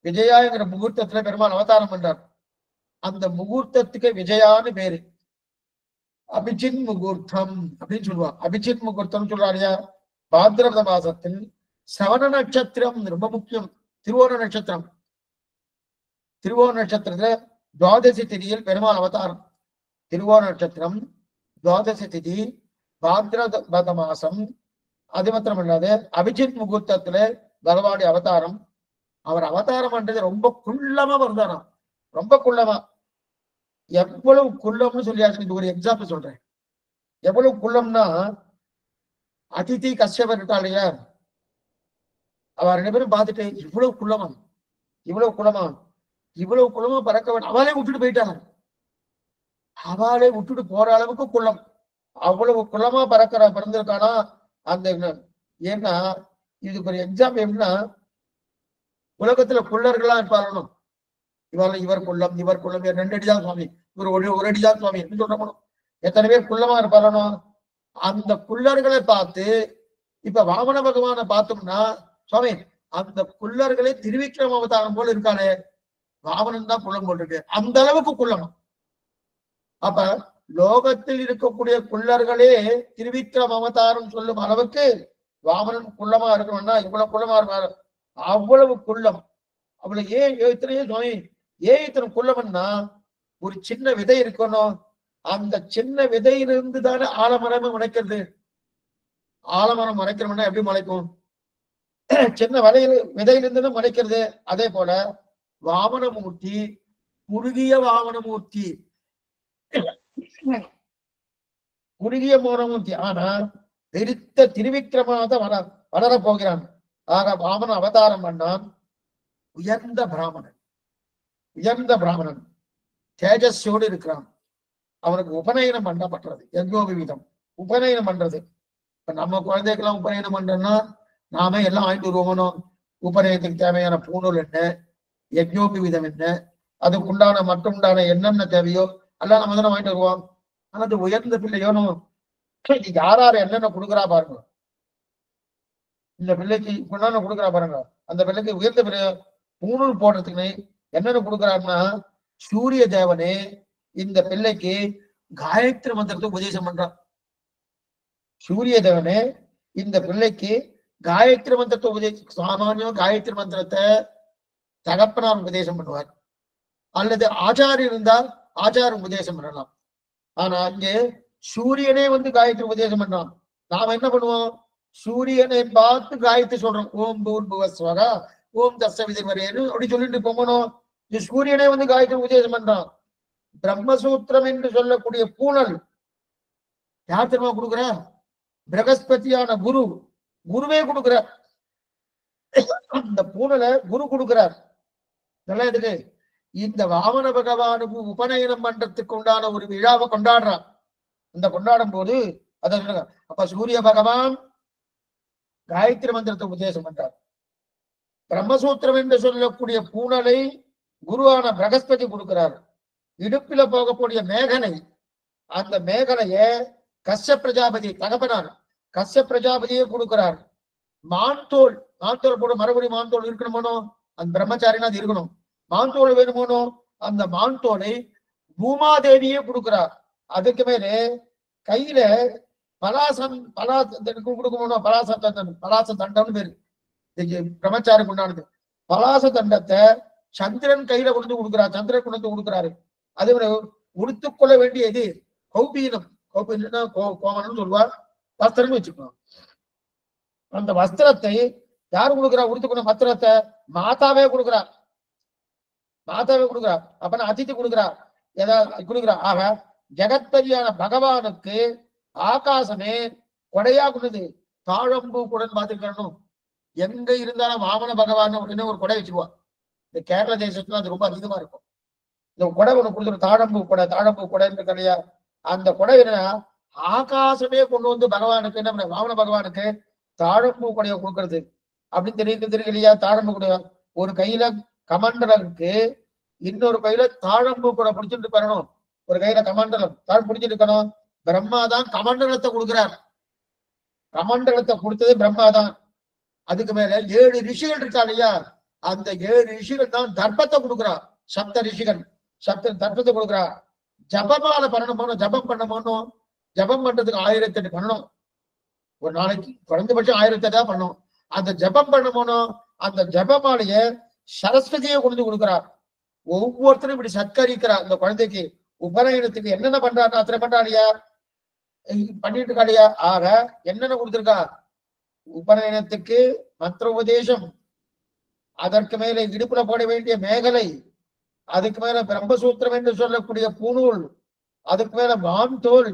விஜயா என்கிற முகூர்த்தத்துல பெருமாள் அவதாரம் பண்றார். அந்த முகூர்த்தத்துக்கு விஜயான்னு பேரு. அபிஜித் முகூர்த்தம் அப்படின்னு சொல்லுவாங்க. அபிஜித் முகூர்த்தம் சொல்றாருயா. பாத்ரபத மாசத்தில் சிரவண நட்சத்திரம் ரொம்ப முக்கியம். திருவோண நட்சத்திரத்துல துவாதசி திதியில் பெருமாள் அவதாரம். திருவோண நட்சத்திரம், துவாதசி திதி, பாத்ரபத மாசம். அது மாத்திரம் இல்லாது அபிஜித் முகூர்த்தத்துல பகவானுடைய அவதாரம். அவர் அவதாரம் பண்றது ரொம்ப குள்ளமா வருதாராம், ரொம்ப குள்ளமா. எவ்வளவு குள்ளம்னு சொல்லியாச்சு. இது ஒரு எக்ஸாம்பிள் சொல்றேன். எவ்வளவு குள்ளம்னா, அதிதி கஷ்யபர் இருக்கா இல்லையா, அவ ரெண்டு பேரும் பார்த்துட்டு இவ்வளவு குள்ளமா, இவ்வளவு குள்ளமா, இவ்வளவு குள்ளமா பறக்க வேண்டும், அவளே விட்டுட்டு போயிட்டாங்க. அவளே விட்டுட்டு போற அளவுக்கு குள்ளம், அவ்வளவு குள்ளமா பிறந்திருக்கானா அந்த. ஏன்னா இதுக்கு ஒரு எக்ஸாம்பிள் எப்படின்னா, உலகத்துல குள்ளர்களா இருப்பாங்க. இவர் குள்ளம், இவர் குள்ளம், 2 அடிதான் சுவாமி, இவர் ஒரு அடிதான் சுவாமி என்று சொல்லணும். எத்தனை பேர் குள்ளமா இருப்பாரோ அந்த குள்ளர்களை பார்த்து. இப்ப வாமன பகவானை பார்த்தோம்னா, சுவாமி அந்த குள்ளர்களே திருவிக்ரம அவதாரம் போல இருக்கானே, வாமனன் தான் குள்ளம் போட்டிருக்கு, அந்த அளவுக்கு குள்ளம். அப்ப லோகத்தில் இருக்கக்கூடிய குள்ளர்களே திருவிக்ரம அவதாரம் சொல்லும் அளவுக்கு வாமனன் குள்ளமா இருக்கணும்னா இவ்வளவு குள்ளமா இருப்பாரு, அவ்வளவு குள்ளம். அவ்வளவு இத்தனையே சுவாமி, இத்தனை குள்ளம்னா, ஒரு சின்ன விதை இருக்கணும், அந்த சின்ன விதையிலிருந்து தானே ஆலமரமே முளைக்கிறது. ஆலமரம் முளைக்கிறோம்னா எப்படி முளைக்கும்? சின்ன விதையிலிருந்து முளைக்கிறது. அதே போல வாமனமூர்த்தி, குறுகிய வாமனமூர்த்தி, குறுகிய வாமனமூர்த்தி, ஆனா பெருத்த திருவிக்கிரமாக வளரப் போகிறான். ஆக வாமன அவதாரம் பண்ணான் உயர்ந்த பிராமணன். உயர்ந்த பிராமணன் தேஜஸோடு இருக்கிறான். அவனுக்கு உபநயனம் பண்ணப்பட்டது, யஜ்ஞோபவீதம் உபநயனம் பண்றது. இப்ப நம்ம குழந்தைக்கெல்லாம் உபநயனம் பண்றோம்னா நாம எல்லாம் வாங்கிட்டு வருவோம். உபநயனத்துக்கு தேவையான பூணூல் என்ன, யஜ்ஞோபவீதம் என்ன, அதுக்கு உண்டான மட்டுண்டான என்னென்ன தேவையோ எல்லாம் நம்ம தானே வாங்கிட்டு வருவோம். ஆனா அது உயர்ந்த பிள்ளையோனும் யார் என்னென்ன கொடுக்குறா பாருங்க. இந்த பிள்ளைக்கு இப்படின்னு கொடுக்குறா பாருங்க. அந்த பிள்ளைக்கு உயர்ந்த பிள்ளை பூணூல் போடுறதுக்கு என்னென்ன கொடுக்குறாருன்னா, சூரிய தேவனே இந்த பிள்ளைக்கு காயத்ரி மந்திரத்தை உபதேசம் பண்றான். சூரிய தேவனே இந்த பிள்ளைக்கு காயத்ரி மந்திரத்தை சாமானியம் காயத்ரி மந்திரத்தை தகப்பனார் உபதேசம் பண்ணுவார், அல்லது ஆச்சாரியர் இருந்தால் ஆச்சாரம் உபதேசம் பண்ணலாம். ஆனா இங்கே சூரியனே காயத்ரி உபதேசம் பண்றான். நாம என்ன பண்ணுவோம்? சூரியனை பார்த்து காயத்ரி சொல்றோம். ஓம் பூர்புவஸ்வகா ஓம் தஸ்ஸவிதுர்வரேன்னு அப்படி சொல்லிட்டு போகணும். சூரியனே காயத்ரி உபதேசம் பண்றான். பிரம்மசூத்திரம் என்று சொல்லக்கூடிய பூணல் யார் தெரியுமா கொடுக்குற? பிரகஸ்பதியான குருவே கொடுக்கிறார். அந்த பூணலை குரு கொடுக்கிறார். நல்லா இருக்கு. இந்த வாமன பகவானுக்கு உபநயனம் பண்றதுக்கு உண்டான ஒரு விழாவை கொண்டாடுறான். அந்த கொண்டாடும் போது அத அப்ப சூரிய பகவான் காயத்ரி மந்திரத்தை உபதேசம் பண்றார். பிரம்மசூத்திரம் என்று சொல்லக்கூடிய பூணலை குருவான பிரகஸ்பதி கொடுக்கிறார். இடுப்பில போகக்கூடிய மேகலை, அந்த மேகலைய கஷ்ய பிரஜாபதி தகப்பனார் கஷ்ய பிரஜாபதியே கொடுக்கிறார். மான்தோல் போட மறுபடியும் மான்தோல் இருக்கணுமோனோ, அந்த பிரம்மச்சாரினா அது இருக்கணும். மான்தோல் வேணுமோனோ, அந்த மான்தோலை பூமாதேவியே கொடுக்கிறார். அதுக்கு மேலே கையில கொடுக்கணும். பலாச தண்டம்னு பேரு பிரம்மச்சாருக்கு உண்டானது. பலாச தண்டத்தை சந்திரன் கையில கொண்டு கொடுக்கிறார். சந்திரன் கொண்டு கொடுக்கிறாரு. அதே மாதிரி உடுத்துக்கொள்ள வேண்டியது கௌபீனம். கௌபீனா கோமனம்னு சொல்லுவார். வஸ்திரம்னு வச்சுக்கணும். அந்த வஸ்திரத்தை யாரு கொடுக்குறா? உடுத்துக்கணும் வஸ்திரத்தை மாதாவே கொடுக்குறார். அப்பனா அதித்தி கொடுக்குறார். ஏதாவது கொடுக்குறா. ஆக ஜெகத்பதியான பகவானுக்கு ஆகாசமே கொடையா கொடுது. தாழம்பூ குடன் பார்த்துக்கணும். எங்க இருந்தாலும் வாமன பகவான் உடனே ஒரு கொடை வச்சுக்குவா. இந்த கேரள தேசத்துல அது ரொம்ப அதிகமா இருக்கும். இந்த கொடை ஒண்ணு கொடுத்துரு, தாழம்பூ கொடை இல்லையா? அந்த கொடை என்ன, ஆகாசமே கொண்டு பகவானுக்கு என்ன பண்ண, வாமன பகவானுக்கு தாழம்பூ கொடையை கொடுக்கறது அப்படின்னு தெரியலையா? தாழம்பூ கொடையா ஒரு கையில கமண்டலருக்கு, இன்னொரு கையில தாழம்பூ கொடை பிடிச்சிட்டு பண்ணணும். ஒரு கையில கமண்டலம் பிடிச்சிட்டு இருக்கணும். பிரம்மாதான் கமண்டலத்தை கொடுக்கிறார். கமண்டலத்தை கொடுத்தது பிரம்மாதான். அதுக்கு மேல 7 ரிஷிகள் இருக்கா இல்லையா? அந்த 7 ரிஷிகள் தான் தர்ப்பத்தை கொடுக்குறா. சப்த ரிஷிகள் தர்ப்பத்தை கொடுக்குறா. ஜபமால பண்ணணும். ஜபம் பண்ணணும். ஜபம் பண்றதுக்கு 1008 பண்ணணும். ஒரு நாளைக்கு குறைந்தபட்சம் 1008 பண்ணணும். அந்த ஜபம் பண்ணணும். அந்த ஜபமாலைய சரஸ்வதியை கொண்டு கொடுக்குறார். ஒவ்வொருத்தரும் இப்படி சத்கரிக்கிறார். அந்த குழந்தைக்கு உபநயனத்துக்கு என்னென்ன பண்றாருன்னா அத்தனை பண்றாளியா, பண்ணிட்டு இருக்காளியா. ஆக என்னென்ன கொடுத்திருக்கா, உபநயனத்துக்கு மந்திர உபதேசம், அதற்கு மேல இடுப்புல போட வேண்டிய மேகலை, அதுக்கு மேல பிரம்மசூத்திரம் என்று சொல்லக்கூடிய பூநூல், அதுக்கு மேல மான் தோல்,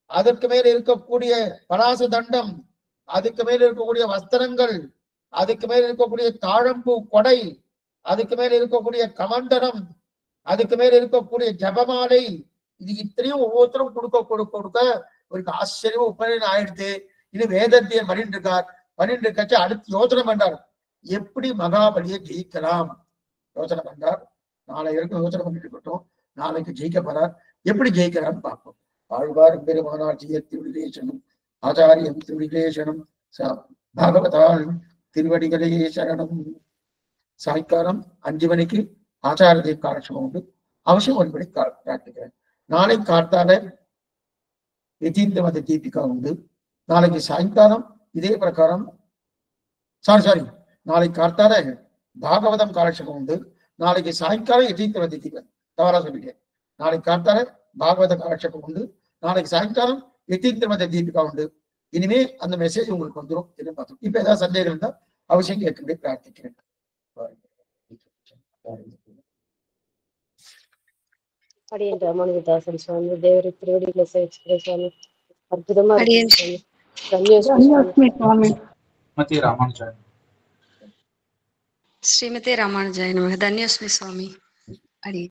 அதற்கு மேல இருக்கக்கூடிய பலாச தண்டம், அதுக்கு மேல இருக்கக்கூடிய வஸ்திரங்கள், அதுக்கு மேல இருக்கக்கூடிய தாழம்பூ கொடை, அதுக்கு மேல இருக்கக்கூடிய கமண்டனம், அதுக்கு மேல இருக்கக்கூடிய ஜபமாலை, இது இத்தனையும் ஒவ்வொருத்தரும் கொடுக்க ஒரு ஆச்சரியம் உபநயனம் ஆயிடுத்து. இது வேதத்தியர் பண்ணிட்டு இருக்கார். பண்ணிட்டு இருக்காச்சு அடுத்து யோசனை பண்றார், எப்படி மகாபலியை ஜெயிக்கலாம் யோசனை பண்றார். நாளை வரைக்கும் யோசனை பண்ணிட்டு இருக்கட்டும், நாளைக்கு ஜெயிக்க போறார். எப்படி ஜெயிக்கிறான்னு பார்ப்போம். ஆழ்வார் பெருமானார் திருவிலேசனம், ஆச்சாரியம் திருவிலேசனம், பாகவதால் திருவடிகளே சரணம். சாயங்காலம் 5 மணிக்கு ஆச்சாரிய காலட்சேபம் உண்டு. அவசியம் ஒரு மணி பிரார்த்திக்கிறேன். நாளை காத்தால யதீந்திரமத தீபிகா உண்டு. நாளைக்கு சாயங்காலம் இதே பிரகாரம் சாரி நாளை காத்தால பாகவதம் காலட்சேபம் உண்டு. நாளைக்கு சாயங்காலம் யதீந்திரமத தீபிகா, தவறா சொல்லிட்டேன். நாளைக்கு காத்தால பாகவத காலட்சேபம் உண்டு. நாளைக்கு சாயங்காலம் யதீந்திரமத தீபிகா உண்டு. இனிமே அந்த மெசேஜ் உங்களுக்கு வந்துடும். எதிர்பார்த்தோம். இப்ப ஏதாவது சந்தேகம் இருந்தா அவசியம் கேட்க பிரார்த்திக்கிறேன். அடியன் ராமானுஜதாசன் சுவாமி தேவரி திருவடிகளை சேவிச்சுக்கிறேன் சுவாமி. அற்புதமா இருக்கு சுவாமி. ஸ்ரீமதி ராமானுஜாய நமக. தன்யோஸ்மி சுவாமி. அடி